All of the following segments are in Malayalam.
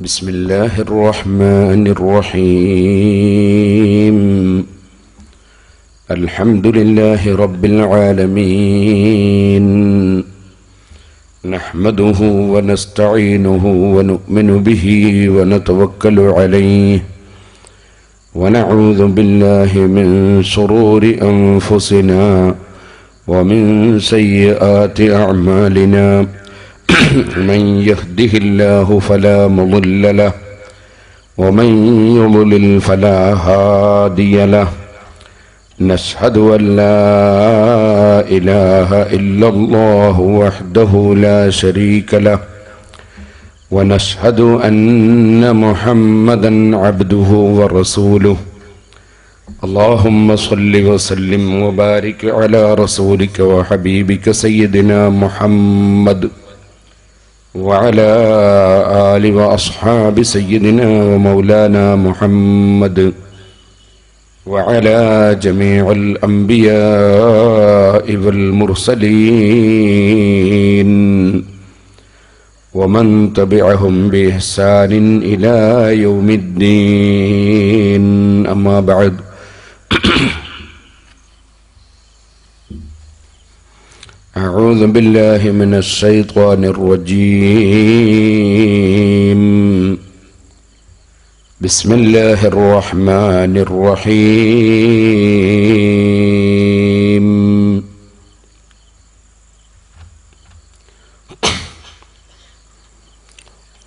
بسم الله الرحمن الرحيم الحمد لله رب العالمين نحمده ونستعينه ونؤمن به ونتوكل عليه ونعوذ بالله من شرور أنفسنا ومن سيئات أعمالنا من يهده الله فلا مضل له ومن يضلل فلا هادي له نشهد أن لا إله إلا الله وحده لا شريك له ونشهد أن محمدا عبده ورسوله اللهم صل وسلم وبارك على رسولك وحبيبك سيدنا محمد وعلى آل وأصحاب سيدنا ومولانا محمد وعلى جميع الأنبياء والمرسلين ومن تبعهم بإحسان إلى يوم الدين أما بعد أعوذ بالله من الشيطان الرجيم بسم الله الرحمن الرحيم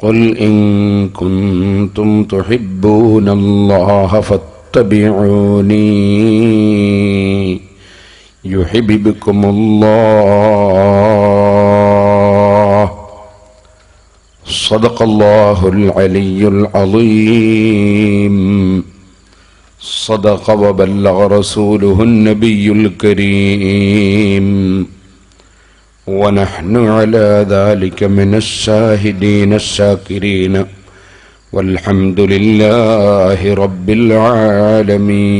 قل إن كنتم تحبون الله فاتبعوني يحببكم الله صدق الله العلي العظيم صدق وبلغ رسوله النبي الكريم ونحن على ذلك من الشاهدين الشاكرين والحمد لله رب العالمين.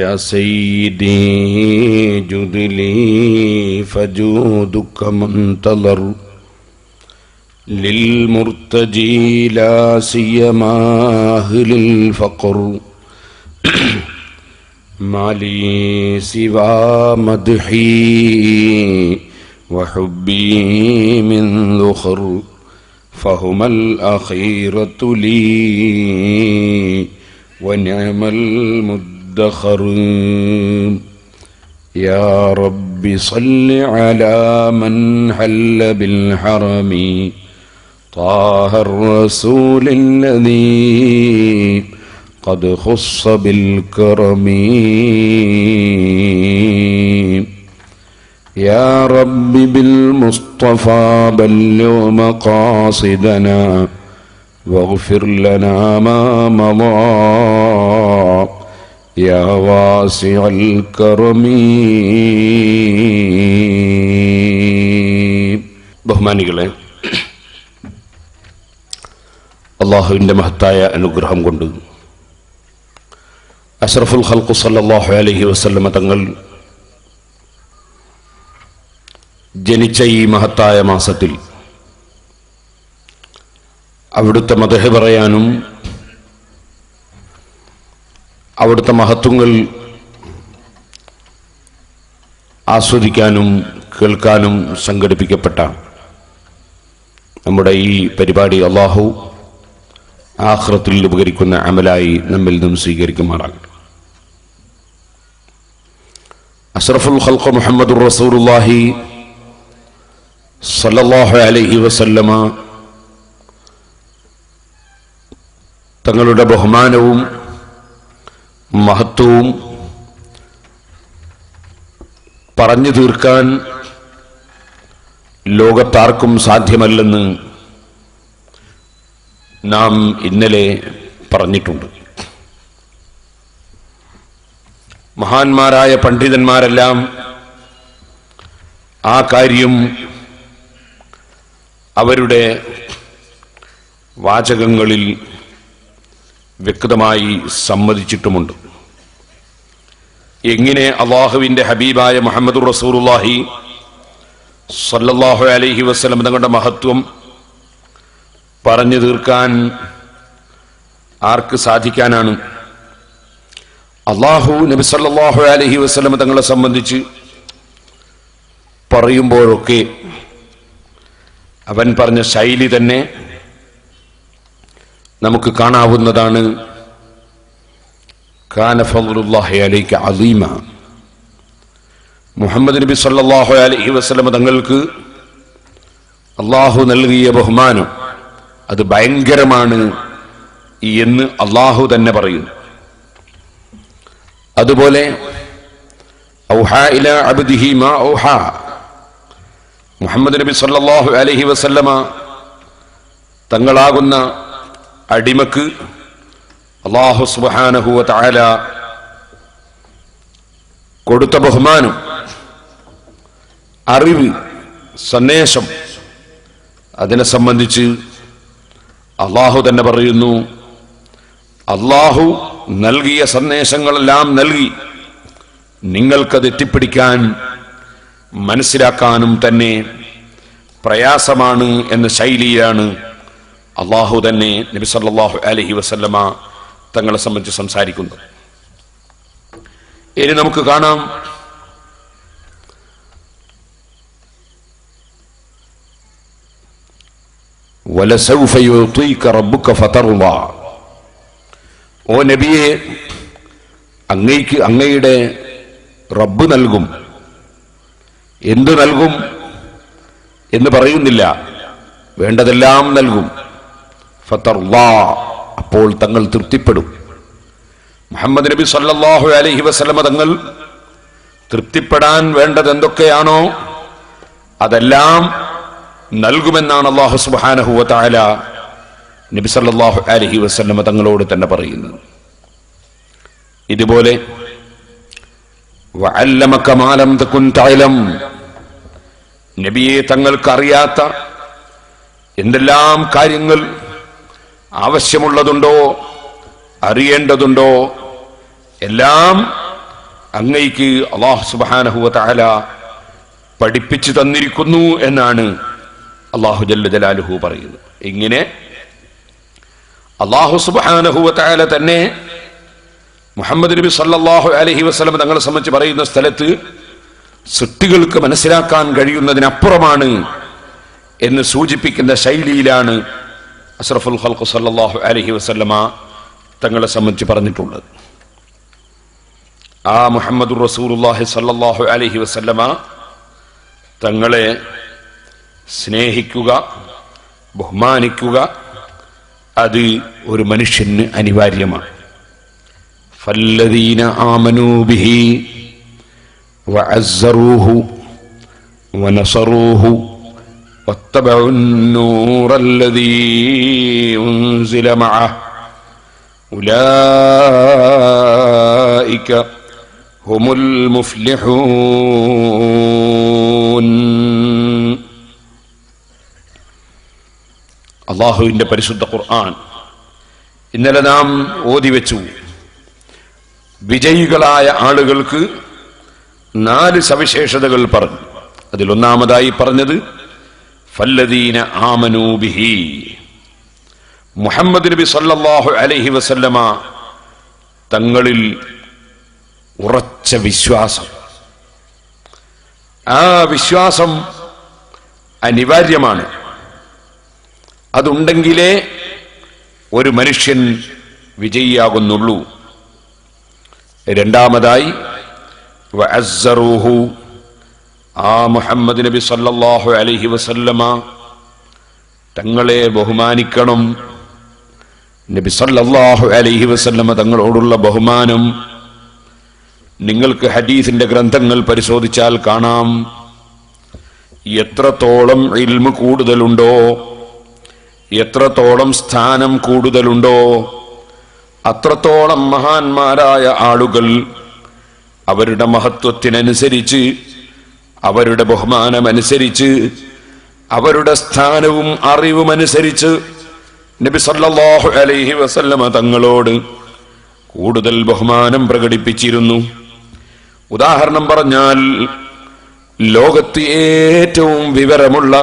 يا سيدي جد لي فجودك منتظر للمرتجي لا سيما أهل الفقر ما لي سوى مدحي وحبي من ذخر فهما الأخيرة لي ونعم المدخر يا رب صل على من حل بالحرم طه الرسول الذي قد خص بالكرم يا رب بالمصطفى بلغ مقاصدنا واغفر لنا ما مضى يا واسع الكرم. ബഹുമാനികളെ, അല്ലാഹുവിന്റെ മഹത്തായ അനുഗ്രഹം കൊണ്ട് അഷ്റഫുൽ ഖൽഖ് സല്ലല്ലാഹു അലൈഹി വസല്ലമ തങ്ങൾ ജനിച്ച ഈ മഹത്തായ മാസത്തിൽ അവിടുത്തെ മദ്ഹ് പറയാനും അവിടുത്തെ മഹത്വങ്ങൾ ആസ്വദിക്കാനും കേൾക്കാനും സംഘടിപ്പിക്കപ്പെട്ട നമ്മുടെ ഈ പരിപാടി അല്ലാഹു ആഖിറത്തിൽ ഉപകരിക്കുന്ന അമലായി നമ്മിൽ നിന്നും സ്വീകരിക്കുമാറാകട്ടെ. അഷ്റഫുൽ ഖൽഖ് മുഹമ്മദുർ റസൂലുള്ളാഹി സല്ലല്ലാഹു അലൈഹി വസല്ലമ തങ്ങളുടെ ബഹുമാനവും മഹത്വവും പറഞ്ഞു തീർക്കാൻ ലോകത്താർക്കും സാധ്യമല്ലെന്ന് നാം ഇന്നലെ പറഞ്ഞിട്ടുണ്ട്. മഹാന്മാരായ പണ്ഡിതന്മാരെല്ലാം ആ കാര്യം അവരുടെ വാചകങ്ങളിൽ വ്യക്തമായി സമ്മതിച്ചിട്ടുമുണ്ട്. എങ്ങനെ അള്ളാഹുവിന്റെ ഹബീബായ മുഹമ്മദുർ റസൂലുള്ളാഹി സ്വല്ലല്ലാഹു അലൈഹി വസല്ലം തങ്ങളുടെ മഹത്വം പറഞ്ഞു തീർക്കാൻ ആർക്ക് സാധിക്കാനാണ്? അള്ളാഹു നബി സല്ലല്ലാഹു അലൈഹി വസല്ലം തങ്ങളെ സംബന്ധിച്ച് പറയുമ്പോഴൊക്കെ അവൻ പറഞ്ഞ ശൈലി തന്നെ നമുക്ക് കാണാവുന്നതാണ്. കാന ഫദ്ലുല്ലാഹി അലൈക അസീമ. മുഹമ്മദ് നബി സല്ലല്ലാഹു അലൈഹി വസല്ലം തങ്ങൾക്ക് അള്ളാഹു നൽകിയ ബഹുമാനം അത് ഭയങ്കരമാണ് എന്ന് അള്ളാഹു തന്നെ പറയുന്നു. അതുപോലെ ഔഹാ ഇലാ അബ്ദിഹി മാ ഔഹാ. മുഹമ്മദ് നബി സല്ലല്ലാഹു അലൈഹി വസല്ലമ തങ്ങളാകുന്ന അടിമക്ക് അല്ലാഹു സുബ്ഹാനഹു വ തആല കൊടുത്ത ബഹുമാനം, അറിവ്, സന്ദേശം, അതിനെ സംബന്ധിച്ച് അല്ലാഹു തന്നെ പറയുന്നു, അല്ലാഹു നൽകിയ സന്ദേശങ്ങളെല്ലാം നൽകി നിങ്ങൾക്കത് എത്തിപ്പിടിക്കാൻ മനസ്സിലാക്കാനും തന്നെ പ്രയാസമാണ് എന്ന ശൈലിയാണ് അള്ളാഹു തന്നെ നബി സല്ലല്ലാഹു അലൈഹി വസല്ലമ തങ്ങളെ സംബന്ധിച്ച് സംസാരിക്കുന്നത്. ഇനി നമുക്ക് കാണാം, വലസൗഫ യുതീക റബ്ബുക ഫതർളാ. ഓ നബിയെ, അങ്ങയുടെ റബ്ബ് നൽകും. എന്തു നൽകും എന്ന് പറയുന്നില്ല, വേണ്ടതെല്ലാം നൽകും. ഫതർളാ, അപ്പോൾ തങ്ങൾ തൃപ്തിപ്പെടും. മുഹമ്മദ് നബി സല്ലല്ലാഹു അലൈഹി വസല്ലമ തങ്ങൾ തൃപ്തിപ്പെടാൻ വേണ്ടത് എന്തൊക്കെയാണോ അതെല്ലാം നൽകുമെന്നാണ് അല്ലാഹു സുബ്ഹാനഹു വ തആല നബി സല്ലല്ലാഹു അലൈഹി വസല്ലമ തങ്ങളോട് തന്നെ പറയുന്നത്. ഇതുപോലെ വഅല്ലമക മാ ലം തകുൻ തഅലം. നബിയെ, തങ്ങൾക്ക് അറിയാത്ത എന്തെല്ലാം കാര്യങ്ങൾ ആവശ്യമുള്ളതുണ്ടോ, അറിയേണ്ടതുണ്ടോ, എല്ലാം അങ്ങയ്ക്ക് അല്ലാഹു സുബ്ഹാനഹു വ തആല പഠിപ്പിച്ചു തന്നിരിക്കുന്നു എന്നാണ് അല്ലാഹു ജല്ല ജലാലുഹു പറയുന്നത്. ഇങ്ങനെ അല്ലാഹു സുബ്ഹാനഹു വ തആല തന്നെ മുഹമ്മദ് നബി സല്ലല്ലാഹു അലൈഹി വസല്ലം തങ്ങളെ സംബന്ധിച്ച് പറയുന്ന സ്ഥലത്ത് സൃഷ്ടികൾക്ക് മനസ്സിലാക്കാൻ കഴിയുന്നതിനപ്പുറമാണ് എന്ന് സൂചിപ്പിക്കുന്ന ശൈലിയിലാണ് അഷ്റഫുൽ ഖൽഖ് സല്ലല്ലാഹു അലൈഹി വസല്ലമ തങ്ങളെ സംബന്ധിച്ച് പറഞ്ഞിട്ടുള്ളത്. ആ മുഹമ്മദുർ റസൂലുള്ളാഹി സല്ലല്ലാഹു അലൈഹി വസല്ലമ തങ്ങളെ സ്നേഹിക്കുക, ബഹുമാനിക്കുക, അത് ഒരു മനുഷ്യന് അനിവാര്യമാണ്. ഫല്ലദീന ആമനൂ ബിഹി വഅസ്സറൂഹു വനസറൂഹു വത്തബഉ النور الذي أنزل معه أولئك هم المفلحون. അല്ലാഹുവിന്റെ പരിശുദ്ധ ഖുർആൻ ഇന്നലെ നാം ഓതി വെച്ചു. വിജയികളായ ആളുകൾക്ക് 4 സവിശേഷതകൾ പറഞ്ഞു. അതിലൊന്നാമതായി പറഞ്ഞത് ഫല്ലദീന ആമനൂ ബിഹി. മുഹമ്മദ് നബി സല്ലല്ലാഹു അലൈഹി വസല്ലമ തങ്ങളിൽ ഉറച്ച വിശ്വാസം. ആ വിശ്വാസം അനിവാര്യമാണ്. അതുണ്ടെങ്കിലേ ഒരു മനുഷ്യൻ വിജയിയാകുന്നുള്ളൂ. രണ്ടാമതായി വഅസ്സറൂഹു. ആ മുഹമ്മദ് നബി സല്ലല്ലാഹു അലൈഹി വസല്ലമ തങ്ങളെ ബഹുമാനിക്കണം. നബി സല്ലല്ലാഹു അലൈഹി വസല്ലമ തങ്ങളോടുള്ള ബഹുമാനം നിങ്ങൾക്ക് ഹദീസിന്റെ ഗ്രന്ഥങ്ങൾ പരിശോധിച്ചാൽ കാണാം. എത്രത്തോളം ഇൽമ് കൂടുതലുണ്ടോ, എത്രത്തോളം സ്ഥാനം കൂടുതലുണ്ടോ, അത്രത്തോളം മഹാന്മാരായ ആളുകൾ അവരുടെ മഹത്വത്തിനനുസരിച്ച്, അവരുടെ ബഹുമാനമനുസരിച്ച്, അവരുടെ സ്ഥാനവും അറിവുമനുസരിച്ച് നബി സല്ലല്ലാഹു അലൈഹി വസല്ലമ തങ്ങളോട് കൂടുതൽ ബഹുമാനം പ്രകടിപ്പിച്ചിരുന്നു. ഉദാഹരണം പറഞ്ഞാൽ, ലോകത്ത് ഏറ്റവും വിവരമുള്ള,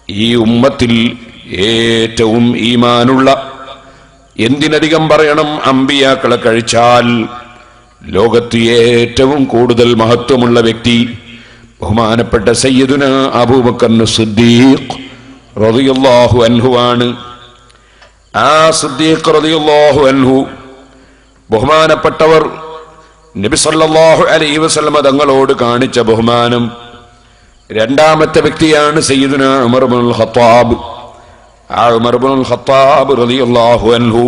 ഈ ഉമ്മത്തിൽ ഏറ്റവും ഈമാനുള്ള, എന്തിനധികം പറയണം, അമ്പിയാക്കളെ കഴിച്ചാൽ ലോകത്ത് ഏറ്റവും കൂടുതൽ മഹത്വമുള്ള വ്യക്തി ബഹുമാനപ്പെട്ട സയ്യിദുന അബൂബക്കർ സിദ്ദീഖ് റളിയല്ലാഹു അൻഹു ആണ്. ആ സിദ്ദീഖ് റളിയല്ലാഹു അൻഹു ബഹുമാനപ്പെട്ടവർ നബി സല്ലല്ലാഹു അലൈഹി വസല്ലമ തങ്ങളോട് കാണിച്ച ബഹുമാനം. രണ്ടാമത്തെ വ്യക്തിയാണ് സയ്യിദുന ഉമർ ഇബ്നുൽ ഖത്താബ്. ആ ഉമർ ഇബ്നുൽ ഖത്താബ് റളിയല്ലാഹു അൻഹു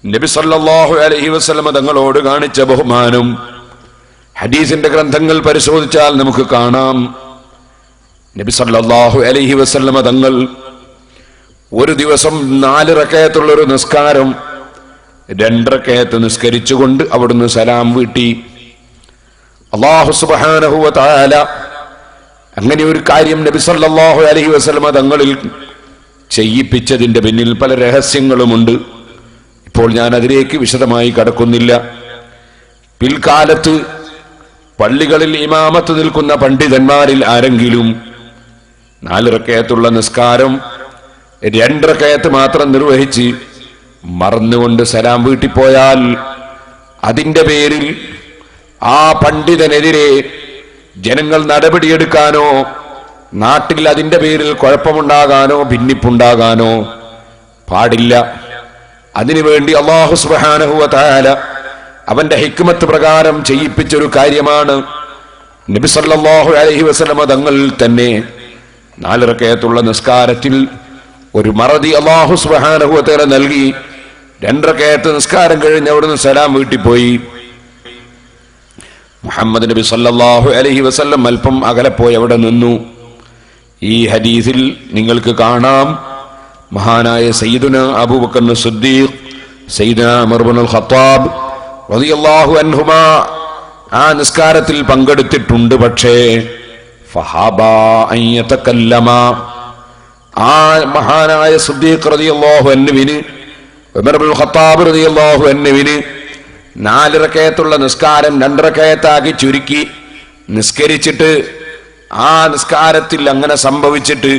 നബി സല്ലല്ലാഹു അലൈഹി വസല്ലമ തങ്ങളോട് കാണിച്ച ബഹുമാനം ഹദീസിന്റെ ഗ്രന്ഥങ്ങൾ പരിശോധിച്ചാൽ നമുക്ക് കാണാം. നബി സല്ലല്ലാഹു അലൈഹി വസല്ലമ തങ്ങൾ ഒരു ദിവസം 4 റകഅത്തുള്ള ഒരു നിസ്കാരം 2 റകഅത്ത് നിസ്കരിച്ചുകൊണ്ട് അവിടുന്ന് സലാം വീട്ടി. അല്ലാഹു സുബ്ഹാനഹു വ തആല അങ്ങനെ ഒരു കാര്യം നബി സല്ലല്ലാഹു അലൈഹി വസല്ലമ തങ്ങളിൽ ചെയ്യിപ്പിച്ചതിന്റെ പിന്നിൽ പല രഹസ്യങ്ങളുമുണ്ട്. ഇപ്പോൾ ഞാൻ അതിലേക്ക് വിശദമായി കടക്കുന്നില്ല. പിൽക്കാലത്ത് പള്ളികളിൽ ഇമാമത്ത് നിൽക്കുന്ന പണ്ഡിതന്മാരിൽ ആരെങ്കിലും 4 റകഅത്തുള്ള നിസ്കാരം 2 റകഅത്ത് മാത്രം നിർവഹിച്ച് മറന്നുകൊണ്ട് സലാം വീട്ടിപ്പോയാൽ അതിന്റെ പേരിൽ ആ പണ്ഡിതനെതിരെ ജനങ്ങൾ നടപടിയെടുക്കാനോ നാട്ടിൽ അതിന്റെ പേരിൽ കുഴപ്പമുണ്ടാകാനോ ഭിന്നിപ്പുണ്ടാകാനോ പാടില്ല. അതിനുവേണ്ടി അല്ലാഹു സുബ്ഹാനഹു വ തആല അവന്റെ ഹിക്മത്ത് പ്രകാരം ചെയ്യിപ്പിച്ചൊരു കാര്യമാണ്. നബി സല്ലല്ലാഹു അലൈഹി വസല്ലമ തങ്ങൾ തന്നെ 4 റകഅത്തുള്ള നിസ്കാരത്തിൽ ഒരു മറതി അല്ലാഹു സുബ്ഹാനഹു വ തആല നൽകി. 2 റകഅത്ത് നിസ്കാരം കഴിഞ്ഞ് അവിടുന്ന് സലാം വീട്ടിപ്പോയി. മുഹമ്മദ് നബി സല്ലല്ലാഹു അലൈഹി വസല്ലം അല്പം അകലെ പോയി അവിടെ നിന്നു. ഈ ഹദീസിൽ നിങ്ങൾക്ക് കാണാം, മഹാനായ സയ്യിദുന അബൂബക്കർ സിദ്ദീഖ്, സയ്യിദുന ഉമർ ഇബ്നുൽ ഖത്താബ് റളിയല്ലാഹു അൻഹുമാ ആ നിസ്കാരത്തിൽ പങ്കെടുത്തിട്ടുണ്ട്. പക്ഷേ ഫഹാബാ അൻ യതകല്ലമ, ആ മഹാനായ സിദ്ദീഖ് റളിയല്ലാഹു അൻഹുവിന്, ഉമർ ഇബ്നുൽ ഖത്താബ് റളിയല്ലാഹു അൻഹുവിന് 4 റകഅത്തുള്ള നിസ്കാരം 2 റകഅത്താക്കി ചുരുക്കി നിസ്കരിച്ചിട്ട് ആ നിസ്കാരത്തിൽ അങ്ങനെ സംഭവിച്ചിട്ട്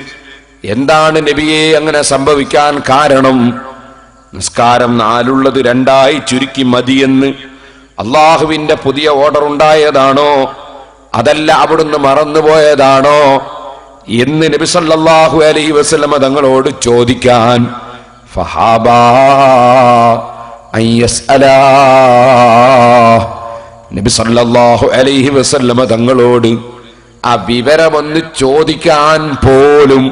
എന്താണ് നബിയെ അങ്ങനെ സംഭവിക്കാൻ കാരണം? നിസ്കാരം 4ഉള്ളത് 2ആയി ചുരുക്കി മതിയെന്ന് അള്ളാഹുവിന്റെ പുതിയ ഓർഡർ ഉണ്ടായതാണോ, അതല്ല അവിടുന്ന് മറന്നുപോയതാണോ എന്ന് നബി സല്ലല്ലാഹു അലൈഹി വസല്ലമ തങ്ങളോട് ചോദിക്കാൻ ഫഹാബാ അൻ യസ്അലാ, നബി സല്ലല്ലാഹു അലൈഹി വസല്ലമ തങ്ങളോട് ആ വിവരമൊന്ന് ചോദിക്കാൻ പോലും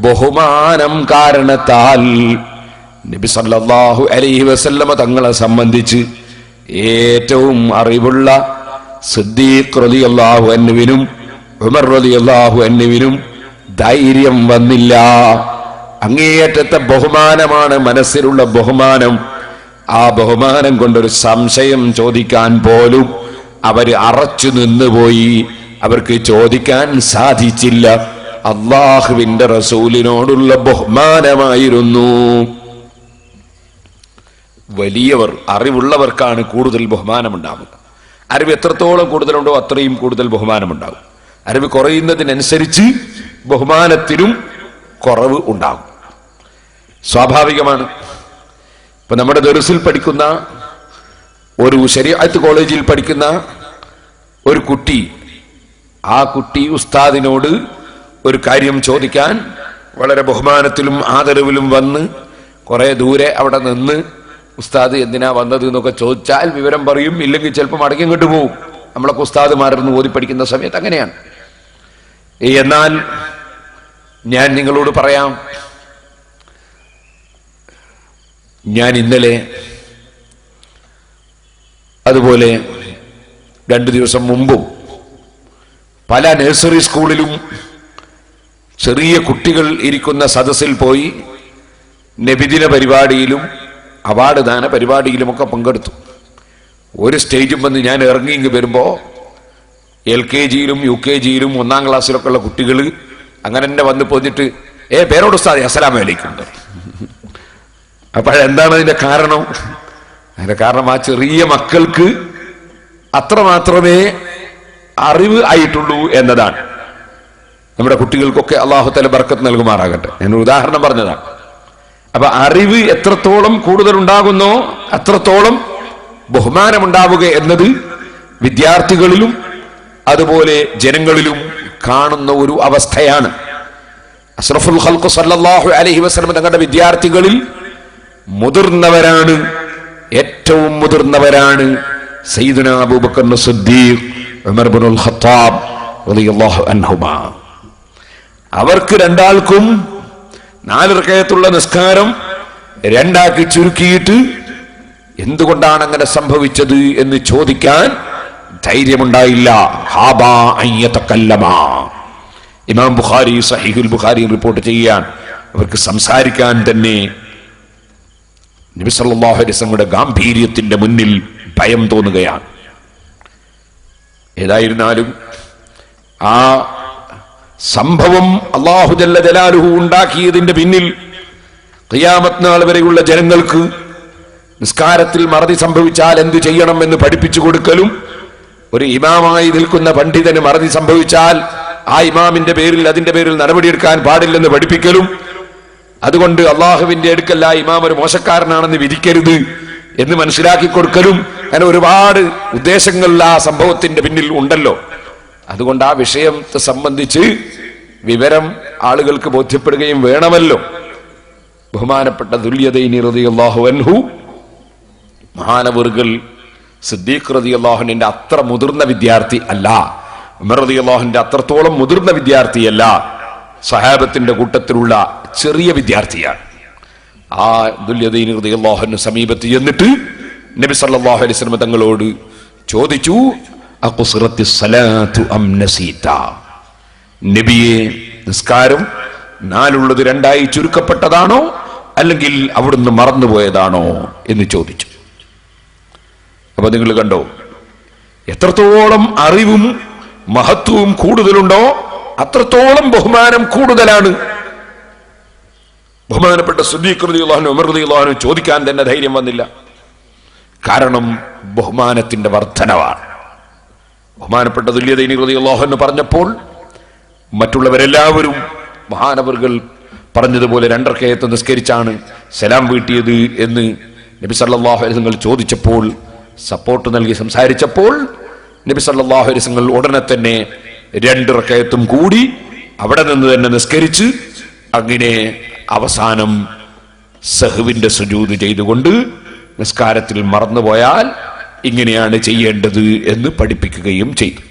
ബഹുമാനം കാരണത്താൽ നബി സല്ലല്ലാഹു അലൈഹി വസല്ലമ തങ്ങളെ സംബന്ധിച്ച് ഏറ്റവും അറിവുള്ള സിദ്ദീഖ് റളിയല്ലാഹു അൻഹുവിനും ഉമർ റളിയല്ലാഹു അൻഹുവിനും ധൈര്യം വന്നില്ല. അങ്ങേയറ്റത്തെ ബഹുമാനമാണ് മനസ്സിലുള്ള ബഹുമാനം. ആ ബഹുമാനം കൊണ്ടൊരു സംശയം ചോദിക്കാൻ പോലും അവര് അറച്ചു നിന്നുപോയി. അവർക്ക് ചോദിക്കാൻ സാധിച്ചില്ല. അള്ളാഹുവിന്റെ റസൂലിനോടുള്ള ബഹുമാനമായിരുന്നു. വലിയവർ, അറിവുള്ളവർക്കാണ് കൂടുതൽ ബഹുമാനമുണ്ടാവുക. അറിവ് എത്രത്തോളം കൂടുതലുണ്ടോ അത്രയും കൂടുതൽ ബഹുമാനമുണ്ടാകും. അറിവ് കുറയുന്നതിനനുസരിച്ച് ബഹുമാനത്തിനും കുറവ് ഉണ്ടാകും. സ്വാഭാവികമാണ്. ഇപ്പൊ നമ്മുടെ ദർസിൽ പഠിക്കുന്ന ഒരു ശരീഅത്ത് കോളേജിൽ പഠിക്കുന്ന ഒരു കുട്ടി, ആ കുട്ടി ഉസ്താദിനോട് ഒരു കാര്യം ചോദിക്കാൻ വളരെ ബഹുമാനത്തിലും ആദരവിലും വന്ന് കുറെ ദൂരെ അവിടെ നിന്ന് ഉസ്താദ് എന്തിനാ വന്നത് എന്നൊക്കെ ചോദിച്ചാൽ വിവരം പറയും. ഇല്ലെങ്കിൽ ചിലപ്പോൾ മടക്കി ഇങ്ങോട്ട് പോവും. നമ്മളൊക്കെ ഉസ്താദുമാരിന്ന് ഓതി പഠിക്കുന്ന സമയത്ത് അങ്ങനെയാണ്. എന്നാൽ ഞാൻ നിങ്ങളോട് പറയാം, ഞാൻ ഇന്നലെ അതുപോലെ 2 ദിവസം മുമ്പും പല നഴ്സറി സ്കൂളിലും ചെറിയ കുട്ടികൾ ഇരിക്കുന്ന സദസ്സിൽ പോയി നബിദിന പരിപാടിയിലും അവാർഡ് ദാന പരിപാടിയിലുമൊക്കെ പങ്കെടുത്തു. ഒരു സ്റ്റേജും വന്ന് ഞാൻ ഇറങ്ങി ഇങ്ങ് വരുമ്പോ LKG യിലും UKG യിലും 1ാം ക്ലാസ്സിലൊക്കെ ഉള്ള കുട്ടികൾ അങ്ങനെ തന്നെ വന്ന് പോന്നിട്ട് പേരോട് ഉസ്താദേ അസ്സലാമു അലൈക്കും. അപ്പോഴെന്താണ് അതിന്റെ കാരണം? അതിന്റെ കാരണം ആ ചെറിയ മക്കൾക്ക് അത്ര മാത്രമേ അറിവ് ആയിട്ടുള്ളൂ എന്നതാണ്. നമ്മുടെ കുട്ടികൾക്കൊക്കെ അല്ലാഹു തആല ബർക്കത്ത് നൽകുമാറാകട്ടെ. ഞാൻ ഉദാഹരണം പറഞ്ഞതാണ്. അപ്പൊ അറിവ് എത്രത്തോളം കൂടുതൽ ഉണ്ടാകുന്നോ അത്രത്തോളം ബഹുമാനമുണ്ടാവുക എന്നത് വിദ്യാർത്ഥികളിലും അതുപോലെ ജനങ്ങളിലും കാണുന്ന ഒരു അവസ്ഥയാണ്. അഷ്റഫുൽ ഖൽഖ് സല്ലല്ലാഹു അലൈഹി വസല്ലം തങ്ങളുടെ വിദ്യാർത്ഥികളിൽ മുതിർന്നവരാണ്, ഏറ്റവും മുതിർന്നവരാണ് സയ്യിദുനാ അബൂബക്കർ സിദ്ദീഖ്, ഉമർ ഇബ്നുൽ ഖത്താബ് റളിയല്ലാഹു അൻഹുമാ. അവർക്ക് രണ്ടാൾക്കും 4 റകഅത്തുള്ള നിസ്കാരം 2 ആക്കി ചുരുക്കിയിട്ട് എന്തുകൊണ്ടാണ് അങ്ങനെ സംഭവിച്ചത് എന്ന് ചോദിക്കാൻ ധൈര്യമുണ്ടായില്ല. ഹാബാ അയ്യതകല്ലമാ. ഇമാം ബുഖാരി സഹീഹുൽ ബുഖാരി റിപ്പോർട്ട് ചെയ്യാൻ അവർക്ക് സംസാരിക്കാൻ തന്നെ നബി സല്ലല്ലാഹു അലൈഹി വസല്ലമയുടെ ഗാംഭീര്യത്തിന്റെ മുന്നിൽ ഭയം തോന്നുകയാണ്. ഏതായിരുന്നാലും ആ സംഭവം അല്ലാഹു ജല്ല ജലാലുഹു ഉണ്ടാക്കിയതിന്റെ പിന്നിൽ ഖിയാമത്ത് നാൾ വരെയുള്ള ജനങ്ങൾക്ക് നിസ്കാരത്തിൽ മറതി സംഭവിച്ചാൽ എന്ത് ചെയ്യണം എന്ന് പഠിപ്പിച്ചു കൊടുക്കലും, ഒരു ഇമാമായി നിൽക്കുന്ന പണ്ഡിതന് മറതി സംഭവിച്ചാൽ ആ ഇമാമിന്റെ പേരിൽ അതിന്റെ പേരിൽ നടപടിയെടുക്കാൻ പാടില്ലെന്ന് പഠിപ്പിക്കലും, അതുകൊണ്ട് അള്ളാഹുവിന്റെ അടുക്കൽ ആ ഇമാം ഒരു മോശക്കാരനാണെന്ന് വിധിക്കരുത് എന്ന് മനസ്സിലാക്കി കൊടുക്കലും, അങ്ങനെ ഒരുപാട് ഉദ്ദേശങ്ങൾ ആ സംഭവത്തിന്റെ പിന്നിൽ ഉണ്ടല്ലോ. അതുകൊണ്ട് ആ വിഷയത്തെ സംബന്ധിച്ച് വിവരം ആളുകൾക്ക് ബോധ്യപ്പെടുകയും വേണമല്ലോ. ബഹുമാനപ്പെട്ട ദുൽയദൈനി റളിയല്ലാഹു അൻഹു മഹാനവറുകൾ സിദ്ദീഖ് റളിയല്ലാഹു അൻഹുവിന്റെ അത്ര മുതിർന്ന വിദ്യാർത്ഥി അല്ല, ഉമർ റളിയല്ലാഹു അൻഹുവിന്റെ അത്രത്തോളം മുതിർന്ന വിദ്യാർത്ഥിയല്ല, സഹാബത്തിന്റെ കൂട്ടത്തിലുള്ള ചെറിയ വിദ്യാർത്ഥിയാണ്. ആ ദുൽയദൈനി റളിയല്ലാഹു അൻഹു സമീപത്ത് ചെന്നിട്ട് നബി സല്ലല്ലാഹു അലൈഹി വസല്ലം തങ്ങളോട് ചോദിച്ചു, അഖുസ്റത്തിസ് സലാത്തു അം നസീത, നബിയെ നിസ്കാരം 4 2 ചുരുക്കപ്പെട്ടതാണോ അല്ലെങ്കിൽ അവിടുന്ന് മറന്നുപോയതാണോ എന്ന് ചോദിച്ചു. അപ്പൊ നിങ്ങൾ കണ്ടോ എത്രത്തോളം അറിവും മഹത്വവും കൂടുതലുണ്ടോ അത്രത്തോളം ബഹുമാനം കൂടുതലാണ്. ബഹുമാനപ്പെട്ട സിദ്ദീഖ് റളിയല്ലാഹു അൻഹു, ഉമർ റളിയല്ലാഹു അൻഹു ചോദിക്കാൻ തന്നെ ധൈര്യം വന്നില്ല. കാരണം ബഹുമാനത്തിന്റെ വർധനവാണ്. ബഹുമാനപ്പെട്ട ദുല്യദൈനി റളിയല്ലാഹു അൻഹു പറഞ്ഞപ്പോൾ മറ്റുള്ളവരെല്ലാവരും മഹാനവറുകൾ പറഞ്ഞതുപോലെ 2 റകഅത്ത് നിസ്കരിച്ചാണ് സലാം വീട്ടിയത് എന്ന് നബി സല്ലല്ലാഹു അലൈഹി വസല്ലം ചോദിച്ചപ്പോൾ, സപ്പോർട്ട് നൽകി സംസാരിച്ചപ്പോൾ നബി സല്ലല്ലാഹു അലൈഹി വസല്ലം ഉടനെ തന്നെ 2 റകഅത്തും കൂടി അവിടെ നിന്ന് തന്നെ നിസ്കരിച്ച് അങ്ങനെ അവസാനം സഹ്വിന്റെ സുജൂദ് ചെയ്തുകൊണ്ട് നിസ്കാരത്തിൽ മറന്നുപോയാൽ ഇങ്ങനെയാണ് ചെയ്യേണ്ടത് എന്ന് പഠിപ്പിക്കുകയും ചെയ്തു.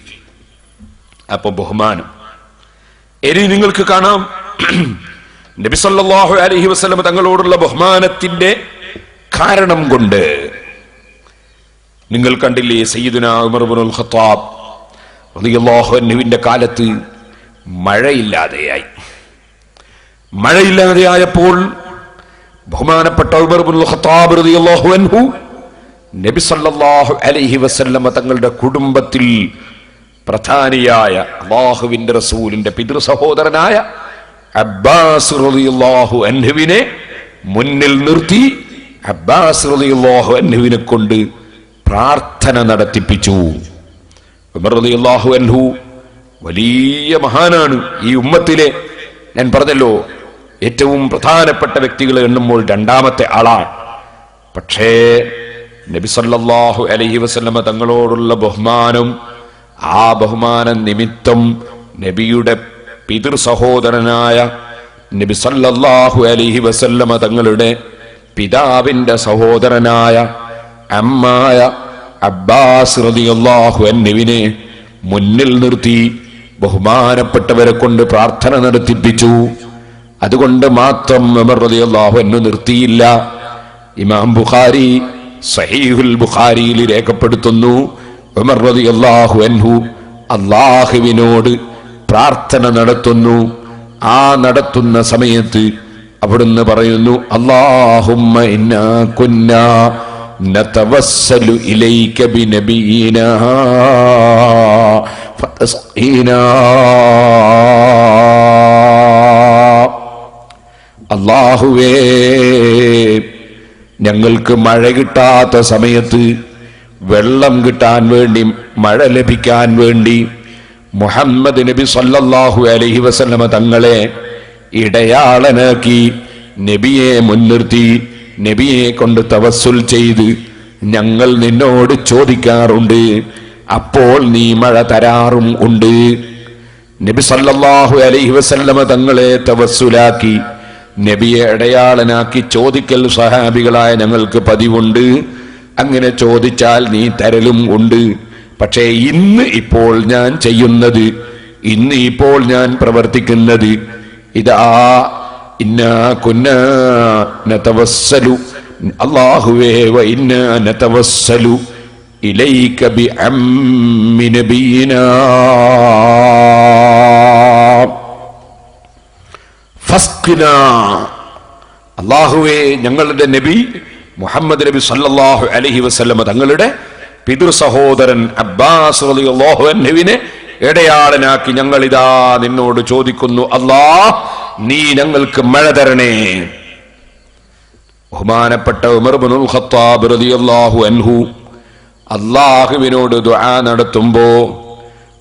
അപ്പൊ ബഹുമാനം ഇനി നിങ്ങൾക്ക് കാണാം, നബി സല്ലല്ലാഹു അലൈഹി വസല്ലം തങ്ങളോടുള്ള ബഹുമാനത്തിന്റെ കാരണം കൊണ്ട് നിങ്ങൾ കണ്ടില്ലേ, സയ്യിദുനാ ഉമർ ഇബ്നുൽ ഖത്താബ് റളിയല്ലാഹു അൻഹുവിന്റെ കാലത്ത് മഴയില്ലാതെയായപ്പോൾ ബഹുമാനപ്പെട്ട ഉമർ ഇബ്നുൽ ഖത്താബ് റളിയല്ലാഹു അൻഹു നബി സല്ലല്ലാഹു അലൈഹി വസല്ലം തങ്ങളുടെ കുടുംബത്തിൽ പ്രധാനിയായ അല്ലാഹുവിന്റെ റസൂലിന്റെ പിതൃ സഹോദരനായ അബ്ബാസ് റളിയല്ലാഹു അൻഹുവിനെ മുന്നിൽ നിർത്തി അബ്ബാസ് റളിയല്ലാഹു അൻഹുവിനെ കൊണ്ട് പ്രാർത്ഥന നടത്തിപ്പിച്ചു. ഉമർ റളിയല്ലാഹു അൻഹു വലിയ മഹാനാണ്. ഈ ഉമ്മത്തിലെ ഞാൻ പറഞ്ഞല്ലോ ഏറ്റവും പ്രധാനപ്പെട്ട വ്യക്തികളെ എണ്ണുമ്പോൾ 2ാമത്തെ ആളാണ്. പക്ഷേ നബി സല്ലല്ലാഹു അലൈഹി വസല്ലമ തങ്ങളോടുള്ള ബഹുമാനം, ആ ബഹുമാന നിമിത്തം നബിയുടെ പിതൃ സഹോദരനായ നബി സല്ലല്ലാഹു അലൈഹി വസല്ലമ തങ്ങളുടെ പിതാവിന്റെ സഹോദരനായ അമ്മായ അബ്ബാസ് റളിയല്ലാഹു അൻഹുവിനെ മുന്നിൽ നിർത്തി ബഹുമാനപ്പെട്ടവരെ കൊണ്ട് പ്രാർത്ഥന നടത്തിപ്പിച്ചു. അതുകൊണ്ട് മാത്രം ഉമർ റളിയല്ലാഹു അൻഹു നിർത്തിയില്ല. ഇമാം ബുഖാരി സഹീഹുൽ ബുഖാരിയിൽ രേഖപ്പെടുത്തുന്നു, ഉമർ റളിയല്ലാഹു അൻഹു അല്ലാഹുവിനോട് പ്രാർത്ഥന നടത്തുന്നു. ആ നടത്തുന്ന സമയത്ത് അവിടുന്ന് പറയുന്നു, അല്ലാഹുമ്മ ഇന്നാ കുന്നാ നതവസ്സലു ഇലൈക ബിനബിയിനാ ഫതസ്ഖീനാ. അല്ലാഹുവേ, ഞങ്ങൾക്ക് മഴ കിട്ടാത്ത സമയത്ത് വെള്ളം കിട്ടാൻ വേണ്ടി, മഴ ലഭിക്കാൻ വേണ്ടി മുഹമ്മദ് നബി സല്ലല്ലാഹു അലൈഹി വസല്ലമ തങ്ങളെ ഇടയാളനാക്കി, നബിയെ മുൻനിർത്തി, നബിയെ കൊണ്ട് തവസ്സുൽ ചെയ്ത് ഞങ്ങൾ നിന്നോട് ചോദിക്കാറുണ്ട്. അപ്പോൾ നീ മഴ തരാറും ഉണ്ട്. നബി സല്ലല്ലാഹു അലൈഹി വസല്ലമ തങ്ങളെ തവസ്സുലാക്കി, നബിയെ ഇടയാളനാക്കി ചോദിക്കൽ സഹാബികളായ ഞങ്ങൾക്ക് പതിവുണ്ട്. അങ്ങനെ ചോദിച്ചാൽ നീ തരലും ഉണ്ട്. പക്ഷേ ഇപ്പോൾ ഞാൻ ചെയ്യുന്നത്, ഇപ്പോൾ ഞാൻ പ്രവർത്തിക്കുന്നത്, ഇതാ ഇന്നാ കുന്നാ നതവസ്സലു, അല്ലാഹുവേ, വ ഇന്നാ നതവസ്സലു ഇലൈക ബിഅമ്മി നബിയിനാ ഫസ്ഖിനാ. അല്ലാഹുവേ, ഞങ്ങളുടെ നബി മുഹമ്മദ് നബി സല്ലല്ലാഹു അലൈഹി വസല്ലമ തങ്ങളുടെ പിതൃ സഹോദരൻ അബ്ബാസ് റളിയല്ലാഹു അൻഹുവിനെ ഇടയാളനാക്കി ഞങ്ങളിതാ നിന്നോട് ചോദിക്കുന്നു, അല്ലാഹ്, നീ ഞങ്ങൾക്ക് മഴ തരണേ. ബഹുമാനപ്പെട്ട ഉമർ ഇബ്നുൽ ഖത്താബ് റളിയല്ലാഹു അൻഹു അല്ലാഹുവിനോട് ദുആ നടത്തുമ്പോ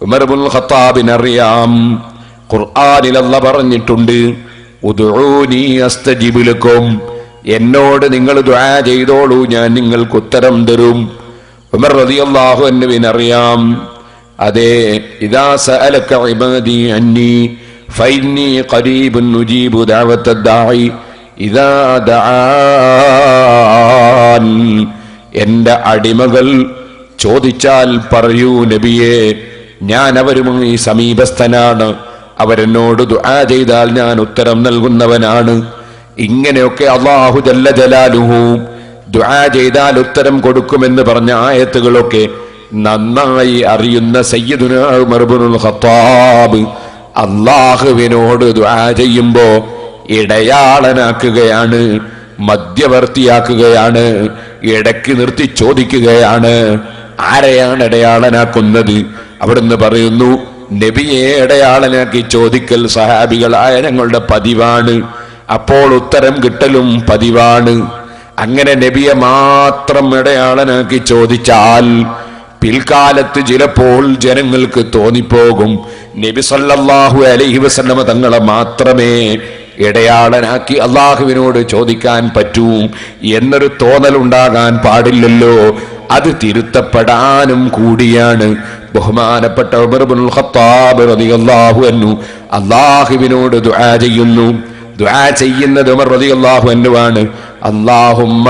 ഉമർ ഇബ്നുൽ ഖത്താബിനറിയാം, ഖുർആനിൽ അല്ലാഹ് പറഞ്ഞിട്ടുണ്ട്, ഉദ്ഊനി അസ്തജിബ് ലക്കും, എന്നോട് നിങ്ങൾ ദുആ ചെയ്തോളൂ, ഞാൻ നിങ്ങൾക്ക് ഉത്തരം തരും. ഉമർ റളിയല്ലാഹു അൻഹുവിനറിയാം, അതെ, ഇദാ സഅലക ഇബാദി അന്നി ഫഇന്നി ഖരീബുൻ ഉജീബു ദഅവത ദാഇ ഇദാ ദആൻ. എന്റെ അടിമകൾ ചോദിച്ചാൽ പറയൂ നബിയെ, ഞാൻ അവരുമായി സമീപസ്ഥനാണ്, അവരെന്നോട് ദുആ ചെയ്താൽ ഞാൻ ഉത്തരം നൽകുന്നവനാണ്. ഇങ്ങനെയൊക്കെ അല്ലാഹു ജല്ല ജലാലുഹു ദുആ ചെയ്താൽ ഉത്തരം കൊടുക്കുമെന്ന് പറഞ്ഞ ആയത്തുകളൊക്കെ നന്നായി അറിയുന്ന സയ്യിദുനാ ഉമർ ഇബ്നുൽ ഖത്താബ് അല്ലാഹുവിനോട് ദുആ ചെയ്യുമ്പോ ഇടയാളനാക്കുകയാണ്, മധ്യവർത്തിയാക്കുകയാണ്, ഇടയ്ക്ക് നിർത്തി ചോദിക്കുകയാണ്. ആരെയാണ് ഇടയാളനാക്കുന്നത്? അവിടുന്ന് പറയുന്നു, നബിയെ ഇടയാളനാക്കി ചോദിക്കൽ സഹാബികളായ ഞങ്ങളുടെ പതിവാണ്. അപ്പോൾ ഉത്തരം കിട്ടലും പതിവാണ്. അങ്ങനെ നബിയെ മാത്രം ഇടയാളനാക്കി ചോദിച്ചാൽ പിൽക്കാലത്ത് ചിലപ്പോൾ ജനങ്ങൾക്ക് തോന്നിപ്പോകും നബി സല്ലല്ലാഹു അലൈഹി വസല്ലമ തങ്ങളെ മാത്രമേ ഇടയാളനാക്കി അള്ളാഹുവിനോട് ചോദിക്കാൻ പറ്റൂ എന്നൊരു തോന്നലുണ്ടാകാൻ പാടില്ലല്ലോ. അത് തിരുത്തപ്പെടാനും കൂടിയാണ് ബഹുമാനപ്പെട്ട ഉമർ ഇബ്നുൽ ഖത്താബ് റളിയല്ലാഹു അൻഹു അള്ളാഹുവിനോട് ദുആ ചെയ്യുന്നു. ദുആ ചെയ്യുന്നത് ഉമർ റളിയല്ലാഹു അൻഹു ആണ്. അല്ലാഹുമ്മ,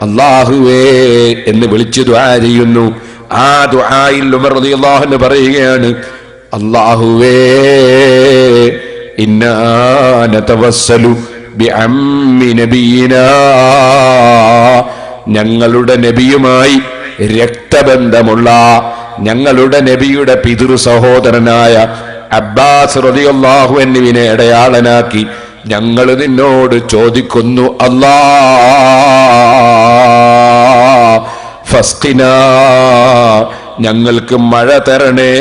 അല്ലാഹുവേ എന്ന് വിളിച്ച് ദുആ ചെയ്യുന്നു. ആ ദുആയിൽ ഉമർ റളിയല്ലാഹു അൻഹു പറയുകയാണ്, അല്ലാഹുവേ, ഇന്നാ നതവസ്സലു ബിഅമ്മി നബിയിനാ, ഞങ്ങളുടെ നബിയുമായി രക്തബന്ധമുള്ള ഞങ്ങളുടെ നബിയുടെ പിതൃ സഹോദരനായ അബ്ബാസ് റളിയല്ലാഹു അൻഹുവിനെ ഇടയാളനാക്കി ഞങ്ങൾ നിന്നോട് ചോദിക്കുന്നു, അല്ലാഹ് ഫസ്ഖിനാ, ഞങ്ങൾക്ക് മഴ തരണേ.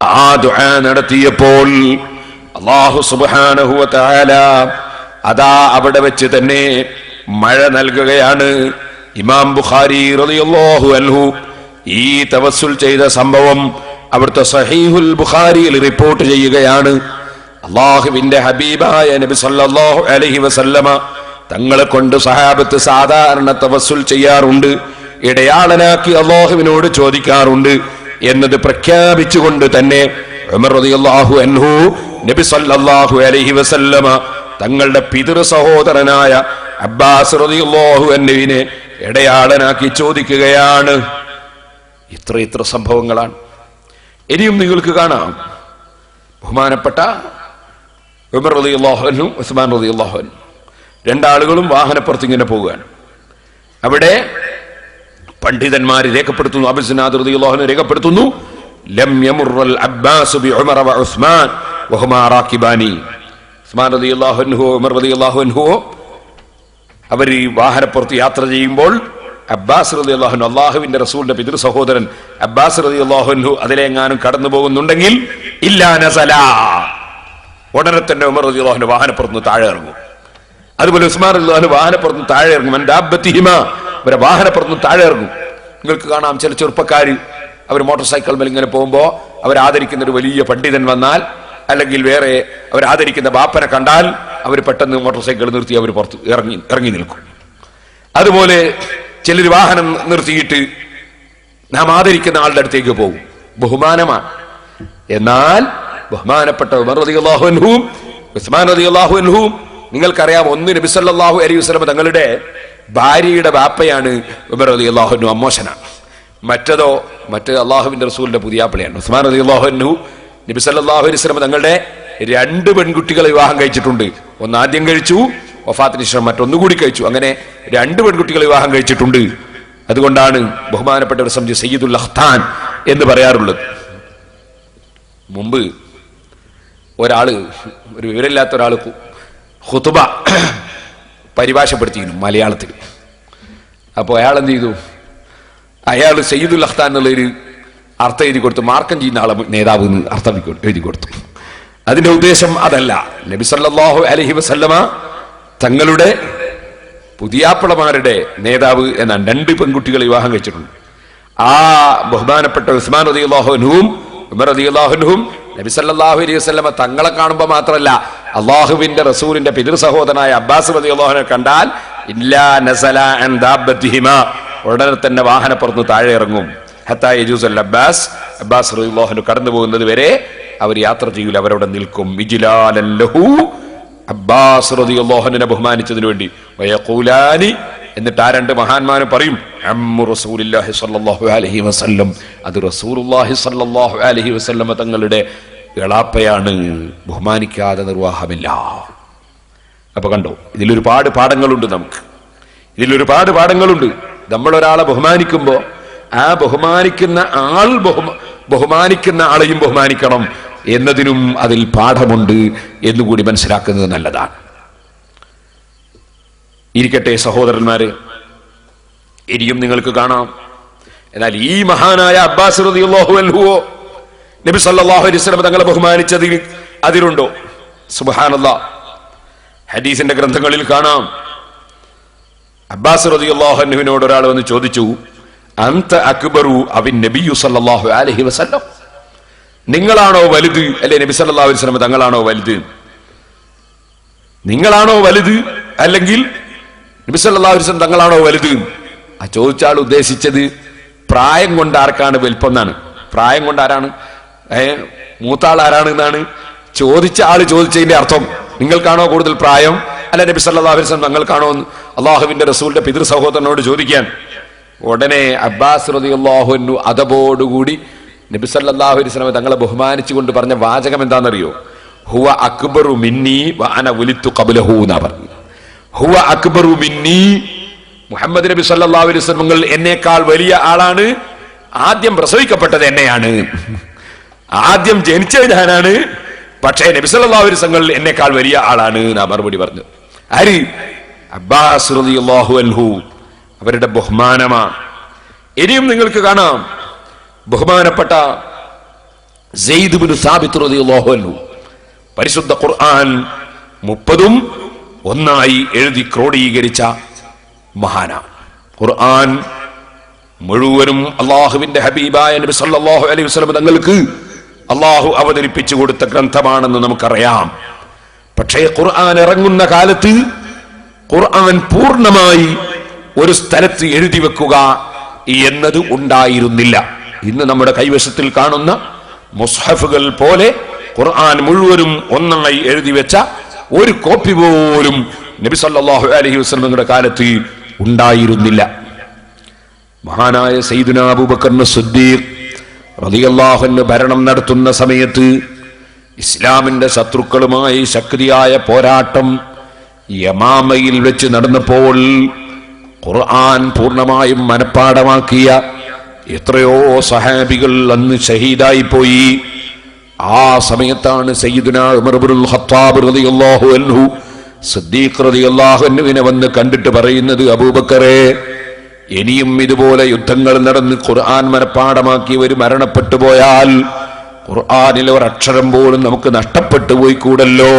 ആ ദുആ നടത്തിയപ്പോൾ അല്ലാഹു സുബ്ഹാനഹു വ തആല അതാ അവിടെ വെച്ച് തന്നെ മഴ നൽകുകയാണ്. ഇമാം ബുഖാരി റളിയല്ലാഹു അൻഹു ഈ തവസ്സുൽ ചെയ്ത സംഭവം അവിടുത്തെ സഹീഹുൽ ബുഖാരിയിൽ റിപ്പോർട്ട് ചെയ്യുകയാണ്. അല്ലാഹുവിന്റെ ഹബീബായ നബി സല്ലല്ലാഹു അലൈഹി വസല്ലമ തങ്ങളെ കൊണ്ട് സഹാബത്ത് സാധാരണ തവസ്സുൽ ചെയ്യാറുണ്ട്, ഇടയാളനാക്കി അല്ലാഹുവിനോട് ചോദിക്കാറുണ്ട് എന്നത് പ്രഖ്യാപിച്ചുകൊണ്ട് തന്നെ ഉമർ റളിയല്ലാഹു അൻഹു നബി സല്ലല്ലാഹു അലൈഹി വസല്ലമ തങ്ങളുടെ പിതൃ സഹോദരനായ അബ്ബാസ് റളിയല്ലാഹു അൻഹുവിനെ ഇടയാളനാക്കി ചോദിക്കുകയാണ്. ഇത്ര സംഭവങ്ങളാണ്. ഇനിയും നിങ്ങൾക്ക് കാണാം, ബഹുമാനപ്പെട്ട ഉമർ റളിയല്ലാഹു അൻഹു ഉസ്മാൻ റളിയല്ലാഹു അൻഹു രണ്ടാളുകളും വാഹനപ്പുറത്ത് ഇങ്ങനെ പോവുകയാണ്. അവിടെ പണ്ഡിതന്മാർ രേഖപ്പെടുത്തുന്നു, അബൂ സുനാദ് റളിയല്ലാഹു അൻഹു രേഖപ്പെടുത്തുന്നു, ലം യമുറൽ അബ്ബാസ് ബി ഉമർ വ ഉസ്മാൻ വഹുമാ റാകിബാനി. ഉസ്മാൻ റളിയല്ലാഹു അൻഹു ഉമർ റളിയല്ലാഹു അൻഹു അവർ ഈ വാഹനപ്പുറത്ത് യാത്ര ചെയ്യുമ്പോൾ അബ്ബാസ് റളിയല്ലാഹു അൻഹു, അള്ളാഹുവിന്റെ റസൂലിന്റെ പിതൃ സഹോദരൻ അബ്ബാസ് റളിയല്ലാഹു അൻഹു അതിലെങ്ങാനും കടന്നു പോകുന്നുണ്ടെങ്കിൽ ഇല്ലാ നസല, ഉടനെ തന്നെ ഉമർ റളിയല്ലാഹു അൻഹു വാഹനപ്പുറത്ത് താഴെ ഇറങ്ങും. അതുപോലെ ഉസ്മാൻ റളിയല്ലാഹു അൻഹു വാഹനപ്പുറത്ത് താഴെ ഇറങ്ങും. അവരെ വാഹനപ്പുറത്ത് താഴെ ഇറങ്ങും. നിങ്ങൾക്ക് കാണാം ചില ചെറുപ്പക്കാർ അവർ മോട്ടോർ സൈക്കിൾ മേൽ ഇങ്ങനെ പോകുമ്പോൾ അവരാദരിക്കുന്ന ഒരു വലിയ പണ്ഡിതൻ വന്നാൽ, അല്ലെങ്കിൽ വേറെ അവരാദരിക്കുന്ന ബാപ്പനെ കണ്ടാൽ അവർ പെട്ടെന്ന് മോട്ടോർ സൈക്കിൾ നിർത്തി അവർ പുറത്ത് ഇറങ്ങി നിൽക്കും. അതുപോലെ ചിലർ വാഹനം നിർത്തിയിട്ട് നാം ആദരിക്കുന്ന ആളുടെ അടുത്തേക്ക് പോകും. ബഹുമാനമാണ്. എന്നാൽ ബഹുമാനപ്പെട്ട ഉമർ റളിയല്ലാഹു അൻഹുവും ഉസ്മാൻ റളിയല്ലാഹു അൻഹുവും നിങ്ങൾക്കറിയാം, ഒന്ന് നബി സല്ലല്ലാഹു അലൈഹി വസല്ലം തങ്ങളുടെ ഭാര്യയുടെ ബാപ്പയാണ് ഉമർ റളിയല്ലാഹു അൻഹു, അമ്മോശനാണ്. മറ്റേ അള്ളാഹുവിന്റെ റസൂലിന്റെ പുതിയാപ്പിളയാണ്. ഉസ്മാൻ റളിയല്ലാഹു അൻഹു നബി സല്ലല്ലാഹു അലൈഹി വസല്ലം തങ്ങളുടെ 2 പെൺകുട്ടികളെ വിവാഹം കഴിച്ചിട്ടുണ്ട്. ഒന്ന് ആദ്യം കഴിച്ചു, വഫാത്തിന് ശേഷം മറ്റൊന്നുകൂടി കഴിച്ചു. അങ്ങനെ 2 പെൺകുട്ടികളെ വിവാഹം കഴിച്ചിട്ടുണ്ട്. അതുകൊണ്ടാണ് ബഹുമാനപ്പെട്ടവർ സംബന്ധിച്ച് സയ്യിദുൽ അഖ്താൻ എന്ന് പറയാറുള്ളത്. മുമ്പ് ഒരു വിവരമില്ലാത്ത ഒരാൾ ഖുതുബ പരിഭാഷപ്പെടുത്തിയിരുന്നു മലയാളത്തിൽ. അപ്പോൾ അയാൾ എന്ത് ചെയ്തു, അയാൾ സയ്യിദുൽ അഖ്താൻ എന്നുള്ളൊരു അർത്ഥം എഴുതി കൊടുത്തു. മാർക്കം ചെയ്യുന്ന ആളെ നേതാവ് എന്ന് അർത്ഥം എഴുതി കൊടുത്തു. അതിന്റെ ഉദ്ദേശം അതല്ല. നബി സല്ലല്ലാഹു അലൈഹി വസല്ലമ തങ്ങളുടെ പുതിയാപ്പിളമാരുടെ നേതാവ് എന്നാണ്. 2 പെൺകുട്ടികളെ വിവാഹം കഴിച്ചിട്ടുണ്ട്. ആ ബഹുമാനപ്പെട്ട ഉസ്മാൻ റളിയല്ലാഹു അൻഹുവും ഉമർ റളിയല്ലാഹു അൻഹും നബി സല്ലല്ലാഹു അലൈഹി വസല്ലമ തങ്ങളെ കാണുമ്പോൾ മാത്രമല്ല, അള്ളാഹുവിന്റെ റസൂലിന്റെ പിതൃ സഹോദരനായ അബ്ബാസ് റളിയല്ലാഹു അൻഹു കണ്ടാൽ ഇല്ലാ നസല അൻ ദാബത്തിഹിമാ, ഉടനെ തന്നെ വാഹനപ്പുറത്ത് താഴെ ഇറങ്ങും. ഹത്താ യജൂസുൽ അബ്ബാസ് റളിയല്ലാഹു അൻഹു കടന്നു പോകുന്നത് വരെ അവർ യാത്ര ചെയ്യൂല, അവരവിടെ നിൽക്കും. ഇജ്ലാലൻ ലഹു, അബ്ബാസ് റളിയല്ലാഹു അൻഹുവിനെ ബഹുമാനിച്ചതിനു വേണ്ടി. വയഖൂലാനി, എന്നിട്ട് ആ 2 മഹാന്മാരും പറയും, അമ്മു റസൂലുള്ളാഹി സ്വല്ലല്ലാഹു അലൈഹി വസല്ലം, അത് റസൂലുള്ളാഹി സ്വല്ലല്ലാഹു അലൈഹി വസല്ലം തങ്ങളുടെ എളാപ്പയാണ്, ബഹുമാനിക്കാതെ നിർവാഹമില്ല. അപ്പൊ കണ്ടോ, ഇതിലൊരുപാട് പാഠങ്ങളുണ്ട്. ഇതിലൊരുപാട് പാഠങ്ങളുണ്ട്. നമ്മൾ ഒരാളെ ബഹുമാനിക്കുമ്പോ ആ ബഹുമാനിക്കുന്ന ആളെയും ബഹുമാനിക്കണം എന്നതിനും അതിൽ പാഠമുണ്ട് എന്നുകൂടി മനസ്സിലാക്കുന്നത് നല്ലതാണ്. ഇരിക്കട്ടെ സഹോദരന്മാരെ, ഇനിയും നിങ്ങൾക്ക് കാണാം. എന്നാൽ ഈ മഹാനായ അബ്ബാസ് റളിയല്ലാഹു അൻഹുവോ നബി സല്ലല്ലാഹു അലൈഹി വസല്ലം തങ്ങളെ ബഹുമാനിച്ചതിന് അതിലുണ്ടോ? സുബ്ഹാനല്ലാഹ്, ഹദീസിന്റെ ഗ്രന്ഥങ്ങളിൽ കാണാം. അബ്ബാസ് റളിയല്ലാഹു അൻഹുവിനോട് ഒരാൾ വന്ന് ചോദിച്ചു, അൻത അക്ബറു അവിൻ നബിയു സല്ലല്ലാഹു അലൈഹി വസല്ലം, നിങ്ങളാണോ വലുത് അല്ലെ നബി സല്ലല്ലാഹു അലൈഹി വസല്ലം തങ്ങളാണോ വലുത്? നിങ്ങളാണോ വലുത് അല്ലെങ്കിൽ നബി സല്ലല്ലാഹു അലൈഹി വസല്ലം തങ്ങളാണോ വലുത്? ആ ചോദിച്ച ആൾ ഉദ്ദേശിച്ചത് പ്രായം കൊണ്ട് ആർക്കാണ് വലിപ്പം എന്നാണ്. പ്രായം കൊണ്ട് ആരാണ് മൂത്താൾ ആരാണ് എന്നാണ് ചോദിച്ച ആള് ചോദിച്ചതിന്റെ അർത്ഥം. നിങ്ങൾക്കാണോ കൂടുതൽ പ്രായം അല്ല നബി സല്ലല്ലാഹു അലൈഹി വസല്ലം തങ്ങൾക്കാണോ എന്ന് അള്ളാഹുവിന്റെ റസൂലിന്റെ പിതൃ സഹോദരനോട് ചോദിക്കാൻ. ഉടനെ അബ്ബാസ് റളിയല്ലാഹു അൻഹു അതബോടുകൂടി നബി സല്ലല്ലാഹു അലൈഹി വസല്ലം തങ്ങളെ ബഹുമാനിച്ചുകൊണ്ട് പറഞ്ഞ വാചകം എന്താണെന്നറിയോ? ഹുവ അക്ബറു മിന്നി വ അന ഉലിത്തു ഖബ്ലഹു എന്നാ പറഞ്ഞു. ഹുവ അക്ബറു മിന്നി, മുഹമ്മദ് നബി സല്ലല്ലാഹു അലൈഹി വസല്ലം എന്നേക്കാൾ വലിയ ആളാണ്. ആദ്യം പ്രസവിക്കപ്പെട്ടത് എന്നെയാണ്, ആദ്യം ജനിച്ചത് ഞാനാണ്. പക്ഷേ നബി സല്ലല്ലാഹു അലൈഹി വസല്ലം എന്നേക്കാൾ വലിയ ആളാണ് എന്നാ മറുപടി പറഞ്ഞു. ആര്? അബ്ബാസ് റളിയല്ലാഹു അൻഹു. അവരുടെ ബഹുമാനമാണ്. ഇനിയും നിങ്ങൾക്ക് കാണാം ബഹുമാനപ്പെട്ട സെയ്ദ് ഇബ്നു സാബിത്ത് റളിയല്ലാഹു അൻഹു. പരിശുദ്ധ ഖുർആൻ 30 എഴുതി ക്രോഡീകരിച്ച മഹാനാണ്. ഖുർആൻ മുഴുവനും അള്ളാഹുവിന്റെ ഹബീബായ നബി സല്ലല്ലാഹു അലൈഹി വസല്ലം തങ്ങൾക്ക് അള്ളാഹു അവതരിപ്പിച്ചു കൊടുത്ത ഗ്രന്ഥമാണെന്ന് നമുക്കറിയാം. പക്ഷേ ഖുർആൻ ഇറങ്ങുന്ന കാലത്ത് ഖുർആൻ പൂർണ്ണമായി ഒരു സ്ഥലത്ത് എഴുതി വെക്കുക എന്നത് ഉണ്ടായിരുന്നില്ല. ഇന്ന് നമ്മുടെ കൈവശത്തിൽ കാണുന്ന മുസ്ഹഫുകൾ പോലെ ഖുർആൻ മുഴുവനും ഒന്നായി എഴുതി വെച്ച ഒരു കോപ്പി പോലും നബി സല്ലല്ലാഹു അലൈഹി വസല്ലമയുടെ കാലത്ത് ഉണ്ടായിരുന്നില്ല. മഹാനായ സയ്യിദുനാ അബൂബക്കർ സിദ്ദീഖ് റളിയല്ലാഹു അൻഹു ഭരണം നടത്തുന്ന സമയത്ത് ഇസ്ലാമിന്റെ ശത്രുക്കളുമായി ശക്തിയായ പോരാട്ടം യമാമയിൽ വെച്ച് നടന്നപ്പോൾ ഖുർആൻ പൂർണ്ണമായും മനഃപ്പാഠമാക്കിയ എത്രയോ സഹാബികൾ അന്ന് ഷഹീദായി പോയി. ആ സമയത്താണ് സയ്യിദുനാ ഉമർ ഇബ്നുൽ ഖത്താബ് റളിയല്ലാഹു അൻഹു സിദ്ദീഖ് റളിയല്ലാഹു അൻഹുവിനെ വന്ന് കണ്ടിട്ട് പറയുന്നത്, അബൂബക്കറേ, ഇനിയും ഇതുപോലെ യുദ്ധങ്ങൾ നടന്ന് ഖുർആൻ മനഃപ്പാഠമാക്കിയവർ മരണപ്പെട്ടു പോയാൽ ഖുർആനിലെ ഒരക്ഷരം പോലും നമുക്ക് നഷ്ടപ്പെട്ടു പോയി കൂടല്ലോ.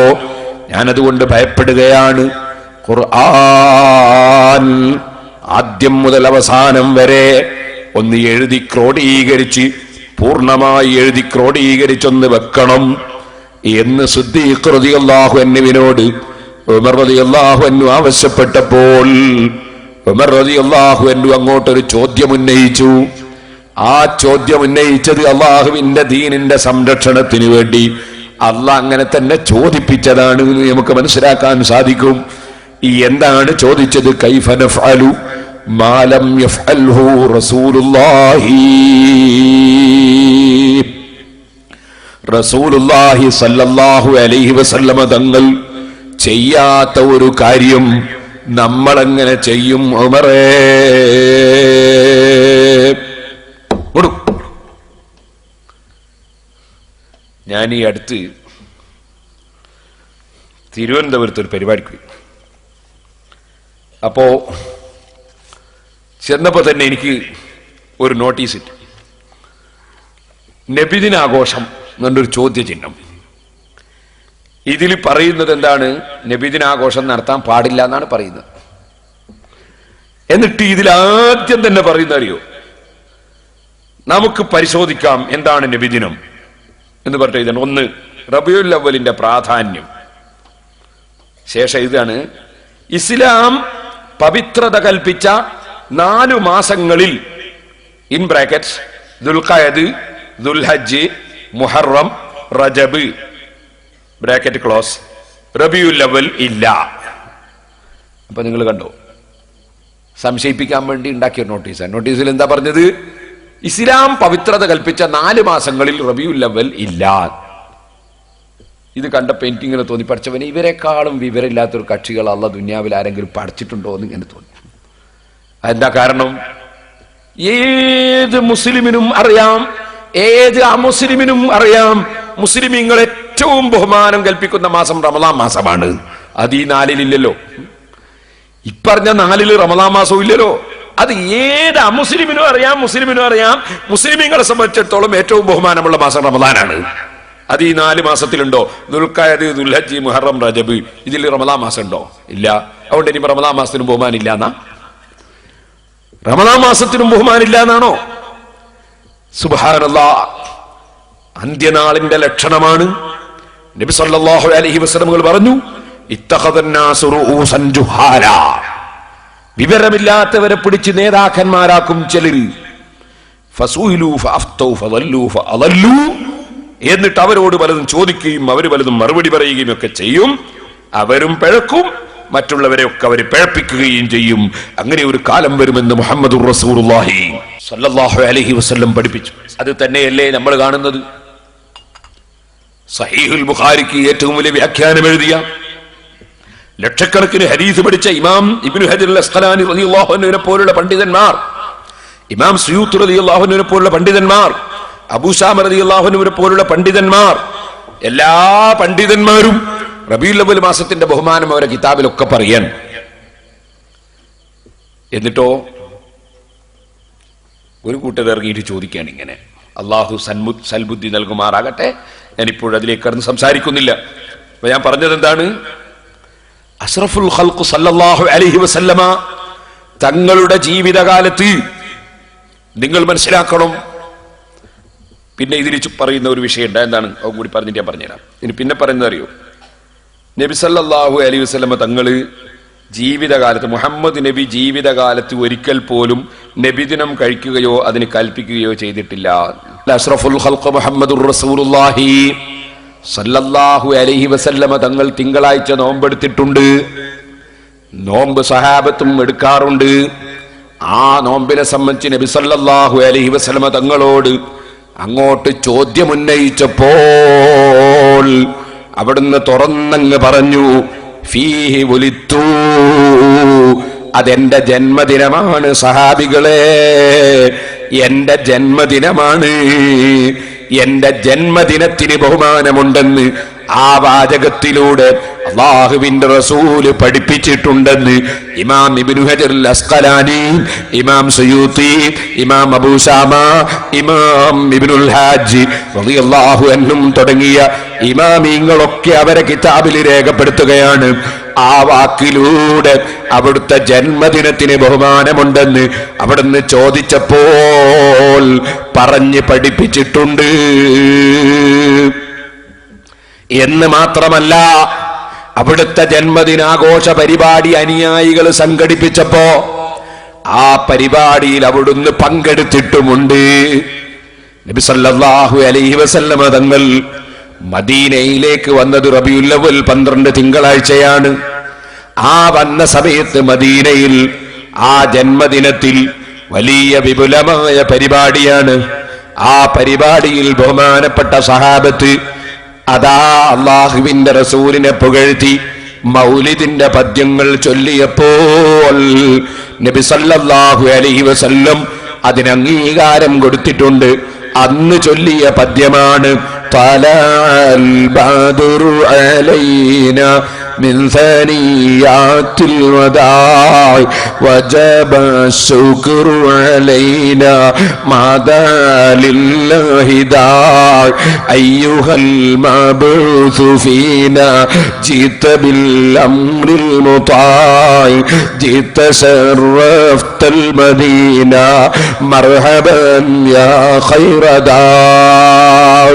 ഞാനതുകൊണ്ട് ഭയപ്പെടുകയാണ്. ഖുർആൻ ആദ്യം മുതൽ അവസാനം വരെ ഒന്ന് എഴുതി ക്രോഡീകരിച്ച്, പൂർണ്ണമായി എഴുതി ക്രോഡീകരിച്ചൊന്ന് വെക്കണം എന്ന് സിദ്ദീഖ് റളിയല്ലാഹു അൻഹുവിനോട് ഉമർ റളിയല്ലാഹു അൻഹു ആവശ്യപ്പെട്ടപ്പോൾ ഉമർ റളിയല്ലാഹു അൻഹു അങ്ങോട്ടൊരു ചോദ്യം ഉന്നയിച്ചു. ആ ചോദ്യം ഉന്നയിച്ചത് അള്ളാഹുവിന്റെ ദീനിന്റെ സംരക്ഷണത്തിന് വേണ്ടി അള്ളാഹ് അങ്ങനെ തന്നെ ചോദിപ്പിച്ചതാണ് എന്ന് നമുക്ക് മനസ്സിലാക്കാൻ സാധിക്കും. എന്താണ് ചോദിച്ചത്? കൈഫ നഫ്അലു മാ ലം യഫ്അൽഹു റസൂലുള്ളാഹി. റസൂലുള്ളാഹി സ്വല്ലല്ലാഹു അലൈഹി വസല്ലമ തങ്ങൾ ചെയ്യാത്ത ഒരു കാര്യം നമ്മളെങ്ങനെ ചെയ്യും ഉമറേ? ഞാൻ ഈ അടുത്ത് തിരുവനന്തപുരത്ത് ഒരു പരിപാടിക്ക് പോയി. അപ്പോ ചെന്നപ്പോ തന്നെ എനിക്ക് ഒരു നോട്ടീസ് ഇട്ടു. നബിദിനാഘോഷം എന്നൊരു ചോദ്യചിഹ്നം. ഇതിൽ പറയുന്നത് എന്താണ്? നബിദിനാഘോഷം നടത്താൻ പാടില്ല എന്നാണ് പറയുന്നത്. എന്നിട്ട് ഇതിലാദ്യം തന്നെ പറയുന്നത് അറിയോ? നമുക്ക് പരിശോധിക്കാം എന്താണ് നബിദിനം എന്ന് പറഞ്ഞിട്ട് ഇതാണ്. ഒന്ന്, റബീഉൽ അവ്വലിന്റെ പ്രാധാന്യം. ശേഷം ഇതാണ്, ഇസ്ലാം പവിത്രത കൽപ്പിച്ച 4 മാസങ്ങളിൽ ഇൻ ബ്രാക്കറ്റ്സ് ദുൽഖഅദ്, ദുൽഹജ്ജ്, മുഹറം, റജബ് ബ്രാക്കറ്റ് ക്ലോസ്, റബീഉൽ അവ്വൽ ഇല്ല. അപ്പൊ നിങ്ങൾ കണ്ടോ, സംശയിപ്പിക്കാൻ വേണ്ടി ഉണ്ടാക്കിയ നോട്ടീസാണ്. നോട്ടീസിൽ എന്താ പറഞ്ഞത്? ഇസ്ലാം പവിത്രത കൽപ്പിച്ച 4 മാസങ്ങളിൽ റബീഉൽ അവ്വൽ ഇല്ല. ഇത് കണ്ടപ്പോ എനിക്കിങ്ങനെ തോന്നി, പഠിച്ചവനെ ഇവരെക്കാളും വിവരമില്ലാത്തൊരു കക്ഷികൾ അള്ളാഹ് ദുനിയാവിൽ ആരെങ്കിലും പഠിച്ചിട്ടുണ്ടോ എന്ന് ഇങ്ങനെ തോന്നി. അതെന്താ കാരണം? ഏത് മുസ്ലിമിനും അറിയാം, ഏത് അമുസ്ലിമിനും അറിയാം, മുസ്ലിമീങ്ങൾ ഏറ്റവും ബഹുമാനം കൽപ്പിക്കുന്ന മാസം റമദാൻ മാസമാണ്. അത് ഈ 4-ലില്ലല്ലോ. ഇപ്പറഞ്ഞ 4-ല് റമദാൻ മാസവും ഇല്ലല്ലോ. അത് ഏത് അമുസ്ലിമിനും അറിയാം, മുസ്ലിമിനും അറിയാം. മുസ്ലിമീങ്ങളെ സംബന്ധിച്ചിടത്തോളം ഏറ്റവും ബഹുമാനമുള്ള മാസം റമദാനാണ്. അത് ഈ 4 മാസത്തിലുണ്ടോ? ദുൽഖഅദ്, ദുൽഹജ്ജ്, മുഹറം, റജബ്. ഇതിൽ റമദാൻ മാസം ഉണ്ടോ? ഇല്ല. അതുകൊണ്ട് ഇനി റമദാൻ മാസത്തിനും ബഹുമാനം ഇല്ല എന്നാ? റമദാൻ മാസത്തിനും ബഹുമാനം ഇല്ല എന്നാണോ? സുബ്ഹാനല്ലാഹ്. അന്ത്യനാളിന്റെ ലക്ഷണമാണ്. നബി സല്ലല്ലാഹു അലൈഹി വസല്ലം പറഞ്ഞു, ഇത്തഖദന്നാസു റൂസൻ ജുഹാല. വിവരമില്ലാത്തവരെ പിടിച്ച് നേതാക്കന്മാരാക്കും ചിലർ. ഫസൂഹിലു ഫഅഫ്തൗ ഫദല്ലു ഫഅദല്ലു. എന്നിട്ട് അവരോട് പലതും ചോദിക്കുകയും അവർ പലതും മറുപടി പറയുകയും ഒക്കെ ചെയ്യും. അവരും പിഴക്കും, മറ്റുള്ളവരെ ഒക്കെ അവർ പിഴപ്പിക്കുകയും ചെയ്യും. അങ്ങനെ ഒരു കാലം വരുമെന്ന് മുഹമ്മദുർ റസൂലുള്ളാഹി സ്വല്ലല്ലാഹു അലൈഹി വസല്ലം പഠിപ്പിച്ചു. അത് തന്നെയല്ലേ നമ്മൾ കാണുന്നത്? സഹീഹുൽ ബുഖാരിക്ക് ഏറ്റവും വലിയ വ്യാഖ്യാനം എഴുതിയ, ലക്ഷക്കണക്കിന് ഹദീസ് പഠിച്ച ഇമാം ഇബ്നു ഹജർ അൽ അസ്ഖലാനി റളിയല്ലാഹു അൻഹുവിനെ പോലുള്ള പണ്ഡിതന്മാർ, ഇമാം സുയൂത്തി റളിയല്ലാഹു അൻഹുവിനെ പോലുള്ള പണ്ഡിതന്മാർ, അബൂ ശാമ റളിയല്ലാഹു അൻഹുവിനെ പോലുള്ള പണ്ഡിതന്മാർ, എല്ലാ പണ്ഡിതന്മാരും റബീഉൽ അവ്വൽ മാസത്തിന്റെ ബഹുമാനം അവരുടെ കിതാബിലൊക്കെ പറയാൻ. എന്നിട്ടോ ഒരു കൂട്ടർ ഇറങ്ങിയിട്ട് ചോദിക്കുകയാണ് ഇങ്ങനെ. അള്ളാഹു സൽബുദ്ധി നൽകുമാറാകട്ടെ. ഞാനിപ്പോൾ അതിലേക്ക് കടന്ന് സംസാരിക്കുന്നില്ല. അപ്പൊ ഞാൻ പറഞ്ഞത് എന്താണ്? അഷ്റഫുൽ ഖൽഖ് സല്ലല്ലാഹു അലൈഹി വസല്ലമ തങ്ങളുടെ ജീവിതകാലത്ത് നിങ്ങൾ മനസ്സിലാക്കണം. പിന്നെ ഇതിൽ പറയുന്ന ഒരു വിഷയം ഉണ്ട്. എന്താണ്? അതും കൂടി പറഞ്ഞിട്ട് ഞാൻ പറഞ്ഞുതരാം. ഇനി പിന്നെ പറയുന്നത് അറിയോ? നബി സല്ലല്ലാഹു അലൈഹി വസല്ലമ തങ്ങള് ജീവിതകാലത്ത്, മുഹമ്മദ് നബി ജീവിതകാലത്ത് ഒരിക്കൽ പോലും നബിദിനം കഴിക്കുകയോ അതിന് കൽപ്പിക്കുകയോ ചെയ്തിട്ടില്ല. അഷ്റഫുൽ ഖൽഖ് മുഹമ്മദുർ റസൂലുള്ളാഹി സല്ലല്ലാഹു അലൈഹി വസല്ലമ തങ്ങൾ തിങ്കളാഴ്ച നോമ്പെടുത്തിട്ടുണ്ട്. നോമ്പ് സഹാബത്തും എടുക്കാറുണ്ട്. ആ നോമ്പിനെ സംബന്ധിച്ച് നബി സല്ലല്ലാഹു അലൈഹി വസല്ലമ തങ്ങളോട് അങ്ങോട്ട് ചോദ്യമുന്നയിച്ചപ്പോൾ അവിടുന്ന് തുറന്നങ്ങ് പറഞ്ഞു, ഫീഹി വുലിത്തു, അതെന്റെ ജന്മദിനമാണ് സഹാബികളെ, എന്റെ ജന്മദിനമാണ്. എന്റെ ജന്മദിനത്തിന് ബഹുമാനമുണ്ടെന്ന് ആ വാചകത്തിലൂടെ അല്ലാഹുവിന്റെ റസൂല് പഠിപ്പിച്ചിട്ടുണ്ടെന്ന് ഇമാം ഇബ്നു ഹജർ അൽ അസ്ഖലാനി, ഇമാം സുയൂത്തി, ഇമാം അബൂ ശാമ, ഇമാം ഇബ്നുൽ ഹാജ് റളിയല്ലാഹു അൻഹും തുടങ്ങിയ ഇമാമിങ്ങളൊക്കെ അവരെ കിതാബിൽ രേഖപ്പെടുത്തുകയാണ്. ആ വാക്കിലൂടെ അവിടുത്തെ ജന്മദിനത്തിന് ബഹുമാനമുണ്ടെന്ന് അവിടുന്ന് ചോദിച്ചപ്പോൾ പറഞ്ഞ് പഠിപ്പിച്ചിട്ടുണ്ട് എന്ന് മാത്രമല്ല, അവിടുത്തെ ജന്മദിനാഘോഷ പരിപാടി അനുയായികൾ സംഘടിപ്പിച്ചപ്പോ ആ പരിപാടിയിൽ അവിടുന്ന് പങ്കെടുത്തിട്ടുമുണ്ട്. നബി സല്ലല്ലാഹു അലൈഹി വസല്ലമ തങ്ങൾ മദീനയിലേക്ക് വന്നത് റബീഉൽ അവ്വൽ 12 തിങ്കളാഴ്ചയാണ്. ആ വന്ന സമയത്ത് മദീനയിൽ ആ ജന്മദിനത്തിൽ വലിയ വിപുലമായ പരിപാടിയാണ്. ആ പരിപാടിയിൽ ബഹുമാനപ്പെട്ട സഹാബത്ത് അതാ അല്ലാഹുവിന്റെ റസൂലിനെ പുകഴ്ത്തി മൗലിദിന്റെ പദ്യങ്ങൾ ചൊല്ലിയപ്പോൾ നബി സല്ലല്ലാഹു അലൈഹി വസല്ലം അതിന് അംഗീകാരം കൊടുത്തിട്ടുണ്ട്. അന്ന് ചൊല്ലിയ പദ്യമാണ് തലഅൽ ബദറു അലൈനാ من ثنيات الوداع وجب الشكر علينا ما دعا لله داع أيها المبعوث فينا جئت بالأمر المطاع جئت شرفت المدينة مرحبا يا خير داع.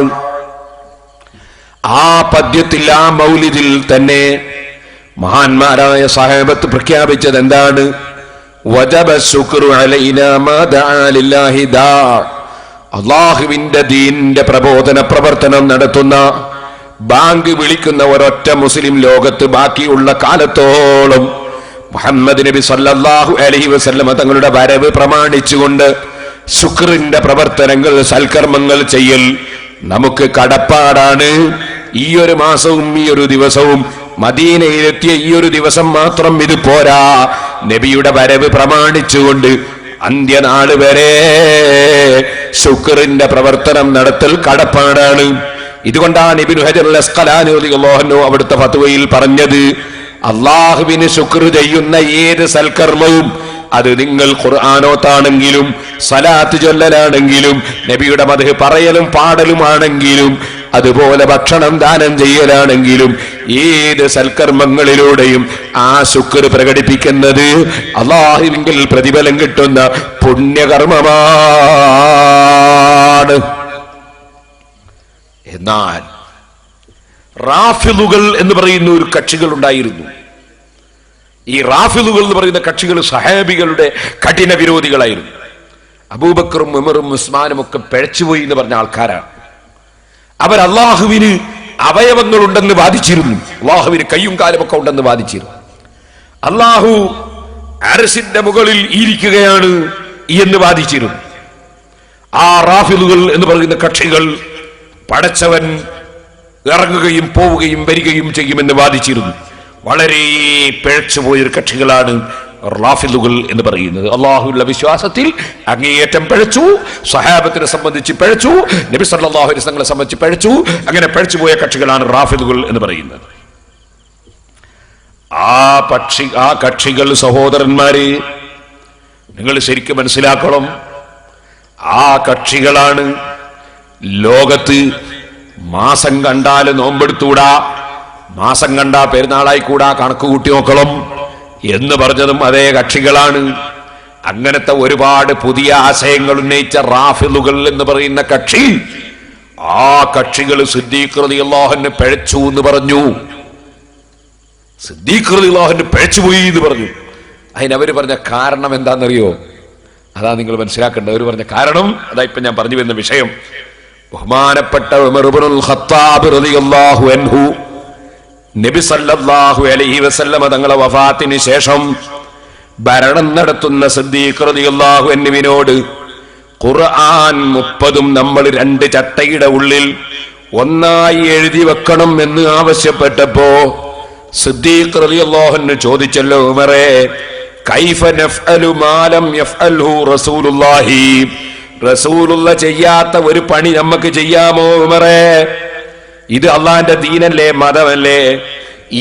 ആ പദ്യത്തിൽ ആ മൗലിദിൽ തന്നെ മഹാന്മാരായ സഹാബത്ത് പ്രഖ്യാപിച്ചത് എന്താണ്? വജബ ശുക്റു അലൈനാ മാ ദഅ ലില്ലാഹി ദാ. അല്ലാഹുവിന്റെ ദീനിന്റെ പ്രബോധന പ്രവർത്തനം നടത്തുന്ന, ബാങ്ക് വിളിക്കുന്ന ഒരൊറ്റ മുസ്ലിം ലോകത്ത് ബാക്കിയുള്ള കാലത്തോളം മുഹമ്മദ് നബി സല്ലല്ലാഹു അലൈഹി വസല്ലം തങ്ങളുടെ വരവ് പ്രമാണിച്ചുകൊണ്ട് ശുക്റിന്റെ പ്രവർത്തനങ്ങൾ, സൽക്കർമ്മങ്ങൾ ചെയ്യൽ നമുക്ക് കടപ്പാടാണ്. ഈ ഒരു മാസവും ഈ ഒരു ദിവസവും മദീനയിലെത്തിയ ഈ ഒരു ദിവസം മാത്രം ഇത് പോരാ. നബിയുടെ വരവ് പ്രമാണിച്ചുകൊണ്ട് അന്ത്യനാൾ വരെ ശുക്റിന്റെ പ്രവർത്തനം നടത്തൽ കടപ്പാടാണ്. ഇതുകൊണ്ടാണ് ഇബ്നു ഹജർ അൽ അസ്ഖലാനി റളിയല്ലാഹു അൻഹു അവിടുത്തെ ഫത്വയിൽ പറഞ്ഞത്, അല്ലാഹുവിന് ശുക്ർ ചെയ്യുന്ന ഏത് സൽക്കർമ്മവും, അത് നിങ്ങൾ ഖുർആനോത്താണെങ്കിലും സലാത്ത് ചൊല്ലലാണെങ്കിലും നബിയുടെ മദ്ഹ് പറയലും പാടലുമാണെങ്കിലും അതുപോലെ ഭക്ഷണം ദാനം ചെയ്യലാണെങ്കിലും ഏത് സൽക്കർമ്മങ്ങളിലൂടെയും ആ ശുക്ർ പ്രകടിപ്പിക്കുന്നത് അല്ലാഹുവിങ്കിൽ പ്രതിഫലം കിട്ടുന്ന പുണ്യകർമ്മമാണ്. എന്നാൽ റാഫിളുകൾ എന്ന് പറയുന്ന ഒരു കക്ഷികൾ ഉണ്ടായിരുന്നു. ഈ റാഫിളുകൾ എന്ന് പറയുന്ന കക്ഷികൾ സഹാബികളുടെ കഠിന വിരോധികളായിരുന്നു. അബൂബക്കറും ഉമറും ഉസ്മാനും ഒക്കെ പിഴച്ചുപോയി എന്ന് പറഞ്ഞ ആൾക്കാരാണ്. അവർ അള്ളാഹുവിന് അവയവങ്ങളുണ്ടെന്ന് വാദിച്ചിരുന്നു, അള്ളാഹുവിന് കയ്യും കാലും ഒക്കെ ഉണ്ടെന്ന് വാദിച്ചിരുന്നു. അള്ളാഹു അർശിന്റെ മുകളിൽ ഇരിക്കുകയാണ് എന്ന് വാദിച്ചിരുന്നു. ആ റാഫിളുകൾ എന്ന് പറയുന്ന കക്ഷികൾ പടച്ചവൻ ഇറങ്ങുകയും പോവുകയും വരികയും ചെയ്യുമെന്ന് വാദിച്ചിരുന്നു. വളരെ പിഴച്ചുപോയൊരു കക്ഷികളാണ് റാഫിളുകൾ എന്ന് പറയുന്നത്. അള്ളാഹുവിലുള്ള വിശ്വാസത്തിൽ അങ്ങേയറ്റം പിഴച്ചു, സഹാബത്തിനെ സംബന്ധിച്ച് പിഴച്ചു, നബി സല്ലല്ലാഹു അലൈഹി വസല്ലമയെ സംബന്ധിച്ച് പിഴച്ചു. അങ്ങനെ പിഴച്ചുപോയ കക്ഷികളാണ് റാഫിളുകൾ എന്ന് പറയുന്നത്. ആ കക്ഷികൾ സഹോദരന്മാരെ, നിങ്ങൾ ശരിക്കും മനസ്സിലാക്കണം, ആ കക്ഷികളാണ് ലോകത്ത് മാസം കണ്ടാൽ നോമ്പെടുത്തൂടാ, മാസം കണ്ടാ പെരുന്നാളായിക്കൂടാ, കണക്ക് കൂട്ടി നോക്കണം എന്ന് പറഞ്ഞതും അതേ കക്ഷികളാണ്. അങ്ങനത്തെ ഒരുപാട് പുതിയ ആശയങ്ങൾ ഉന്നയിച്ച റാഫിളുകൾ എന്ന് പറയുന്ന കക്ഷി, ആ കക്ഷികൾ സിദ്ദീഖ് റളിയല്ലാഹു അൻഹു പിഴച്ചു എന്ന് പറഞ്ഞു. സിദ്ദീഖ് റളിയല്ലാഹു അൻഹു പിഴച്ചുപോയി എന്ന് പറഞ്ഞു. അതിനവര് പറഞ്ഞ കാരണം എന്താണെന്നറിയോ? അതാ നിങ്ങൾ മനസ്സിലാക്കേണ്ടത്. അവർ പറഞ്ഞ കാരണം അതാ ഇപ്പൊ ഞാൻ പറഞ്ഞു വരുന്ന വിഷയം. ബഹുമാനപ്പെട്ട ഉമർ ഇബ്നുൽ ഖത്താബ് റളിയല്ലാഹു അൻഹു നബി സല്ലല്ലാഹു അലൈഹി വസല്ലമ തങ്ങളുടെ വഫാത്തിന് ശേഷം ഭരണം നടത്തുന്ന സിദ്ദീഖ് റളിയല്ലാഹു അൻഹുവിനോട് ഖുർആൻ 30 നമ്മൾ 2 ചട്ടയുടെ ഉള്ളിൽ ഒന്നായി എഴുതി വെക്കണം എന്ന് ആവശ്യപ്പെട്ടപ്പോ സിദ്ദീഖ് റളിയല്ലാഹു അൻഹു ചോദിച്ചല്ലോ, ഉമറേ, കൈഫ നഫ്അലു മാ ലം യഫ്അൽഹു റസൂലുള്ളാഹി, റസൂലുള്ള ചെയ്യാത്ത ഒരു പണി നമുക്ക് ചെയ്യാമോ ഉമറേ? ഇത് അള്ളാന്റെ ദീനല്ലേ, മതമല്ലേ?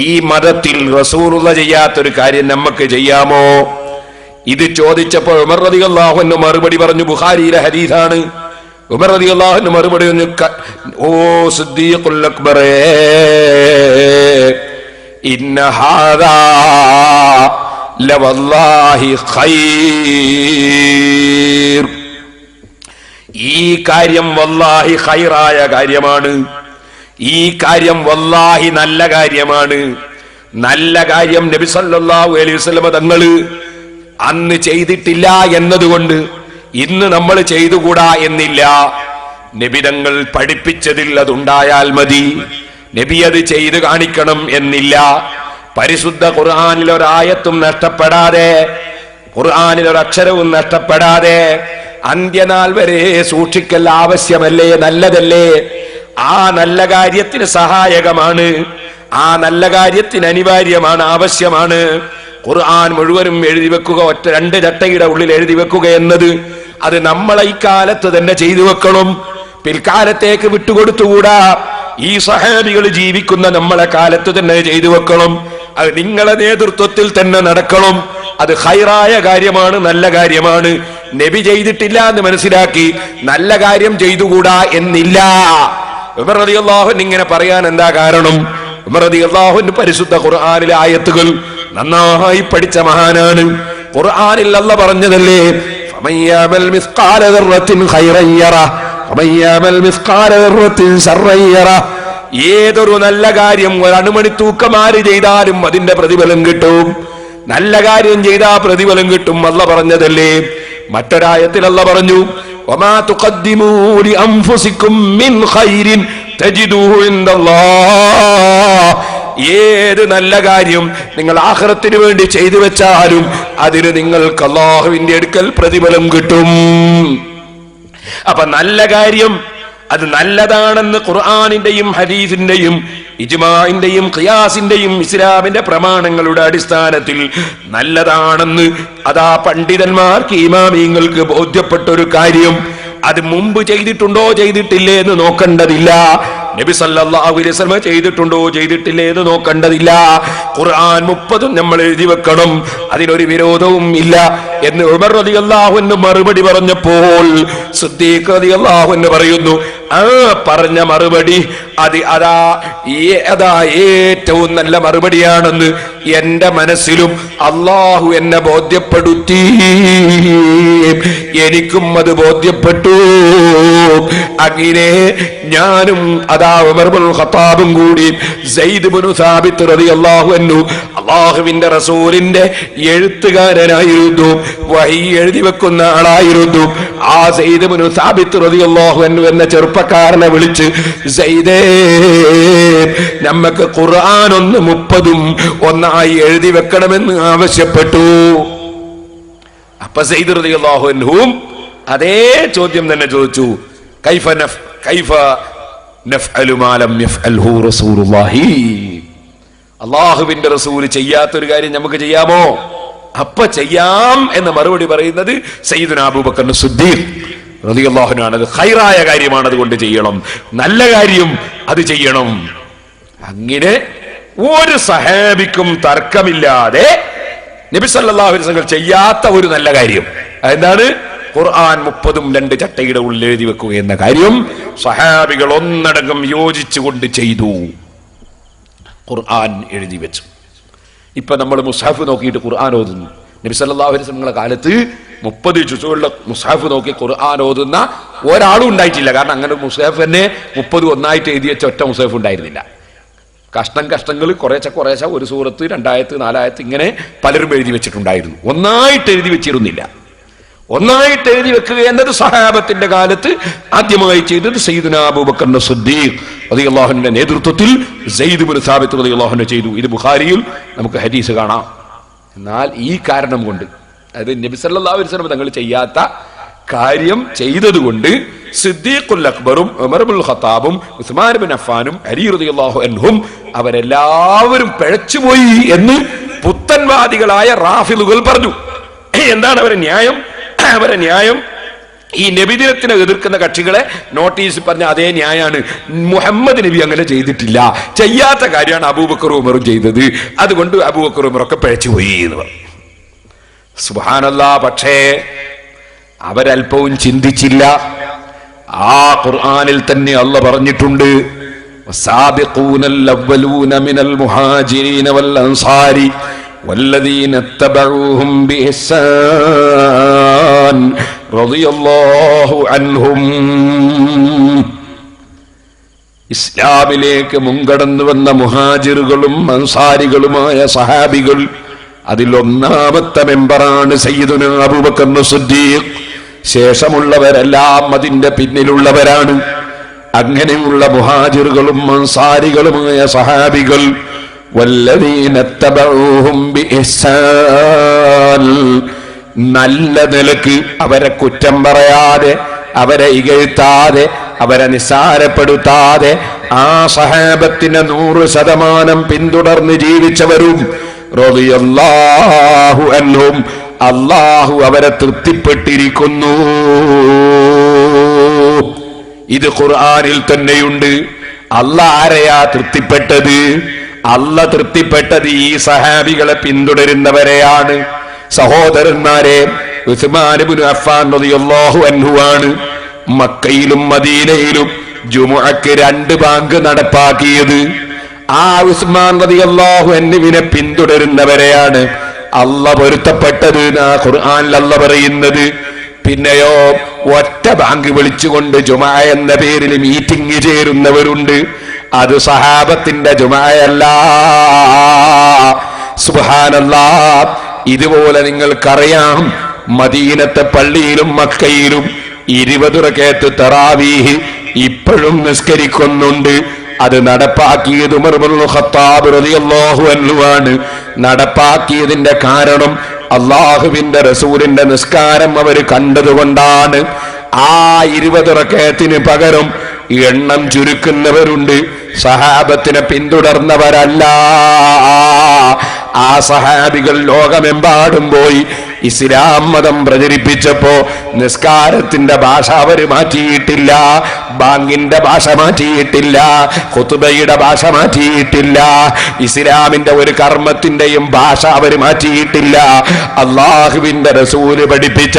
ഈ മതത്തിൽ റസൂലുള്ള ചെയ്യാത്തൊരു കാര്യം നമുക്ക് ചെയ്യാമോ? ഇത് ചോദിച്ചപ്പോൾ ഉമർ റളിയല്ലാഹു അൻഹു മറുപടി പറഞ്ഞു. ബുഖാരിയിലെ ഹദീസാണ്. ഉമർ റളിയല്ലാഹു അൻഹു മറുപടി പറഞ്ഞു, ഓ സിദ്ദീഖുൽ അക്ബറേ, ഇന്ന ഹാദാ ലവല്ലാഹി ഖൈർ. ഈ കാര്യം വല്ലാഹി ഖൈറായ കാര്യമാണ്. ഈ കാര്യം വല്ലാഹി നല്ല കാര്യമാണ്. നല്ല കാര്യം നബി സല്ലല്ലാഹു അലൈഹി വസല്ലം തങ്ങള് അന്ന് ചെയ്തിട്ടില്ല എന്നതുകൊണ്ട് ഇന്ന് നമ്മൾ ചെയ്തുകൂടാ എന്നില്ല. നബി തങ്ങൾ പഠിപ്പിച്ചതിൽ അതുണ്ടായാൽ മതി. നബി അത് ചെയ്ത് കാണിക്കണം എന്നില്ല. പരിശുദ്ധ ഖുർആനിൽ ഒരായത്തും നഷ്ടപ്പെടാതെ, ഖുർആനിൽ ഒരക്ഷരവും നഷ്ടപ്പെടാതെ അന്ത്യനാൾ വരെ സൂക്ഷിക്കൽ ആവശ്യമല്ലേ? നല്ലതല്ലേ? ആ നല്ല കാര്യത്തിന് സഹായകമാണ്. ആ നല്ല കാര്യത്തിന് അനിവാര്യമാണ്, ആവശ്യമാണ്. ഖുർആൻ മുഴുവനും എഴുതി വെക്കുക, ഒറ്റ 2 ചട്ടയുടെ ഉള്ളിൽ എഴുതി വെക്കുക എന്നത് അത് നമ്മളെ ഇക്കാലത്ത് തന്നെ ചെയ്തു വെക്കണം. പിൽക്കാലത്തേക്ക് വിട്ടുകൊടുത്തുകൂടാ. ഈ സഹാബികൾ ജീവിക്കുന്ന നമ്മളെ കാലത്ത് തന്നെ ചെയ്തു വെക്കണം. അത് നിങ്ങളെ നേതൃത്വത്തിൽ തന്നെ നടക്കണം. അത് ഖൈറായ കാര്യമാണ്, നല്ല കാര്യമാണ്. നബി ചെയ്തിട്ടില്ല എന്ന് മനസ്സിലാക്കി നല്ല കാര്യം ചെയ്തുകൂടാ എന്നില്ല. ഉമർ റളിയല്ലാഹു അൻഹു ഇങ്ങനെ പറയാൻ എന്താ കാരണം? ഉമർ റളിയല്ലാഹു അൻഹു പരിശുദ്ധ ഖുർആനിലെ ആയത്തുകൾ നന്നായി പഠിച്ച മഹാനാണ്. ഖുർആനിൽ അല്ലാഹു പറഞ്ഞതല്ലേ, ഫമൻ യഅമൽ മിസ്ഖാല ദർറത്തിൻ ഖൈറൻ യറ വമൻ യഅമൽ മിസ്ഖാല ദർറത്തിൻ ശർറൻ യറ. ഏതൊരു നല്ല കാര്യം ഒരണുമണി തൂക്കമാര് ചെയ്താലും അതിന്റെ പ്രതിഫലം കിട്ടും. നല്ല കാര്യം ചെയ്താ പ്രതിഫലം കിട്ടും. അല്ലാഹു പറഞ്ഞതല്ലേ. മറ്റൊരായത്തിൽ അല്ലാഹു പറഞ്ഞു, വമാ തുഖദ്ദിമൂ ലി അൻഫുസികും മിൻ ഖൈരിൻ തജിദൂഹു ഇൻദല്ലാഹ്. ഏത് നല്ല കാര്യം നിങ്ങൾ ആഖിറത്തിന് വേണ്ടി ചെയ്തു വെച്ചാലും അതിന് നിങ്ങൾക്ക് അല്ലാഹുവിന്റെ അടുക്കൽ പ്രതിഫലം കിട്ടും. അപ്പൊ നല്ല കാര്യം അത് നല്ലതാണെന്ന് ഖുർആനിന്റെയും ഹദീസിന്റെയും ഇജ്മാഇന്റെയും ഖിയാസിന്റെയും ഇസ്ലാമിന്റെ പ്രമാണങ്ങളുടെ അടിസ്ഥാനത്തിൽ നല്ലതാണെന്ന് അതാ പണ്ഡിതന്മാർക്ക്, ഇമാമിങ്ങൾക്ക് ബോധ്യപ്പെട്ട ഒരു കാര്യം അത് മുമ്പ് ചെയ്തിട്ടുണ്ടോ ചെയ്തിട്ടില്ലേ എന്ന് നോക്കേണ്ടതില്ല. നബി സല്ലല്ലാഹു അലൈഹി വസല്ലം ചെയ്തിട്ടുണ്ടോ ചെയ്തിട്ടില്ലേ എന്ന് നോക്കേണ്ടതില്ല. ഖുർആൻ 30 നമ്മൾ എഴുതി വെക്കണം, അതിനൊരു വിരോധവും ഇല്ല എന്ന് ഉമർ റളിയല്ലാഹു അൻഹു മറുപടി പറഞ്ഞപ്പോൾ സിദ്ദീഖ് റളിയല്ലാഹു അൻഹു പറയുന്നു, ആ പറഞ്ഞ മറുപടി അതാ ഏറ്റവും നല്ല മറുപടിയാണെന്ന് എന്റെ മനസ്സിലും അല്ലാഹു എന്നെ ബോധ്യപ്പെടുത്തി. എനിക്കും അത് ബോധ്യപ്പെട്ടു. അങ്ങനെ ഞാനും അതാ ഉമർ ഇബ്നുൽ ഖത്താബും കൂടി സയ്യിദ് ഇബ്നു സാബിത്ത് റളിയല്ലാഹു അൻഹു അല്ലാഹുവിന്റെ റസൂലിന്റെ എഴുത്തുകാരനായിരുന്നു, വഹി എഴുതി വെക്കുന്ന ആളായിരുന്നു. ആ സയ്യിദ് ഇബ്നു സാബിത്ത് റളിയല്ലാഹു അൻഹു എന്ന ചെറുപ്പക്കാരനെ വിളിച്ച്, സയ്യിദേ, നമുക്ക് ഖുർആൻ 30 ഒന്നായി എഴുതി വെക്കണമെന്ന് ആവശ്യപ്പെട്ടു. അപ്പൊ സയ്യിദ് റളിയല്ലാഹു അൻഹും അതേ ചോദ്യം തന്നെ ചോദിച്ചു, കൈഫ നഫ്അലു മാ ലം യഫ്അൽഹു റസൂലുള്ളാഹി. അല്ലാഹുവിന്റെ റസൂൽ ചെയ്യാത്തൊരു കാര്യം നമുക്ക് ചെയ്യാമോ? അപ്പൊ ചെയ്യാം എന്ന മറുപടി പറയുന്നത് സയ്യിദുനാ അബൂബക്കർ സിദ്ദീഖ് റളിയല്ലാഹു അൻഹു ആണ്. അത് ഖൈറായ കാര്യമാണ്, അതുകൊണ്ട് ചെയ്യണം. നല്ല കാര്യം അത് ചെയ്യണം. അങ്ങനെ ഒരു സഹാബിക്കും തർക്കമില്ലാതെ നബി സല്ലല്ലാഹു അലൈഹി വസല്ലം ചെയ്യാത്ത ഒരു നല്ല കാര്യം എന്താണ്? ഖുർആൻ 30 2 ചട്ടയുടെ ഉള്ളിൽ എഴുതി വെക്കുക എന്ന കാര്യം സഹാബികൾ ഒന്നടങ്കം യോജിച്ചുകൊണ്ട് ചെയ്തു. ഖുർആൻ എഴുതി വെച്ചു. ഇപ്പൊ നമ്മൾ മുസ്ഹഫ് നോക്കിയിട്ട് ഖുർആൻ ഓതുന്നു. നബി സല്ലല്ലാഹു അലൈഹി വസല്ലം കാലത്ത് 30 ജുസുകളുടെ മുസ്ഹഫ് നോക്കി ഖുർആൻ ഓതുന്ന ഒരാളും ഉണ്ടായിട്ടില്ല. കാരണം അങ്ങനെ മുസ്ഹഫ് തന്നെ 30 ഒന്നായിട്ട് എഴുതി വെച്ച ഒറ്റ മുസ്ഹഫ് ഉണ്ടായിരുന്നില്ല. കഷ്ണങ്ങൾ കുറേശ്ശെ ഒരു സൂറത്ത് 2 ആയത്ത് 4 ആയത്ത് ഇങ്ങനെ പലരും എഴുതി വെച്ചിട്ടുണ്ടായിരുന്നു. ഒന്നായിട്ട് എഴുതി വെച്ചിരുന്നില്ല. ഒന്നായിട്ട് എഴുതി വെക്കുക എന്നത് സഹാബത്തിന്റെ കാലത്ത് ആദ്യമായി ചെയ്തത് സയ്യിദുനാ അബൂബക്കർ സിദ്ദീഖ് റളിയല്ലാഹു അൻഹുവിന്റെ നേതൃത്വത്തിൽ സയ്യിദ് ഇബ്നു സാബിത്ത് റളിയല്ലാഹു അൻഹു ചെയ്തു. ഇത് ബുഖാരിയിൽ നമുക്ക് ഹദീസ് കാണാം. എന്നാൽ ഈ കാരണം കൊണ്ട്, അതായത് നബി സല്ലല്ലാഹു അലൈഹി വസല്ലം തങ്ങൾ ചെയ്യാത്ത കാര്യം ചെയ്തതുകൊണ്ട് സിദ്ദീഖുൽ അക്ബറും ഉമർ ഇബ്നുൽ ഖത്താബും ഉസ്മാൻ ഇബ്നു അഫ്ഫാനും അലി റളിയല്ലാഹു അൻഹും അവരെല്ലാവരും പിഴച്ചുപോയി എന്ന് പുത്തൻവാദികളായ റാഫിളുകൾ പറഞ്ഞു. എന്താണ് അവരുടെ ന്യായം? അവരുടെ ന്യായം ഈ നബിദിനത്തിനെ എതിർക്കുന്ന കക്ഷികളെ നോട്ടീസ് പറഞ്ഞ അതേ ന്യായാണ്. മുഹമ്മദ് നബി അങ്ങനെ ചെയ്തിട്ടില്ല, ചെയ്യാത്ത കാര്യമാണ് അബൂബക്കറും ഉമറും ചെയ്തത്, അതുകൊണ്ട് അബൂബക്കറും ഉമറൊക്കെ പിഴച്ചുപോയി എന്ന് പറഞ്ഞു. സുബ്ഹാനല്ലാഹ്. പക്ഷേ അവരൽപ്പവും ചിന്തിച്ചില്ല. ആ ഖുർആനിൽ തന്നെ അല്ലാഹ് പറഞ്ഞിട്ടുണ്ട്, വസാബിഖൂനൽ അവ്വലൂന മിനൽ മുഹാജിരീന വൽ അൻസാരി വല്ലദീന തബഊഹും ബിഇഹ്സാൻ റളിയല്ലാഹു അൻഹും. ഇസ്ലാമിലേക്ക് മുൻകടന്നു വന്ന മുഹാജിറുകളും അൻസാരികളുമായ സഹാബികൾ, അതിൽ ഒന്നാമത്തെ മെമ്പറാണ് സയ്യിദുനാ അബൂബക്കർ സിദ്ദീഖ്. ശേഷമുള്ളവരെല്ലാം അതിന്റെ പിന്നിലുള്ളവരാണ്. അങ്ങനെയുള്ള മുഹാജിറുകളും അൻസാരികളുമായ സഹാബികൾ വല്ലദീന തബഊഹും ബിഇഹ്സാൻ, നല്ല നിലക്ക് അവരെ കുറ്റം പറയാതെ, അവരെ ഇകഴ്ത്താതെ, അവരെ നിസ്സാരപ്പെടുത്താതെ ആ സഹാബത്തിനെ 100% പിന്തുടർന്ന് ജീവിച്ചവരും റളിയല്ലാഹു അൻഹും, അല്ലാഹു അവരെ തൃപ്തിപ്പെട്ടിരിക്കുന്നു. ഇത് ഖുർആനിൽ തന്നെയുണ്ട്. അല്ലാഹ് ആരെയാ തൃപ്തിപ്പെട്ടത്? അല്ലാഹ് തൃപ്തിപ്പെട്ടത് ഈ സഹാബികളെ പിന്തുടരുന്നവരെയാണ്. സഹോദരന്മാരെ, ഉസ്മാൻ ഇബ്നു അഫ്ഫാൻ റളിയല്ലാഹു അൻഹു ആണ് മക്കയിലും മദീനയിലും ജുമുഅക്ക് 2 ബാങ്ക് നടപ്പാക്കിയത്. ആ ഉസ്മാൻ റളിയല്ലാഹു അൻഹുവിനെ പിന്തുടരുന്നവരെയാണ് അല്ലാഹ് പൊരുത്തപ്പെട്ടത് ആ ഖുർആനിൽ അല്ലാഹ് പറയുന്നത്. പിന്നെയോ ഒറ്റ ബാങ്ക് വിളിച്ചുകൊണ്ട് ജുമുഅ എന്ന പേരിൽ മീറ്റിംഗ് ചേരുന്നവരുണ്ട്. അത് സഹാബത്തിന്റെ ജുമുഅയല്ല. സുബ്ഹാനല്ലാഹ്. ഇതുപോലെ നിങ്ങൾക്കറിയാം, മദീനത്തെ പള്ളിയിലും മക്കയിലും 20 റകഅത്ത് തറാവീഹ് ഇപ്പോഴും നിസ്കരിക്കുന്നുണ്ട്. അത് നടപ്പാക്കിയത് ഉമർ ഇബ്നുൽ ഖത്താബ് റളിയല്ലാഹു അൻഹു ആണ്. നടപ്പാക്കിയതിന്റെ കാരണം അല്ലാഹുവിന്റെ റസൂലിന്റെ നിസ്കാരം അവർ കണ്ടതുകൊണ്ടാണ്. ആ 20 റകഅത്തിന് പകരം എണ്ണം ചുരുക്കുന്നവരുണ്ട്, സഹാബത്തിനെ പിന്തുടർന്നവരല്ല. ആ സഹാബികൾ ലോകമെമ്പാടും പോയി ഇസ്ലാം മതം പ്രചരിപ്പിച്ചപ്പോ നിസ്കാരത്തിന്റെ ഭാഷ അവർ മാറ്റിയിട്ടില്ല, ബാങ്കിന്റെ ഭാഷ മാറ്റിയിട്ടില്ല, ഖുതുബയുടെ ഭാഷ മാറ്റിയിട്ടില്ല, ഇസ്ലാമിന്റെ ഒരു കർമ്മത്തിന്റെയും ഭാഷ അവർ മാറ്റിയിട്ടില്ല. അള്ളാഹുവിന്റെ റസൂല് പഠിപ്പിച്ച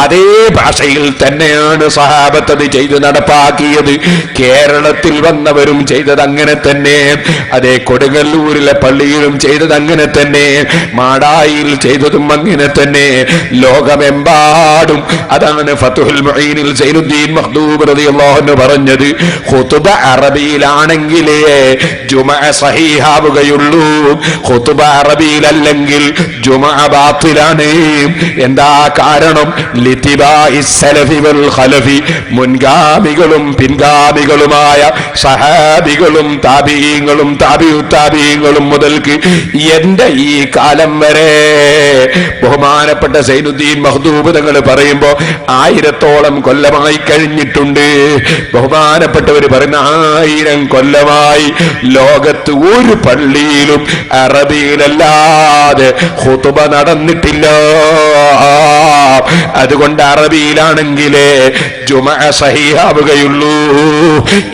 അതേ ഭാഷയിൽ തന്നെയാണ് സഹാബത്ത് അത് ചെയ്ത് നടപ്പാക്കിയത്. കേരളത്തിൽ വന്നവരും ചെയ്തത് അങ്ങനെ തന്നെ, അതേ കൊടുങ്ങല്ലൂരിലെ പള്ളിയിലും ചെയ്തത് അങ്ങനെ തന്നെ, മാടായിൽ ചെയ്തതും അങ്ങനെ തന്നെ, ലോകമെമ്പാടും. അതാണ് ഫത്ഹുൽ മുഈനിൽ സൈനുദ്ദീൻ മഖ്ദൂം റളിയല്ലാഹു അൻഹു പറഞ്ഞത്, ഖുതുബ അറബിയിലാണെങ്കിലേ ജുമുഅ സഹീഹാവുകയുള്ളൂ, ഖുതുബ അറബിയിലല്ലെങ്കിൽ ജുമുഅ ബാത്തിലാണ്. എന്താ കാരണം? ലിതിബാഇസ് സലഫി വൽ ഖലഫി, മുൻഗാമികളും പിൻഗാമികളുമായ സഹാബികളും താബിഈങ്ങളും താബിഉത്താബിഈങ്ങളും മുതൽക്ക് എന്റെ ഈ കാലം വരെ ബഹുമാനപ്പെട്ട സൈനുദ്ദീൻ മഖ്ദൂബ് തങ്ങൾ പറയുമ്പോ 1000ഓളം കൊല്ലമായി കഴിഞ്ഞിട്ടുണ്ട്. ബഹുമാനപ്പെട്ടവർ പറയുന്ന 1000 കൊല്ലമായി ലോകത്ത് ഒരു പള്ളിയിലും അറബിയിലല്ലാതെ ഖുതുബ നടന്നിട്ടില്ല. അതുകൊണ്ട് അറബിയിലാണെങ്കിലേ ജുമുഅ സഹീഹാവുകയുള്ളൂ,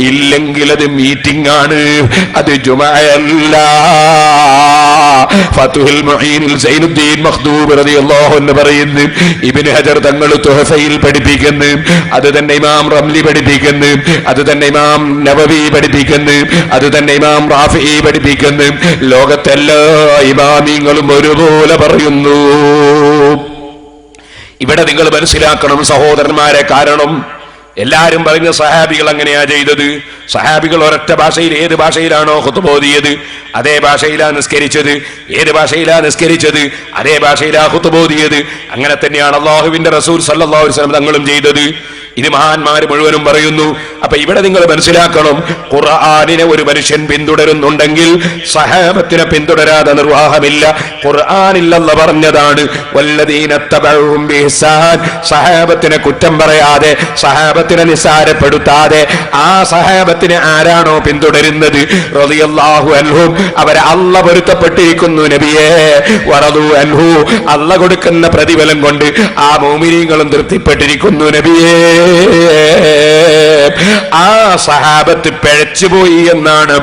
ഇല്ലെങ്കിൽ അത് മീറ്റിംഗ് ആണ്, അത് ജുമുഅയല്ല. ഫത്ഹുൽ മുഈനിൽ സൈനുദ്ദീൻ മഖ്ദൂം റളിയല്ലാഹു അൻഹു പറയുന്നു, ഇബ്നു ഹജർ തങ്ങൾ തുഹഫയിൽ പഠിപ്പിക്കുന്നു, അത് തന്നെ ഇമാം റംലി പഠിപ്പിക്കുന്നു, അത് തന്നെ ഇമാം നവവി പഠിപ്പിക്കുന്നു, അത് തന്നെ ഇമാം റാഫിഈ പഠിപ്പിക്കുന്നു. ലോകത്തെല്ലാ ഇമാമിങ്ങളും ഒരുപോലെ പറയുന്നു. ഇവിടെ നിങ്ങൾ മനസ്സിലാക്കണം സഹോദരന്മാരെ, കാരണം എല്ലാരും പറയുന്ന സഹാബികൾ അങ്ങനെയാ ചെയ്തത്. സഹാബികൾ ഒരൊറ്റ ഭാഷയിൽ, ഏത് ഭാഷയിലാണോ ഖുതുബ ഓതിയത് അതേ ഭാഷയിലാ നിസ്കരിച്ചത്, ഏത് ഭാഷയിലാ നിസ്കരിച്ചത് അതേ ഭാഷയിലാ ഖുതുബ ഓതിയത്. അങ്ങനെ തന്നെയാണ് അല്ലാഹുവിന്റെ റസൂൽ സല്ലല്ലാഹു അലൈഹി വസല്ലം തങ്ങളും ചെയ്തത്. ഇത് മഹാന്മാര് മുഴുവനും പറയുന്നു. അപ്പൊ ഇവിടെ നിങ്ങൾ മനസ്സിലാക്കണം, ഖുർആനിനെ ഒരു മനുഷ്യൻ പിന്തുടരുന്നുണ്ടെങ്കിൽ സഹാബത്തിനെ പിന്തുടരാതെ നിർവാഹമില്ല. ഖുർആനിൽ അല്ലാഹു പറഞ്ഞതാണ് വല്ലദീന തബഉഹും ബിഇഹ്സാൻ. സഹാബത്തിനെ കുറ്റം പറയാതെ, സഹാബത്തിനെ നിസ്സാരപ്പെടുത്താതെ, ആ സഹാബത്തിനെ ആരാണോ പിന്തുടരുന്നത് റളിയല്ലാഹു അൻഹും, അവരെ അല്ലാഹു പൊരുത്തപ്പെട്ടിരിക്കുന്നു നബിയേ, വറദു അൻഹു, അല്ലാഹു കൊടുക്കുന്ന പ്രതിഫലം കൊണ്ട് ആ മുഅ്മിനീങ്ങളും തൃപ്തിപ്പെട്ടിരിക്കുന്നു നബിയേ. ആ സഹാബത്ത് പിഴച്ചുപോയി എന്നാണ്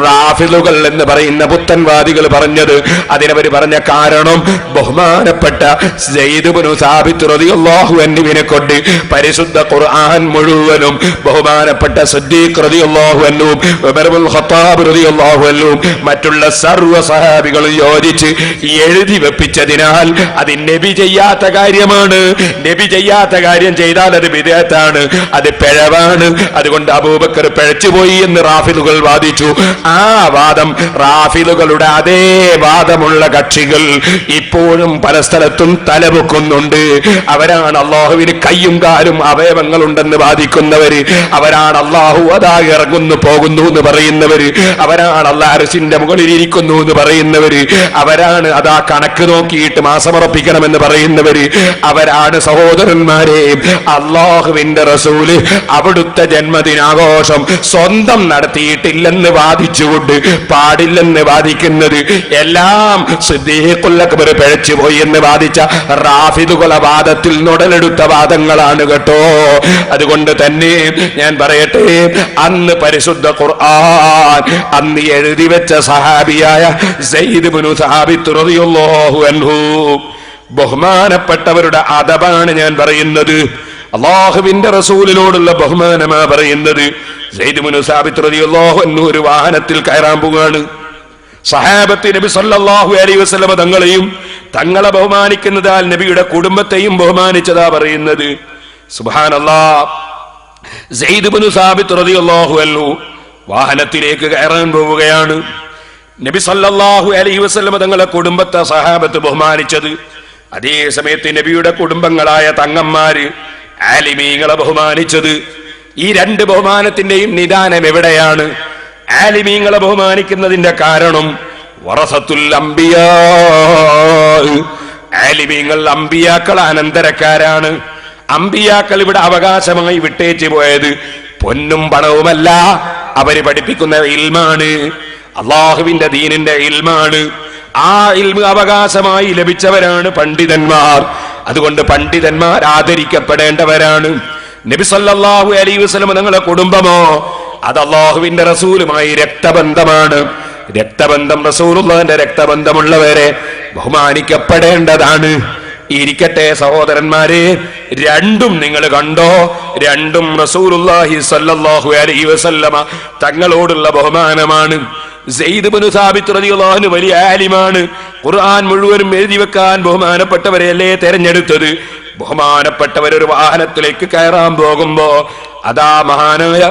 റാഫിളുകൾ എന്ന് പറയുന്ന പുത്തൻവാദികൾ പറഞ്ഞത്. അതിനവർ പറഞ്ഞ കാരണം ബഹുമാനപ്പെട്ട സയ്യിദ് ഇബ്നു സാബിത്ത് റളിയല്ലാഹു അൻഹുവിനെ കൊണ്ട് പരിശുദ്ധ ഖുർആൻ മുഴുവനും ബഹുമാനപ്പെട്ട സിദ്ദീഖ് റളിയല്ലാഹു അൻഹുവും ഉമർ ഇബ്നുൽ ഖത്താബ് റളിയല്ലാഹു അൻഹുവും മറ്റുള്ള സർവ്വ സഹാബികളും യോജിച്ച് എഴുതി വെപ്പിച്ചതിനാൽ അത് നബി ചെയ്യാത്ത കാര്യമാണ്. നബി ചെയ്യാത്ത കാര്യം ചെയ്താൽ അത് ബിദ്അത്താണ്, അത് പിഴവാണ്. അതുകൊണ്ട് അബൂബക്കർ പിഴച്ചുപോയി എന്ന് റാഫിളുകൾ വാദിച്ചു. ആ വാദം, റാഫിളുകളുടെ അതേ വാദമുള്ള കക്ഷികൾ ഇപ്പോഴും പല സ്ഥലത്തും തലപൊക്കുന്നുണ്ട്. അവരാണ് അള്ളാഹുവിന് കയ്യും കാലും അവയവങ്ങളുണ്ടെന്ന് വാദിക്കുന്നവര്, അവരാണ് അള്ളാഹു അതാ ഇറങ്ങുന്നു പോകുന്നു എന്ന് പറയുന്നവര്, അവരാണ് അള്ളാഹ് അർശിന്റെ മുകളിൽ ഇരിക്കുന്നു എന്ന് പറയുന്നവര്, അവരാണ് അതാ കണക്ക് നോക്കിയിട്ട് മാസമുറപ്പിക്കണമെന്ന് പറയുന്നവര്, അവരാണ് സഹോദരന്മാരെ അള്ളാഹുവിന്റെ റസൂല് അവിടുത്തെ ജന്മദിനാഘോഷം സ്വന്തം നടത്തിയിട്ടില്ലെന്ന് വാദിച്ചുകൊണ്ട് പാടില്ലെന്ന് വാദിക്കുന്നത്. എല്ലാം സിദ്ദീഖുൽ അക്ബർ പിഴച്ചുപോയി എന്ന് വാദിച്ച റാഫിദുകളുടെ വാദത്തിൽ നുടലെടുത്ത വാദങ്ങളാണ് കേട്ടോ. അതുകൊണ്ട് തന്നെ ഞാൻ പറയട്ടെ, അന്ന് പരിശുദ്ധ ഖുർആൻ അന്ന് എഴുതി വെച്ച സഹാബിയായ സയ്യിദ് ഇബ്നു സാബിത്ത് റളിയല്ലാഹു അൻഹു, ബഹുമാനപ്പെട്ടവരുടെ അദബാണ് ഞാൻ പറയുന്നത്, അള്ളാഹുവിന്റെ റസൂലിനോടുള്ള ബഹുമാനമാ പറയുന്നത്. സയ്യിദ് ഇബ്നു സാബിത്ത് റളിയല്ലാഹു അൻഹു ഒരു വാഹനത്തിൽ കയറാൻ പോവുകയാണ്. സഹാബത്ത് നബി സല്ലല്ലാഹു അലൈഹി വസല്ലം തങ്ങളെയും തങ്ങളെ ബഹുമാനിക്കുന്നതാൽ നബിയുടെ കുടുംബത്തെയും ബഹുമാനിച്ചതാ പറയുന്നത്. സുബ്ഹാനല്ലാഹ്. സയ്യിദ് ഇബ്നു സാബിത്ത് റളിയല്ലാഹു അൻഹു വാഹനത്തിലേക്ക് കയറാൻ പോവുകയാണ്. നബി സല്ലല്ലാഹു അലൈഹി വസല്ലം തങ്ങളെ കുടുംബത്തെ സഹാബത്ത് ബഹുമാനിച്ചത്, അതേ സമയത്ത് നബിയുടെ കുടുംബങ്ങളായ തങ്ങന്മാര് ആലിമീങ്ങളെ ബഹുമാനിച്ചത്. ഈ രണ്ട് ബഹുമാനത്തിന്റെയും നിദാനം എവിടെയാണ്? ആലിമീങ്ങളെ ബഹുമാനിക്കുന്നതിന്റെ കാരണം വറസത്തുൽ അംബിയാ, ആലിമീങ്ങൾ അംബിയാക്കൾ അനന്തരക്കാരാണ്. അംബിയാക്കൾ ഇവിടെ അവകാശമായി വിട്ടേച്ചു പോയത് പൊന്നും പണവുമല്ല, അവര് പഠിപ്പിക്കുന്ന ഇൽമാണ്, അള്ളാഹുവിന്റെ ദീനിന്റെ ഇൽമാണ്. ആ ഇൽമ അവകാശമായി ലഭിച്ചവരാണ് പണ്ഡിതന്മാർ. അതുകൊണ്ട് പണ്ഡിതന്മാർ ആദരിക്കപ്പെടേണ്ടവരാണ്. നബി സല്ലല്ലാഹു അലൈഹി വസല്ലം തങ്ങളുടെ കുടുംബമോ അത് അള്ളാഹുവിന്റെ റസൂലുമായി രക്തബന്ധമാണ്. രക്തബന്ധം, റസൂലുള്ളാഹിന്റെ രക്തബന്ധമുള്ളവരെ ബഹുമാനിക്കപ്പെടേണ്ടതാണ്. ഇരിക്കട്ടെ സഹോദരന്മാരെ, രണ്ടും നിങ്ങൾ കണ്ടോ? രണ്ടും റസൂലുള്ളാഹി സ്വല്ലല്ലാഹു അലൈഹി വസല്ലമ തങ്ങളോടുള്ള ബഹുമാനമാണ്. സയ്യിദ് ഇബ്നു സാബിത്ത് റളിയല്ലാഹു അൻഹു വലിയ ആലിമാണ്. ഖുർആൻ മുഴുവനും എഴുതി വെക്കാൻ ബഹുമാനപ്പെട്ടവരെയല്ലേ തെരഞ്ഞെടുത്തത്. ബഹുമാനപ്പെട്ടവരൊരു വാഹനത്തിലേക്ക് കയറാൻ പോകുമ്പോ അതാ മഹാനായ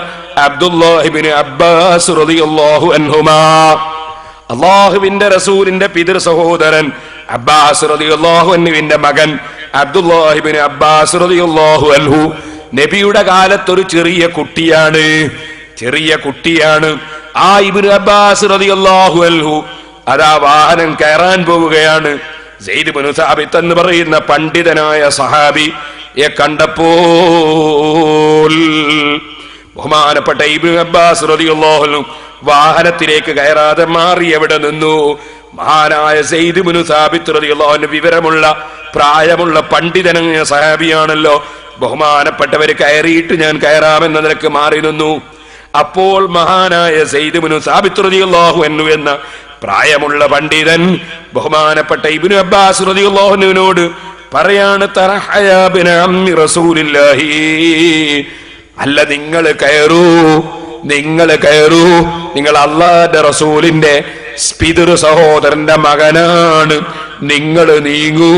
അബ്ദുല്ലാഹി ഇബ്നു അബ്ബാസ് റളിയല്ലാഹു അൻഹുമാ, അല്ലാഹുവിന്റെ റസൂലിന്റെ പിതൃ സഹോദരൻ അബ്ബാസ് റളിയല്ലാഹു അൻഹുവിന്റെ മകൻ അബ്ദുല്ലാഹി ഇബ്നു അബ്ബാസ് റളിയല്ലാഹു അൻഹു നബിയുടെ കാലത്തൊരു ചെറിയ കുട്ടിയാണ്. ആ ഇബ്നു അബ്ബാസ് റളിയല്ലാഹു അൻഹു അതാ വാഹനം കയറാൻ പോവുകയാണ്. സയ്യിദ് ഇബ്നു സാബിത്ത് എന്ന് പറയുന്ന പണ്ഡിതനായ സഹാബിയെ കണ്ടപ്പോൾ ബഹുമാനപ്പെട്ട ഇബ്നു അബ്ബാസ് റളിയല്ലാഹു അൻഹു വാഹനത്തിലേക്ക് കയറാതെ മാറി എവിടെ നിന്നു? മഹാനായ സയ്യിദ് ഇബ്നു സാബിത്ത് റളിയല്ലാഹു അൻഹു വിവരമുള്ള പ്രായമുള്ള പണ്ഡിതനായ സഹാബിയാണല്ലോ. ബഹുമാനപ്പെട്ടവര് കയറിയിട്ട് ഞാൻ കയറാമെന്ന നിലക്ക് മാറി നിന്നു. അപ്പോൾ മഹാനായ സയ്യിദ് ഇബ്നു സാബിത്ത് റളിയല്ലാഹു അൻഹു എന്ന പ്രായമുള്ള പണ്ഡിതൻ ബഹുമാനപ്പെട്ട ഇബ്നു അബ്ബാസ് റളിയല്ലാഹു അൻഹുവിനോട് പറയാണ്, തറഹയാ ബിന അമ്മി റസൂലില്ലാഹി, അല്ല നിങ്ങൾ കയറൂ, നിങ്ങൾ അല്ലാഹുവിന്റെ റസൂലിന്റെ പിതൃ സഹോദരന്റെ മകനാണ്, നിങ്ങൾ നീങ്ങൂ.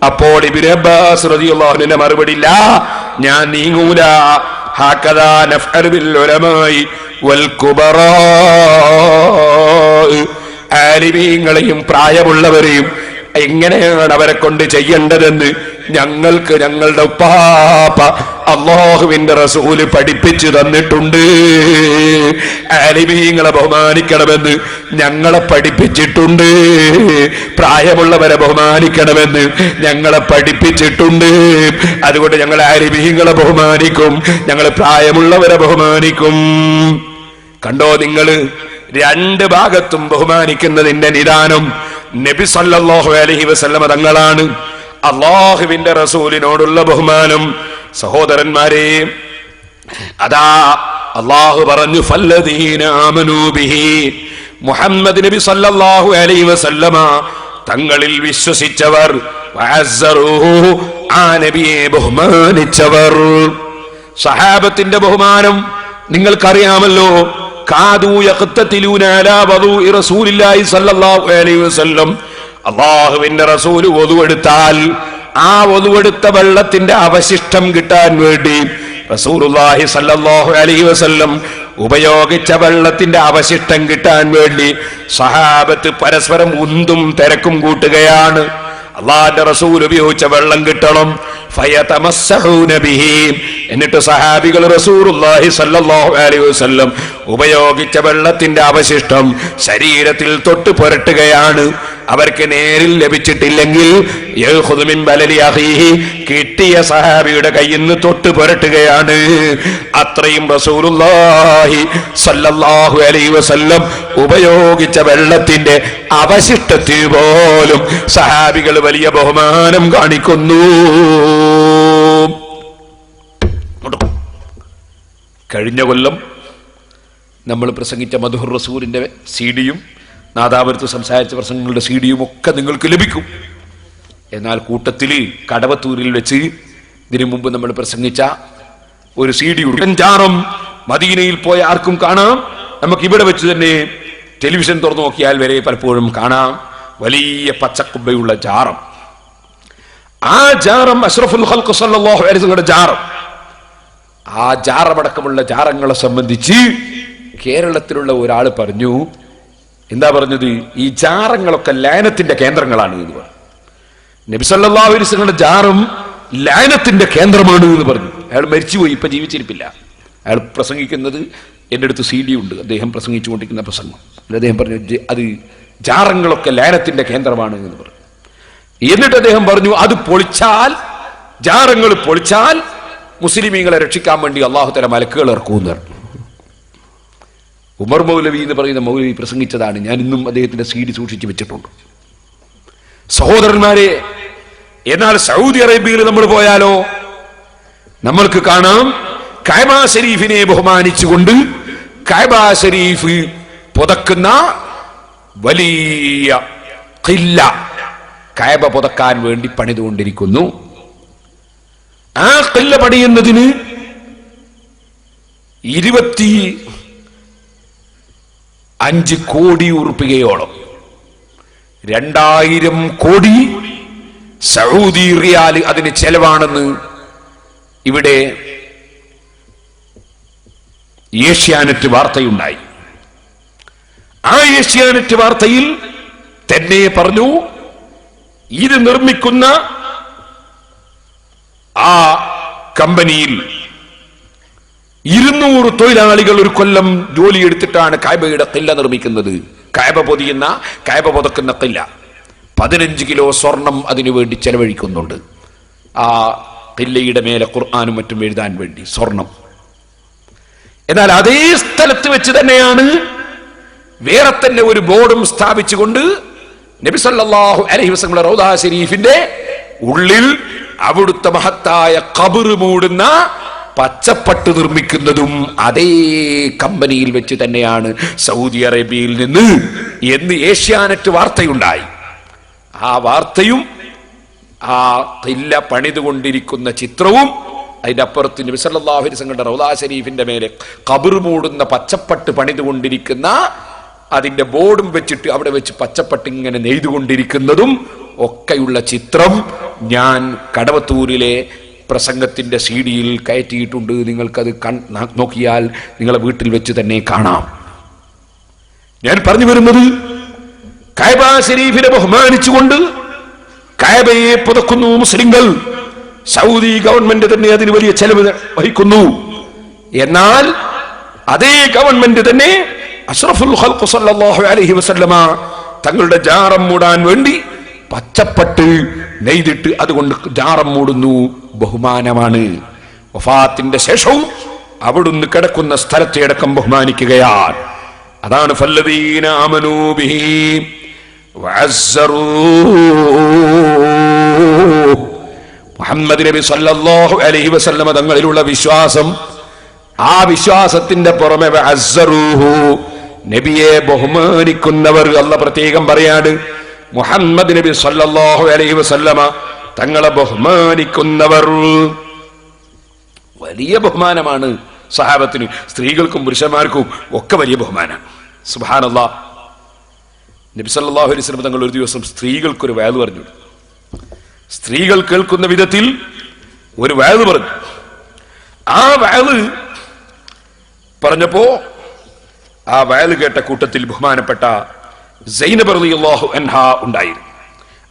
അപ്പോൾ ഇബ്നു അബ്ബാസ് റളിയല്ലാഹു അൻഹുവിന്റെ മറുപടി, ഇല്ല, ഞാൻ നീങ്ങൂല. ഹകദാ നഫ്അലു ബിൽ ഉലമായി വൽ കുബറാ, ആലിമീങ്ങളെയും പ്രായമുള്ളവരെയും എങ്ങനെയാണ് അവരെ കൊണ്ട് ചെയ്യേണ്ടതെന്ന് ഞങ്ങൾക്ക് ഞങ്ങളുടെ ഉപ്പാപ്പ അല്ലാഹുവിന്റെ റസൂല് പഠിപ്പിച്ചു തന്നിട്ടുണ്ട്. ആലിമീങ്ങളെ ബഹുമാനിക്കണമെന്ന് ഞങ്ങളെ പഠിപ്പിച്ചിട്ടുണ്ട്. പ്രായമുള്ളവരെ ബഹുമാനിക്കണമെന്ന് ഞങ്ങളെ പഠിപ്പിച്ചിട്ടുണ്ട്. അതുകൊണ്ട് ഞങ്ങൾ ആലിമീങ്ങളെ ബഹുമാനിക്കും, ഞങ്ങൾ പ്രായമുള്ളവരെ ബഹുമാനിക്കും. കണ്ടോ നിങ്ങള്, രണ്ട് ഭാഗത്തും ബഹുമാനിക്കുന്നതിന്റെ നിദാനം നബി സല്ലല്ലാഹു അലൈഹി വസല്ലമ തങ്ങളാണ്. അല്ലാഹുവിന്റെ റസൂലിനോടുള്ള ബഹുമാനം. സഹോദരന്മാരെ, അതാ അല്ലാഹു പറഞ്ഞു, ഫല്ലദീന ആമനൂ ബിഹി, മുഹമ്മദ് നബി സല്ലല്ലാഹു അലൈഹി വസല്ലമ തങ്ങളിൽ വിശ്വസിച്ചവർ, വഅസ്സറൂഹു, ആ നബിയെ ബഹുമാനിച്ചവർ. സഹാബത്തിന്റെ ബഹുമാനം നിങ്ങൾക്കറിയാമല്ലോ. കാദൂ യഖ്തതിലൂന അലാ വദൂഇ റസൂലില്ലാഹി സ്വല്ലല്ലാഹു അലൈഹി വസല്ലം. അല്ലാഹുവിന്റെ റസൂൽ വദുവെടുത്താൽ ആ വദുവെടുത്ത വെള്ളത്തിന്റെ അവശിഷ്ടം കിട്ടാൻ വേണ്ടി റസൂലുള്ളാഹി സ്വല്ലല്ലാഹു അലൈഹി വസല്ലം ഉപയോഗിച്ച വെള്ളത്തിന്റെ അവശിഷ്ടം കിട്ടാൻ വേണ്ടി സഹാബത്ത് പരസ്പരം ഉന്തും തിരക്കും കൂട്ടുകയാണ്. അല്ലാഹുവിന്റെ റസൂൽ ഉപയോഗിച്ച വെള്ളം കിട്ടണം. ഫയതമസ്സഹൂന ബിഹി, എന്നിട്ട് സഹാബികൾ റസൂലുള്ളാഹി സ്വല്ലല്ലാഹു അലൈഹി വസല്ലം ഉപയോഗിച്ച വെള്ളത്തിന്റെ അവശിഷ്ടം ശരീരത്തിൽ തൊട്ട് പുരട്ടുകയാണ്. അവർക്ക് നേരിൽ ലഭിച്ചിട്ടില്ലെങ്കിൽ യഖുദു മിൻ ബലലി അഖീഹി, കിട്ടിയ സഹാബിയുടെ കയ്യിൽ നിന്ന് തൊട്ട് പുരട്ടുകയാണ്. അത്രയും റസൂലുള്ളാഹി സ്വല്ലല്ലാഹു അലൈഹി വസല്ലം ഉപയോഗിച്ച വെള്ളത്തിന്റെ അവശിഷ്ടത്തിൽ പോലും സഹാബികൾ വലിയ ബഹുമാനം കാണിക്കുന്നു. കഴിഞ്ഞ കൊല്ലം നമ്മൾ പ്രസംഗിച്ച മദ്ഹുർ റസൂലിന്റെ സിഡിയും നാദാപുരത്ത് സംസാരിച്ച പ്രസംഗങ്ങളുടെ സിഡിയും ഒക്കെ നിങ്ങൾക്ക് ലഭിക്കും. എന്നാൽ കൂട്ടത്തിൽ കടവത്തൂരിൽ വെച്ച് ഇതിനു മുമ്പ് നമ്മൾ പ്രസംഗിച്ച ഒരു സിഡി ജാറം മദീനയിൽ പോയ ആർക്കും കാണാം. നമുക്ക് ഇവിടെ വെച്ച് തന്നെ ടെലിവിഷൻ തുറന്നു നോക്കിയാൽ വരെ പലപ്പോഴും കാണാം വലിയ പച്ചക്കുബ്ബയുള്ള ജാറം. ആ ജാറം അഷ്റഫുൽ ഖൽഖ് സല്ലല്ലാഹു അലൈഹി വസല്ലം ജാറം. ആ ജാറമടക്കമുള്ള ജാറങ്ങളെ സംബന്ധിച്ച് കേരളത്തിലുള്ള ഒരാൾ പറഞ്ഞു. എന്താ പറഞ്ഞത്? ഈ ജാറങ്ങളൊക്കെ ലയനത്തിന്റെ കേന്ദ്രങ്ങളാണ് എന്ന് പറഞ്ഞു. നബി സല്ലല്ലാഹു അലൈഹി വസല്ലം ജാറും ലയനത്തിന്റെ കേന്ദ്രമാണ് എന്ന് പറഞ്ഞു. അയാൾ മരിച്ചുപോയി, ഇപ്പൊ ജീവിച്ചിരിപ്പില്ല. അയാൾ പ്രസംഗിക്കുന്നത് എൻ്റെ അടുത്ത് CD ഉണ്ട്, അദ്ദേഹം പ്രസംഗിച്ചുകൊണ്ടിരിക്കുന്ന പ്രസംഗം. അദ്ദേഹം പറഞ്ഞു അത് ജാറങ്ങളൊക്കെ ലയനത്തിന്റെ കേന്ദ്രമാണ് എന്ന് പറഞ്ഞു. എന്നിട്ട് അദ്ദേഹം പറഞ്ഞു അത് പൊളിച്ചാൽ, ജാറങ്ങൾ പൊളിച്ചാൽ മുസ്ലിമീങ്ങളെ രക്ഷിക്കാൻ വേണ്ടി അല്ലാഹു തആല മലക്കുകൾ ഇറക്കുമെന്ന് പറഞ്ഞു. ഉമർ മൗലവി എന്ന് പറയുന്ന മൗലവി പ്രസംഗിച്ചതാണ്. ഞാൻ ഇന്നും അദ്ദേഹത്തിന്റെ CD സൂക്ഷിച്ചു വെച്ചിട്ടുണ്ട്. സഹോദരന്മാരെ, എന്നാൽ സൗദി അറേബ്യയിൽ നമ്മൾ പോയാലോ നമ്മൾക്ക് കാണാം കഅബ ശരീഫിനെ ബഹുമാനിച്ചുകൊണ്ട് കഅബ ശരീഫ് പുതക്കുന്ന വലിയ ഖില്ല കഅബ പുതക്കാൻ വേണ്ടി പണിതുകൊണ്ടിരിക്കുന്നു. ആ ഖില്ല പണിയുന്നതിന് 25 കോടി ഉറുപ്പികയോളം, 2000 കോടി സൗദി റിയാൽ അതിന് ചെലവാണെന്ന് ഇവിടെ ഏഷ്യാനെറ്റ് വാർത്തയുണ്ടായി. ആ ഏഷ്യാനെറ്റ് വാർത്തയിൽ തന്നെ പറഞ്ഞു ഇത് നിർമ്മിക്കുന്ന ആ കമ്പനിയിൽ 200 തൊഴിലാളികൾ ഒരു കൊല്ലം ജോലിയെടുത്തിട്ടാണ് കഅബയുടെ ഖില്ല നിർമ്മിക്കുന്നത്. കഅബ പൊതിയുന്ന, കഅബ പുതക്കുന്ന ഖില്ല. 15 കിലോ സ്വർണം അതിനുവേണ്ടി ചെലവഴിക്കുന്നുണ്ട്. ആ ഖില്ലയുടെ മേലെ ഖുർആനും മറ്റും എഴുതാൻ വേണ്ടി സ്വർണം. എന്നാൽ അതേ സ്ഥലത്ത് വെച്ച് തന്നെയാണ് വേറെ തന്നെ ഒരു ബോർഡും സ്ഥാപിച്ചുകൊണ്ട് നബി സല്ലല്ലാഹു അലൈഹി വസല്ലം റൗദ ശരീഫിന്റെ ഉള്ളിൽ അവിടുത്തെ മഹത്തായ ഖബർ മൂടുന്ന പച്ചപ്പട്ട് നിർമ്മിക്കുന്നതും അതേ കമ്പനിയിൽ വെച്ച് തന്നെയാണ് സൗദി അറേബ്യയിൽ നിന്ന് എന്ന് ഏഷ്യാനെറ്റ് വാർത്തയുണ്ടായി. ആ വാർത്തയും ആ ഖില്ല പണിതുകൊണ്ടിരിക്കുന്ന ചിത്രവും അതിന്റെ അപ്പുറത്ത് നബി സല്ലല്ലാഹു അലൈഹി വസല്ലം റൗദ ശരീഫിന്റെ മേലെ ഖബർ മൂടുന്ന പച്ചപ്പട്ട് പണിതുകൊണ്ടിരിക്കുന്ന അതിന്റെ ബോർഡും വെച്ചിട്ട് അവിടെ വെച്ച് പച്ചപ്പട്ട് ഇങ്ങനെ നെയ്തുകൊണ്ടിരിക്കുന്നതും ഒക്കെയുള്ള ചിത്രം ഞാൻ കടവത്തൂരിലെ പ്രസംഗത്തിന്റെ CD-യിൽ കയറ്റിയിട്ടുണ്ട്. നിങ്ങൾക്കത് നോക്കിയാൽ നിങ്ങളെ വീട്ടിൽ വെച്ച് തന്നെ കാണാം. ഞാൻ പറഞ്ഞു വരുന്നത് കഅബ ശരീഫിനെ ബഹുമാനിച്ചുകൊണ്ട് കഅബയെ പുതുക്കുന്നു മുസ്ലിങ്ങൾ. സൗദി ഗവൺമെന്റ് തന്നെ അതിന് വലിയ ചെലവ് വഹിക്കുന്നു. എന്നാൽ അതേ ഗവൺമെന്റ് തന്നെ അഷ്റഫുൽ ഖൽഖ് സല്ലല്ലാഹു അലൈഹി വസല്ലമ തങ്ങളുടെ ജാറം മൂടാൻ വേണ്ടി പച്ചപ്പട്ട് നെയ്തിട്ട് അതുകൊണ്ട് ജാറം മൂടുന്നു. ബഹുമാനമാണ്. വഫാത്തിന്റെ ശേഷവും അവിടുന്ന് കിടക്കുന്ന സ്ഥലത്തെ അടക്കം ബഹുമാനിക്കുകയാണ്. അതാണ് ഫല്ലദീന ആമനൂ ബിഹി വഅസ്സറൂ. മുഹമ്മദ് നബി സല്ലല്ലാഹു അലൈഹി വസല്ലമ തങ്ങളിലുള്ള വിശ്വാസം, ആ വിശ്വാസത്തിന്റെ പുറമെ വഅസ്സറൂഹു, നബിയെ ബഹുമാനിക്കുന്നവർ. അല്ലാഹ് പ്രത്യേകം പറയാണ്, മുഹമ്മദ് നബി സല്ലല്ലാഹു അലൈഹി വസല്ലമ തങ്ങളെ ബഹുമാനിക്കുന്നവർ. വലിയ ബഹുമാനമാണ് സഹാബത്തിന്. സ്ത്രീകൾക്കും പുരുഷന്മാർക്കും ഒക്കെ വലിയ ബഹുമാനം. സുബ്ഹാനല്ലാഹ്. നബി സല്ലല്ലാഹു അലൈഹി വസല്ലം തങ്ങൾ ഒരു ദിവസം സ്ത്രീകൾക്കൊരു വഅദ് പറഞ്ഞു. സ്ത്രീകൾ കേൾക്കുന്ന വിധത്തിൽ ഒരു വഅദ് പറഞ്ഞു. ആ വഅദ് പറഞ്ഞപ്പോ ആ വഅദ് കേട്ട കൂട്ടത്തിൽ ബഹുമാനപ്പെട്ട സൈനബ് റളിയല്ലാഹു അൻഹ ഉണ്ടായിരുന്നു.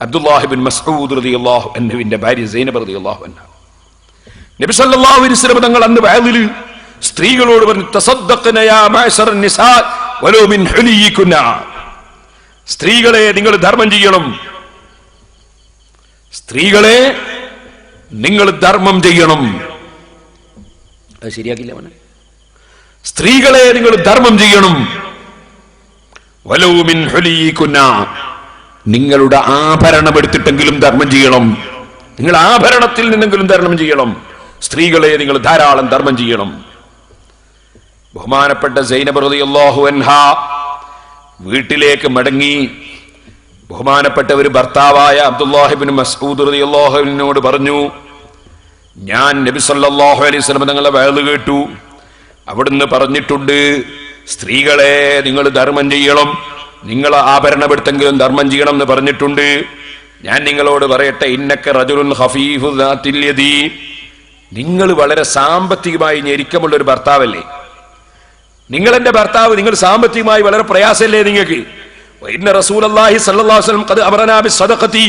അബ്ദുല്ലാഹി ഇബ്നു മസ്ഊദ് റളിയല്ലാഹു അൻഹുവിന്റെ ഭാര്യ സൈനബ് റളിയല്ലാഹു അൻഹ. നബി സല്ലല്ലാഹു അലൈഹി വസല്ലം തങ്ങൾ അന്ന് വഅദിൽ സ്ത്രീകളോട് പറഞ്ഞു, തസദ്ദഖ്ന യാ മഅശറ നിസാ വലൗ മിൻ ഹുലിയികുന. സ്ത്രീകളെ നിങ്ങൾ ധർമ്മം ചെയ്യണം. സ്ത്രീകളെ നിങ്ങൾ ധർമ്മം ചെയ്യണം. അത് ശരിയാക്കില്ല മോനെ. സ്ത്രീകളെ നിങ്ങൾ ധർമ്മം ചെയ്യണം. വലൗ മിൻ ഹുലിയികുന, നിങ്ങളുടെ ആഭരണം എടുത്തിട്ടെങ്കിലും ധർമ്മം ചെയ്യണം. നിങ്ങൾ ആഭരണത്തിൽ നിന്നെങ്കിലും ധർമ്മം ചെയ്യണം. സ്ത്രീകളെ നിങ്ങൾ ധാരാളം ധർമ്മം ചെയ്യണം. ബഹുമാനപ്പെട്ട സൈനബ് റളിയല്ലാഹു അൻഹ വീട്ടിലേക്ക് മടങ്ങി ബഹുമാനപ്പെട്ട ഒരു ഭർത്താവായ അബ്ദുല്ലാഹി ഇബ്നു മസ്ഊദ് റളിയല്ലാഹു അൻഹുവിനോട് പറഞ്ഞു, ഞാൻ നബി സല്ലല്ലാഹു അലൈഹി വസല്ലം തങ്ങളുടെ വഅദ് കേട്ടു. അവിടുന്ന് പറഞ്ഞിട്ടുണ്ട്, സ്ത്രീകളെ നിങ്ങൾ ധർമ്മം ചെയ്യണം. നിങ്ങൾ ആഭരണമെടുത്തെങ്കിലും ധർമ്മം ചെയ്യണം എന്ന് പറഞ്ഞിട്ടുണ്ട്. ഞാൻ നിങ്ങളോട് പറയട്ടെ, ഇന്നക റജുലുൻ ഖഫീഫു ദാത്തിൽ യദി, നിങ്ങൾ വളരെ സാമ്പത്തികമായി ഞെരുക്കമുള്ള ഒരു ഭർത്താവല്ലേ. നിങ്ങൾ എന്റെ ഭർത്താവ്, നിങ്ങൾ സാമ്പത്തികമായി വളരെ പ്രയാസമല്ലേ നിങ്ങൾക്ക്. ഇന്ന റസൂലുള്ളാഹി സ്വല്ലല്ലാഹു അലൈഹി വസല്ലം ഖദ് അമറനാ ബിസ്സദഖതി,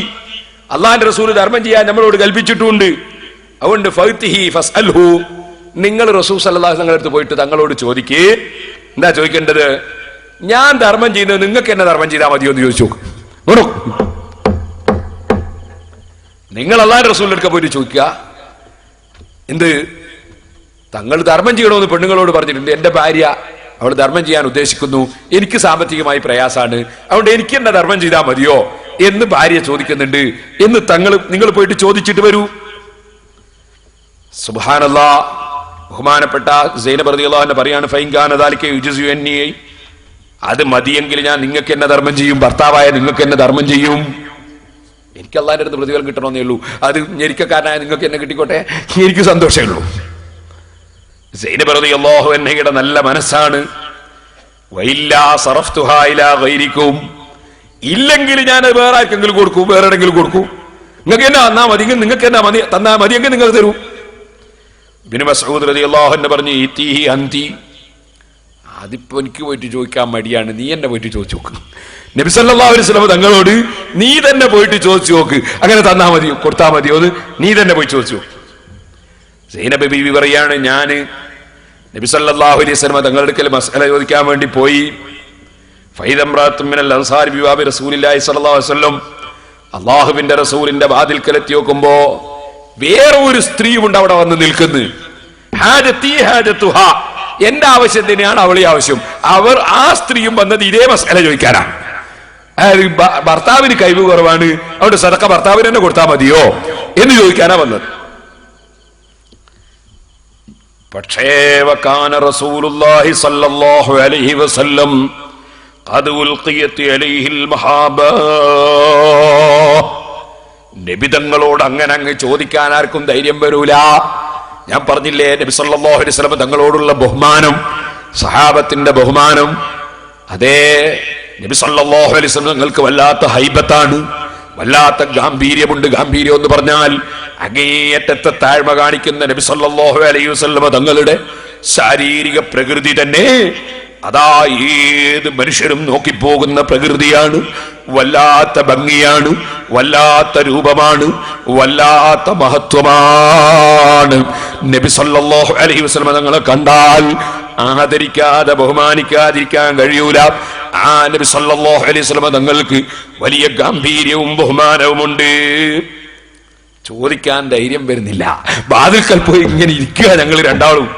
അല്ലാഹുവിന്റെ റസൂൽ ധർമ്മം ചെയ്യാൻ നമ്മളോട് കൽപ്പിച്ചിട്ടുണ്ട്. അതുകൊണ്ട് ഫഅ്തിഹി ഫസ്അൽഹു, നിങ്ങൾ റസൂൽ സല്ലല്ലാഹു അലൈഹി വസല്ലം അടുത്ത് പോയിട്ട് തങ്ങളോട് ചോദിക്കേ. എന്താ ചോദിക്കേണ്ടത്? ഞാൻ ധർമ്മം ചെയ്യുന്നത് നിങ്ങൾക്ക് എന്നെ ധർമ്മം ചെയ്താൽ മതിയോ എന്ന് ചോദിച്ചു. നിങ്ങൾ അല്ലാഹുവിന്റെ റസൂലിന്റെ അടുക്ക പോയിട്ട് ചോദിക്കുക, എന്ത് തങ്ങൾ ധർമ്മം ചെയ്യണമെന്ന് പെണ്ണുങ്ങളോട് പറഞ്ഞിട്ടുണ്ട്. എന്റെ ഭാര്യ അവൾ ധർമ്മം ചെയ്യാൻ ഉദ്ദേശിക്കുന്നു, എനിക്ക് സാമ്പത്തികമായി പ്രയാസാണ്, അതുകൊണ്ട് എനിക്ക് എന്നെ ധർമ്മം ചെയ്താൽ മതിയോ എന്ന് ഭാര്യ ചോദിക്കുന്നുണ്ട് എന്ന് നിങ്ങൾ പോയിട്ട് ചോദിച്ചിട്ട് വരൂ. സുബ്ഹാനല്ലാഹ്. ബഹുമാനപ്പെട്ട സൈനബ് റളിയല്ലാഹു അൻഹ പറയാണ്, ഫൈൻ കാന ദാലിക യുജ്സു അന്നി, അത് മതിയെങ്കിൽ ഞാൻ നിങ്ങൾക്ക് എന്നെ ധർമ്മം ചെയ്യും, ഭർത്താവായ നിങ്ങൾക്ക് എന്നെ ധർമ്മം ചെയ്യും. എനിക്ക് അല്ലാഹുവിന്റെ അടുത്ത് പ്രതിഫലം കിട്ടണമെന്നേ ഉള്ളൂ. അത് ഞെരുക്കക്കാരനായ നിങ്ങൾക്ക് എന്നെ കിട്ടിക്കോട്ടെ, എനിക്ക് സന്തോഷമേ ഉള്ളൂ. സൈനബ് റളിയല്ലാഹു അൻഹയുടെ നല്ല മനസ്സാണ്. വഇല്ലാ സറഫ്തുഹാ ഇലാ ഗൈരിക്കും, ഇല്ലെങ്കിൽ ഞാൻ വേറെ ആർക്കെങ്കിലും കൊടുക്കും, വേറെ എവിടെയെങ്കിലും കൊടുക്കും. നിങ്ങൾക്ക് എന്നെ തന്നാ മതി, നിങ്ങൾക്ക് എന്നെ മതി തന്നാ മതിയെങ്കിൽ നിങ്ങൾ തരൂ. ഇബ്നു മസ്ഊദ് റളിയല്ലാഹു അൻഹു പറഞ്ഞു, ഈതീഹി അന്തി, അതിപ്പോ എനിക്ക് പോയിട്ട് ചോദിക്കാൻ മടിയാണ്, നീ എന്നെ പോയിട്ട് ചോദിച്ചു നോക്ക്. നബി സല്ലല്ലാഹു അലൈഹി വസല്ലം തങ്ങളോട് നീ തന്നെ പോയിട്ട് ചോദിച്ചു നോക്ക്, അങ്ങനെ തന്നാ മതിയോ കൊടുത്താ മതിയോ എന്ന് നീ തന്നെ പോയി ചോദിച്ചു നോക്ക്. സൈനബ് ബീവി പറയാണ്, ഞാന് നബി സല്ലല്ലാഹു അലൈഹി വസല്ലം തങ്ങളുടെ അടുക്കൽ മസ്അല ചോദിക്കാൻ വേണ്ടി പോയി. ഫൈദംറാത്തും മിനൽ അൻസാരി ബിവാബി റസൂലില്ലാഹി സ്വല്ലല്ലാഹു അലൈഹി വസല്ലം, അല്ലാഹുവിന്റെ റസൂലിന്റെ വാതിൽക്കൽ എത്തി നോക്കുമ്പോ വേറെ ഒരു സ്ത്രീയുണ്ട് അവിടെ വന്ന് നിൽക്കുന്നു. ഹാജത്തി ഹാജത്തുഹാ, എന്റെ ആവശ്യം തന്നെയാണ് അവളെ ആവശ്യം. അവർ ആ സ്ത്രീയും വന്നത് ഇതേ മസ്അല ചോദിക്കാനാണ്. ഭർത്താവിന് കഴിവ് കുറവാണ്, അതുകൊണ്ട് സദഖ ഭർത്താവിന് തന്നെ കൊടുത്താൽ മതിയോ എന്ന് ചോദിക്കാനാ വന്നത്. പക്ഷേ വകാന റസൂലുള്ളാഹി സ്വല്ലല്ലാഹു അലൈഹി വസല്ലം ഖദ് ഉൽഖിയത് അലൈഹിൽ മഹാബ, നബി തങ്ങളോട് അങ്ങനെ അങ്ങ് ചോദിക്കാൻ ആർക്കും ധൈര്യം വരൂല. ഞാൻ പറഞ്ഞില്ലേ, നബി സല്ലല്ലാഹു അലൈഹി വസല്ലം തങ്ങളോടുള്ള ബഹുമാനം, സഹാബത്തിന്റെ ബഹുമാനം. അതേ നബി സല്ലല്ലാഹു അലൈഹി വസല്ലം തങ്ങൾക്ക് വല്ലാത്ത ഹൈബത്താണ്, വല്ലാത്ത ഗാംഭീര്യമുണ്ട്. ഗാംഭീര്യം എന്ന് പറഞ്ഞാൽ അങ്ങേയറ്റത്തെ താഴ്മ കാണിക്കുന്ന നബി സല്ലല്ലാഹു അലൈഹി വസല്ലം തങ്ങളുടെ ശാരീരിക പ്രകൃതി തന്നെ അതാ ഏത് മനുഷ്യരും നോക്കിപ്പോകുന്ന പ്രകൃതിയാണ്, വല്ലാത്ത ഭംഗിയാണ്, വല്ലാത്ത രൂപമാണ്, വല്ലാത്ത മഹത്വമാണ്. നബി സല്ലല്ലാഹു അലൈഹി വസല്ലം തങ്ങളെ കണ്ടാൽ ആദരിക്കാതെ ബഹുമാനിക്കാതിരിക്കാൻ കഴിയൂല. ആ നബി സല്ലല്ലാഹു അലൈഹി വസല്ലം തങ്ങൾക്ക് വലിയ ഗാംഭീര്യവും ബഹുമാനവുമുണ്ട്. ചോദിക്കാൻ ധൈര്യം വരുന്നില്ല. വാതിൽക്കൽ പോയി ഇങ്ങനെ ഇരിക്കുക ഞങ്ങൾ രണ്ടാളും.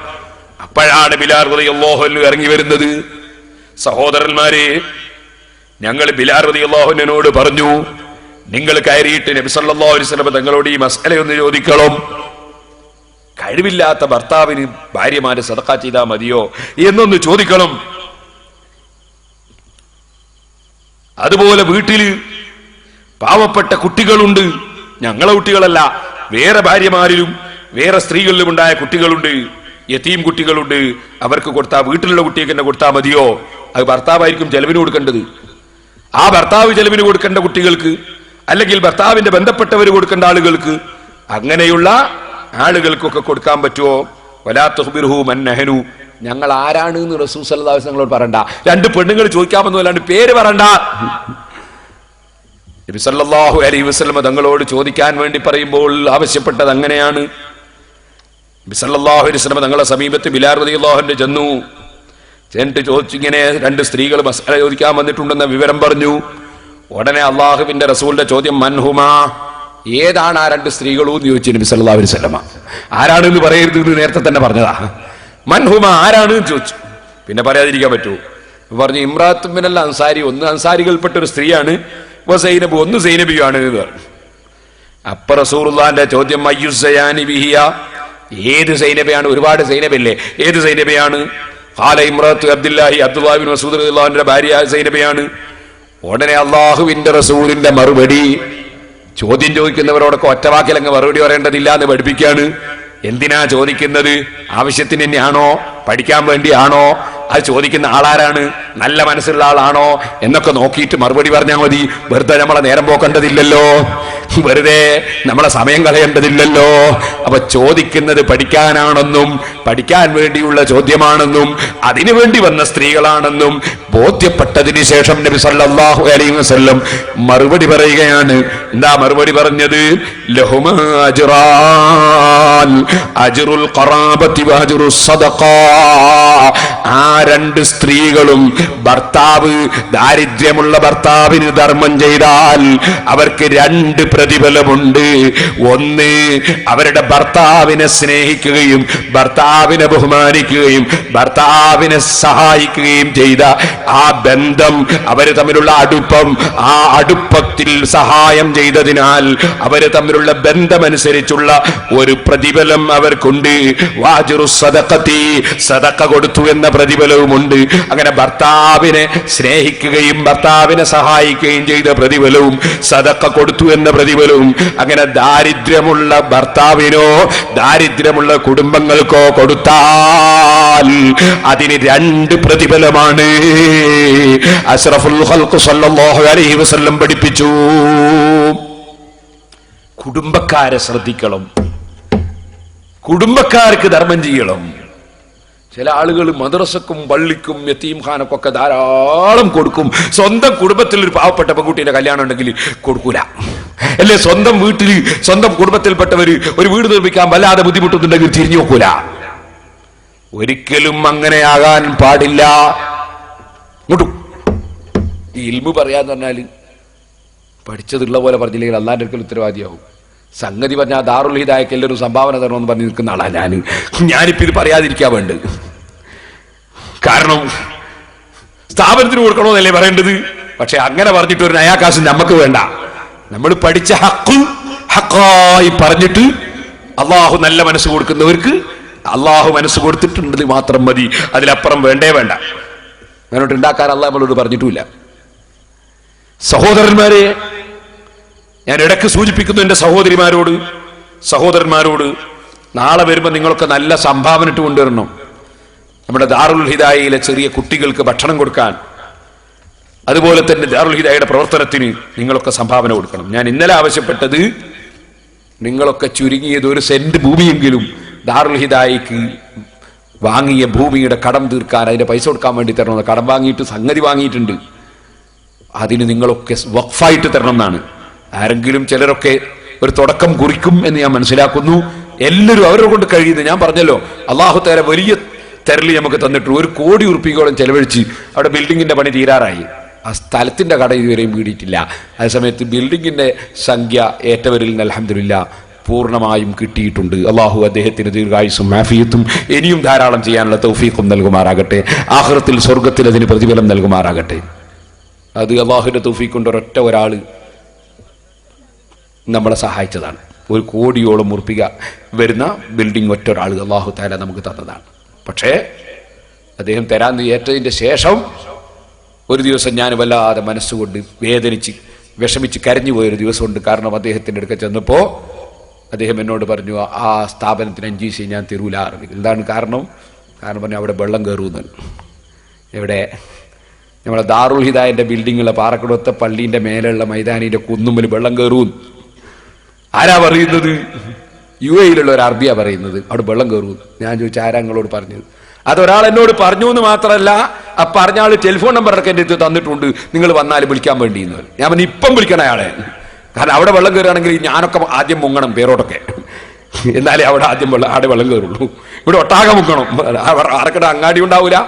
അപ്പോഴാണ് ബിലാൽ റളിയല്ലാഹു അൻഹു ഇറങ്ങി വരുന്നത്. സഹോദരന്മാരെ, ഞങ്ങൾ ബിലാൽ റളിയല്ലാഹു അൻഹുവിനോട് പറഞ്ഞു, നിങ്ങൾ കയറിയിട്ട് നബി സല്ലല്ലാഹു അലൈഹി വസല്ലം തങ്ങളോട് ഈ മസ്അലയൊന്ന് ചോദിക്കണം. കഴിവില്ലാത്ത ഭർത്താവിന് ഭാര്യമാരെ സദഖ ചെയ്താൽ മതിയോ എന്നൊന്ന് ചോദിക്കണം. അതുപോലെ വീട്ടിൽ പാവപ്പെട്ട കുട്ടികളുണ്ട്, ഞങ്ങളെ കുട്ടികളല്ല, വേറെ ഭാര്യമാരിലും വേറെ സ്ത്രീകളിലും ഉണ്ടായ കുട്ടികളുണ്ട്, യതീം കുട്ടികളുണ്ട്. അവർക്ക് കൊടുത്താ, വീട്ടിലുള്ള കുട്ടിക്ക് തന്നെ കൊടുത്താൽ മതിയോ? അത് ഭർത്താവായിരിക്കും ചെലവിന് കൊടുക്കേണ്ടത്. ആ ഭർത്താവ് ചെലവിന് കൊടുക്കേണ്ട കുട്ടികൾക്ക്, അല്ലെങ്കിൽ ഭർത്താവിന്റെ ബന്ധപ്പെട്ടവർ കൊടുക്കേണ്ട ആളുകൾക്ക്, അങ്ങനെയുള്ള ആളുകൾക്കൊക്കെ കൊടുക്കാൻ പറ്റുമോ? വലാ തുഖ്ബിർഹു മൻ നഹനു, ഞങ്ങൾ ആരാണ് എന്ന് റസൂൽ സല്ലല്ലാഹു അലൈഹി വസല്ലം പറയണ്ട. രണ്ട് പെണ്ണുങ്ങൾ ചോദിക്കാമെന്നും അല്ലാണ്ട് പേര് പറയണ്ട. നബി സല്ലല്ലാഹു അലൈഹി വസല്ലം തങ്ങളോട് ചോദിക്കാൻ വേണ്ടി പറയുമ്പോൾ ആവശ്യപ്പെട്ടത് അങ്ങനെയാണ്. നബി സല്ലല്ലാഹു അലൈഹി വസല്ലം തങ്ങളെ സമീപത്ത് ബിലാൽ റളിയല്ലാഹു അൻഹു ചെന്നു. ചെന്നിട്ട് ചോദിച്ചിങ്ങനെ രണ്ട് സ്ത്രീകൾ മസ്അല ചോദിക്കാൻ വന്നിട്ടുണ്ടെന്ന വിവരം പറഞ്ഞു. ഉടനെ അള്ളാഹുവിന്റെ റസൂലിന്റെ ചോദ്യം, മൻഹുമാ, ഏതാണ് ആ രണ്ട് സ്ത്രീകളും എന്ന് ചോദിച്ചു നബി സല്ലല്ലാഹു അലൈഹി വസല്ലം. ആരാണെന്ന് പറയരുത് എന്ന് നേരത്തെ തന്നെ പറഞ്ഞതാ. മൻഹുമാ, ആരാണ് എന്ന് ചോദിച്ചു. പിന്നെ പറയാതിരിക്കാൻ പറ്റൂ? പറഞ്ഞു, ഇമ്രാത്തും മിനൽ അൻസാരി, ഒന്ന് അൻസാരികൾപ്പെട്ട ഒരു സ്ത്രീയാണ്, സൈനബ്, ഒന്ന് സൈനബിയാണ് എന്ന് പറഞ്ഞു. അപ്പൊ റസൂലുള്ളാഹിന്റെ ചോദ്യം, അയ്യുസ്സയാനി ബിഹിയ, ഏത് സൈനബയാണ്? ഒരുപാട് സൈനബല്ലേ, ഏത് സൈനബയാണ്? ഖാല ഇമ്രാത്തു അബ്ദുല്ലാഹി, അബ്ദുല്ലാഹി ഇബ്നു മസ്ഊദ് റളിയല്ലാഹു അൻഹുവിന്റെ ഭാര്യ സൈനബയാണ്. ഉടനെ അള്ളാഹുവിന്റെ റസൂലിന്റെ മറുപടി, ചോദ്യം ചോദിക്കുന്നവരോടൊക്കെ ഒറ്റവാക്കിലങ്ങ് മറുപടി പറയേണ്ടതില്ല എന്ന് പഠിപ്പിക്കാണ്. എന്തിനാ ചോദിക്കുന്നത്? ആവശ്യത്തിന് തന്നെയാണോ? പഠിക്കാൻ വേണ്ടിയാണോ? അത് ചോദിക്കുന്ന ആളാരാണ്? നല്ല മനസ്സുള്ള ആളാണോ എന്നൊക്കെ നോക്കിയിട്ട് മറുപടി പറഞ്ഞാൽ മതി. വെറുതെ നമ്മളെ നേരം പോക്കേണ്ടതില്ലല്ലോ, വെറുതെ നമ്മളെ സമയം കളയേണ്ടതില്ലല്ലോ. അപ്പൊ ചോദിക്കുന്നത് പഠിക്കാനാണെന്നും പഠിക്കാൻ വേണ്ടിയുള്ള ചോദ്യമാണെന്നും അതിനു വേണ്ടി വന്ന സ്ത്രീകളാണെന്നും ബോധ്യപ്പെട്ടതിന് ശേഷം നബി സല്ലല്ലാഹു അലൈഹി വസല്ലം മറുപടി പറയുകയാണ്. എന്താ മറുപടി പറഞ്ഞത്? ലഹുമാ അജ്റാൻ, അജ്റുൽ ഖറാബത്തി വഅജ്റുസ് സദഖ. ആ രണ്ട് സ്ത്രീകളും ഭർത്താവ്, ദാരിദ്ര്യമുള്ള ഭർത്താവിന് ധർമ്മം ചെയ്താൽ അവർക്ക് രണ്ട് പ്രതിഫലമുണ്ട്. ഒന്ന്, അവരുടെ ഭർത്താവിനെ സ്നേഹിക്കുകയും ഭർത്താവിനെ ബഹുമാനിക്കുകയും ഭർത്താവിനെ സഹായിക്കുകയും ചെയ്ത ആ ബന്ധം, അവര് തമ്മിലുള്ള അടുപ്പം, ആ അടുപ്പത്തിൽ സഹായം ചെയ്തതിനാൽ അവര് തമ്മിലുള്ള ബന്ധമനുസരിച്ചുള്ള ഒരു പ്രതിഫലം അവർക്കുണ്ട്. വാജിറു സദഖത്തി, സദഖ കൊടുത്തു എന്ന പ്രതിഫലവുമുണ്ട്. അങ്ങനെ ഭർത്താവിനെ സ്നേഹിക്കുകയും ഭർത്താവിനെ സഹായിക്കുകയും ചെയ്ത പ്രതിഫലവും സദഖ കൊടുത്തു എന്ന പ്രതിഫലവും, അങ്ങനെ ദാരിദ്ര്യമുള്ള ഭർത്താവിനോ ദാരിദ്ര്യമുള്ള കുടുംബങ്ങൾക്കോ കൊടുത്താൽ അതിന് രണ്ട് പ്രതിഫലമാണ്. അഷ്റഫുൽ ഖൽഖ് സല്ലല്ലാഹു അലൈഹി വസല്ലം പഠിപ്പിച്ചു. കുടുംബക്കാരെ ശ്രദ്ധിക്കണം, കുടുംബക്കാർക്ക് ധർമ്മം ചെയ്യണം. ചില ആളുകൾ മദ്രസക്കും പള്ളിക്കും യതീംഖാനക്കൊക്കെ ധാരാളം കൊടുക്കും. സ്വന്തം കുടുംബത്തിൽ ഒരു പാവപ്പെട്ട പെൺകുട്ടിയുടെ കല്യാണം ഉണ്ടെങ്കിൽ കൊടുക്കൂല, അല്ലെ സ്വന്തം വീട്ടിൽ സ്വന്തം കുടുംബത്തിൽപ്പെട്ടവര് ഒരു വീട് നിർമ്മിക്കാൻ വല്ലാതെ ബുദ്ധിമുട്ടുന്നുണ്ടെങ്കിൽ തിരിഞ്ഞു നോക്കൂല. ഒരിക്കലും അങ്ങനെയാകാൻ പാടില്ല. ഇങ്ങോട്ടും ഈ ഇൽമു പറയാന്ന് പറഞ്ഞാല് പഠിച്ചതുള്ള പോലെ പറഞ്ഞില്ലെങ്കിൽ അള്ളാന്റെ അടുക്കൽ ഉത്തരവാദിയാവും. സംഗതി പറഞ്ഞാൽ ദാറുൽ ഹിദായക്ക് എല്ലാവരും സംഭാവന തരണമെന്ന് പറഞ്ഞ് നിൽക്കുന്ന ആളാണ് ഞാനിപ്പോ ഇത് പറയാതിരിക്കാൻ വേണ്ടത്. കാരണം സ്ഥാപനത്തിന് കൊടുക്കണമെന്നല്ലേ പറയേണ്ടത്. പക്ഷെ അങ്ങനെ പറഞ്ഞിട്ട് ഒരു നയാകാശം നമുക്ക് വേണ്ട. നമ്മൾ പഠിച്ച ഹക്ക് ഹക്കായി പറഞ്ഞിട്ട് അള്ളാഹു നല്ല മനസ്സ് കൊടുക്കുന്നവർക്ക് അള്ളാഹു മനസ്സ് കൊടുത്തിട്ടുണ്ടെങ്കിൽ മാത്രം മതി, അതിലപ്പുറം വേണ്ടേ വേണ്ട. അങ്ങനോട്ട് ഉണ്ടാക്കാൻ അള്ളാഹ് നമ്മളോട് പറഞ്ഞിട്ടുമില്ല. സഹോദരന്മാരെ, ഞാൻ ഇടയ്ക്ക് സൂചിപ്പിക്കുന്നു എന്റെ സഹോദരന്മാരോട്, നാളെ വരുമ്പോൾ നിങ്ങളൊക്കെ നല്ല സംഭാവന ഇട്ട് കൊണ്ടുവരണം. നമ്മുടെ ദാറുൽ ഹിദായയിലെ ചെറിയ കുട്ടികൾക്ക് ഭക്ഷണം കൊടുക്കാൻ, അതുപോലെ തന്നെ ദാറുൽ ഹിദായയുടെ പ്രവർത്തനത്തിന് നിങ്ങളൊക്കെ സംഭാവന കൊടുക്കണം. ഞാൻ ഇന്നലെ ആവശ്യപ്പെട്ടത് നിങ്ങളൊക്കെ ചുരുങ്ങിയത് 1 സെന്റ് ഭൂമിയെങ്കിലും ദാറുൽ ഹിദായക്ക് വാങ്ങിയ ഭൂമിയുടെ കടം തീർക്കാൻ അതിന്റെ പൈസ കൊടുക്കാൻ വേണ്ടി തരണമെന്ന് കടം വാങ്ങിയിട്ട് സംഗതി വാങ്ങിയിട്ടുണ്ട്. അതിന് നിങ്ങളൊക്കെ വഖഫായിട്ട് തരണം എന്നാണ്. ആരെങ്കിലും ചിലരൊക്കെ ഒരു തുടക്കം കുറിക്കും എന്ന് ഞാൻ മനസ്സിലാക്കുന്നു. എല്ലാവരും അവരെ കൊണ്ട് കഴിയുന്നത്, ഞാൻ പറഞ്ഞല്ലോ, അല്ലാഹു തആല വലിയ തെരളി നമുക്ക് തന്നിട്ട് 1 കോടി ഉറുപ്പികയോളം ചെലവഴിച്ച് അവിടെ ബിൽഡിങ്ങിന്റെ പണി തീരാറായി. ആ സ്ഥലത്തിന്റെ കട ഇതുവരെയും വീടിയിട്ടില്ല. അതേസമയത്ത് ബിൽഡിങ്ങിന്റെ സംഖ്യ ഏറ്റവരിൽ നിന്ന് അൽഹംദുലില്ലാഹ് പൂർണ്ണമായും കിട്ടിയിട്ടുണ്ട്. അള്ളാഹു അദ്ദേഹത്തിന് ദീർഘായുസ്സും ആഫിയത്തും ഇനിയും ധാരാളം ചെയ്യാനുള്ള തൗഫീഖും നൽകുമാറാകട്ടെ. ആഖിറത്തിൽ സ്വർഗത്തിൽ അതിന് പ്രതിഫലം നൽകുമാറാകട്ടെ. അത് അള്ളാഹുവിന്റെ തൗഫീഖ് കൊണ്ട് ഒരാൾ നമ്മളെ സഹായിച്ചതാണ്. 1 കോടിയോളം ഉറുപ്പിക വരുന്ന ബിൽഡിംഗ് ഒരാൾ അള്ളാഹു തആല നമുക്ക് തന്നതാണ്. പക്ഷേ അദ്ദേഹം തരാൻ ഏറ്റതിന്റെ ശേഷം ഒരു ദിവസം ഞാൻ വല്ലാതെ മനസ്സുകൊണ്ട് വേദനിച്ച് വിഷമിച്ച് കരഞ്ഞു പോയൊരു ദിവസമുണ്ട്. കാരണം അദ്ദേഹത്തിൻ്റെ അടുക്ക ചെന്നപ്പോൾ അദ്ദേഹം എന്നോട് പറഞ്ഞു, ആ സ്ഥാപനത്തിന് 5 പൈസ ഞാൻ തരൂല. എന്താണ് കാരണം പറഞ്ഞു അവിടെ വെള്ളം കയറുമെന്ന്. എവിടെ? നമ്മളെ ദാറുൽ ഹിദായന്റെ ബിൽഡിങ്ങുള്ള പാറക്കുടത്തെ പള്ളീന്റെ മേലുള്ള മൈതാനിന്റെ കുന്നുമ്പിൽ വെള്ളം കയറും. ആരാ പറയുന്നത്? UAE-യിലുള്ള ഒരു അറബിയാ പറയുന്നത് അവിടെ വെള്ളം കയറും. ഞാൻ ചോദിച്ചു, ആരാ നിങ്ങളോട് പറഞ്ഞത്? അതൊരാൾ എന്നോട് പറഞ്ഞു എന്ന് മാത്രമല്ല, ആ പറഞ്ഞ ആള് ടെലിഫോൺ നമ്പറൊക്കെ എൻ്റെ അടുത്ത് തന്നിട്ടുണ്ട്, നിങ്ങൾ വന്നാൽ വിളിക്കാൻ വേണ്ടി. ഞാൻ പറഞ്ഞു, ഇപ്പം വിളിക്കണം അയാളെ. കാരണം അവിടെ വെള്ളം കയറുകയാണെങ്കിൽ ഞാനൊക്കെ ആദ്യം മുങ്ങണം, പേരോട്ടൊക്കെ, എന്നാലേ അവിടെ ആടെ വെള്ളം കയറുള്ളൂ. ഇവിടെ ഒട്ടാകെ മുങ്ങണം. ആർക്കടെ അങ്ങാടി ഉണ്ടാവില്ല,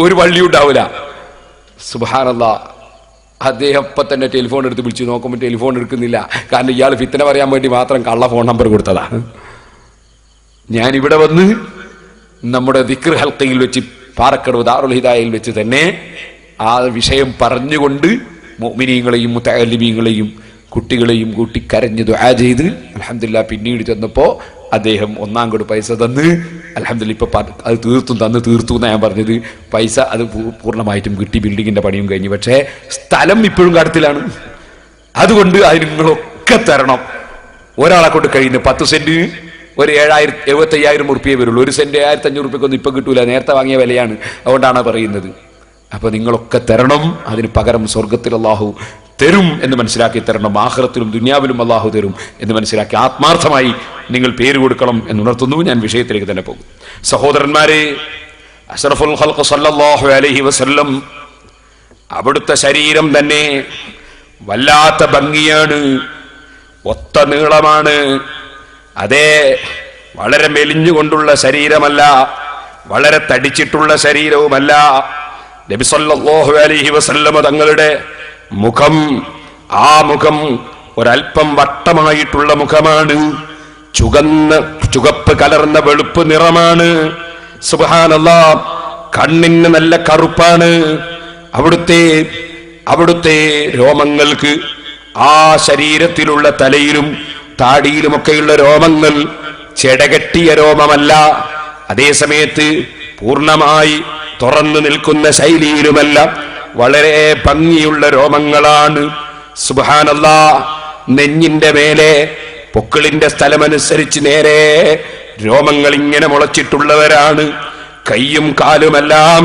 ഒരു വള്ളി ഉണ്ടാവില്ല. സുബ്ഹാനല്ലാഹ്. അദ്ദേഹം ഇപ്പം തന്നെ ടെലിഫോൺ എടുത്ത് വിളിച്ച് നോക്കുമ്പോൾ ടെലിഫോൺ എടുക്കുന്നില്ല. കാരണം ഇയാൾ ഫിത്തന പറയാൻ വേണ്ടി മാത്രം കള്ള ഫോൺ നമ്പർ കൊടുത്തതാ. ഞാനിവിടെ വന്ന് നമ്മുടെ ദിക്ർ ഹൽക്കയിൽ വെച്ച് പാറക്കടവ് ദാറുൽ ഹിദായയിൽ വെച്ച് തന്നെ ആ വിഷയം പറഞ്ഞുകൊണ്ട് മുഅ്മിനീങ്ങളെയും മുതഅല്ലിമീങ്ങളെയും കുട്ടികളെയും കൂട്ടി കരഞ്ഞ് ദുആ ചെയ്ത് അൽഹംദുലില്ലാഹ് പിന്നീട് ചെന്നപ്പോൾ അദ്ദേഹം 1 കോടി പൈസ തന്ന് അൽഹംദുലില്ലാഹ് ഇപ്പൊ അത് തീർത്തു എന്നാ ഞാൻ പറഞ്ഞത്. പൈസ അത് പൂർണ്ണമായിട്ടും കിട്ടി, ബിൽഡിങ്ങിന്റെ പണിയും കഴിഞ്ഞു. പക്ഷേ സ്ഥലം ഇപ്പോഴും കടത്തിലാണ്. അതുകൊണ്ട് അതിന് നിങ്ങളൊക്കെ തരണം. ഒരാളെ കൊണ്ട് കഴിയുന്നു 10 സെന്റ് ഒരു 75,000 ഉറുപ്പിയെ വരുള്ളൂ. 1 സെന്റ് 1,500 ഉറുപ്പിക്കൊന്നും ഇപ്പൊ കിട്ടൂല, നേരത്തെ വാങ്ങിയ വിലയാണ്. അതുകൊണ്ടാണ് പറയുന്നത്. അപ്പൊ നിങ്ങളൊക്കെ തരണം. അതിന് പകരം സ്വർഗത്തിൽ അള്ളാഹു തരും എന്ന് മനസ്സിലാക്കി തരണം. ആഖിറത്തിലും ദുനിയാവിലും അള്ളാഹു തരും എന്ന് മനസ്സിലാക്കി ആത്മാർത്ഥമായി നിങ്ങൾ പേര് കൊടുക്കണം എന്നുണർത്തുന്നു. ഞാൻ വിഷയത്തിലേക്ക് തന്നെ പോകും. സഹോദരന്മാരെ, അഷ്റഫുൽ ഖൽഖ് സല്ലല്ലാഹു അലൈഹി വസല്ലം അവിടുത്തെ ശരീരം തന്നെ വല്ലാത്ത ഭംഗിയാണ്, ഒത്ത നീളമാണ്. അതേ, വളരെ മെലിഞ്ഞുകൊണ്ടുള്ള ശരീരമല്ല, വളരെ തടിച്ചിട്ടുള്ള ശരീരവുമല്ല. നബി സല്ലല്ലാഹു അലൈഹി വസല്ലം തങ്ങളുടെ മുഖം, ആ മുഖം ഒരൽപ്പം വട്ടമായിട്ടുള്ള മുഖമാണ്. ചുവപ്പ് കലർന്ന വെളുപ്പ് നിറമാണ്. സുബ്ഹാനല്ലാഹ്. കണ്ണിന് നല്ല കറുപ്പാണ്. അവിടുത്തെ രോമങ്ങൾക്ക്, ആ ശരീരത്തിലുള്ള തലയിലും താടിയിലുമൊക്കെയുള്ള രോമങ്ങൾ ചെടകെട്ടിയ രോമമല്ല. അതേസമയത്ത് പൂർണ്ണമായി തുറന്നു നിൽക്കുന്ന ശൈലിയിലുമല്ല, വളരെ ഭംഗിയുള്ള രോമങ്ങളാണ്. സുബ്ഹാനല്ലാഹ്. നെഞ്ഞിന്റെ മേലെ പൊക്കിളിന്റെ സ്ഥലമനുസരിച്ച് നേരെ രോമങ്ങൾ ഇങ്ങനെ മുളച്ചിട്ടുള്ളവരാണ്. കൈയും കാലുമെല്ലാം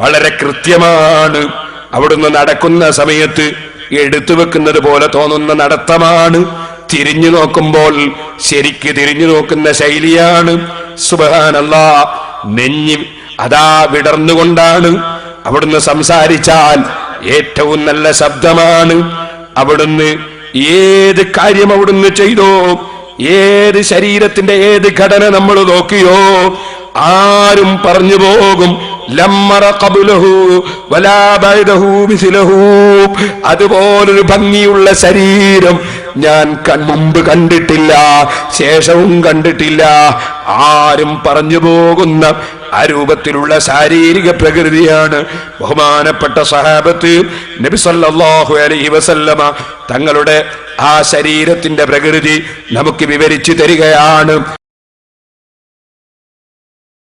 വളരെ കൃത്യമാണ്. അവിടുന്ന് നടക്കുന്ന സമയത്ത് എടുത്തു വെക്കുന്നത് പോലെ തോന്നുന്ന നടത്തമാണ്. തിരിഞ്ഞു നോക്കുമ്പോൾ ശരിക്ക് തിരിഞ്ഞു നോക്കുന്ന ശൈലിയാണ്. സുബ്ഹാനല്ലാഹ്. നെഞ്ഞി അതാ വിടർന്നുകൊണ്ടാണ്. അവിടുന്ന് സംസാരിച്ചാൽ ഏറ്റവും നല്ല ശബ്ദമാണ്. അവിടുന്ന് ഏത് കാര്യം അവിടുന്ന് ചെയ്തോ, ഏത് ശരീരത്തിന്റെ ഏത് ഘടന നമ്മൾ നോക്കിയോ, ആരും പറഞ്ഞു പോകും ലമ്മറ ഖബ്ലഹു വലാ ബഅദഹു മിസ്ലഹു. അതുപോലൊരു ഭംഗിയുള്ള ശരീരം ഞാൻ മുമ്പ് കണ്ടിട്ടില്ല, ശേഷവും കണ്ടിട്ടില്ല. ആരും പറഞ്ഞു പോകുന്ന ആ രൂപത്തിലുള്ള ശാരീരിക പ്രകൃതിയാണ് ബഹുമാനപ്പെട്ട സഹാബത്ത് നബി സല്ലല്ലാഹു അലൈഹി വസല്ലമ തങ്ങളുടെ ആ ശരീരത്തിന്റെ പ്രകൃതി നമുക്ക് വിവരിച്ചു തരികയാണ്.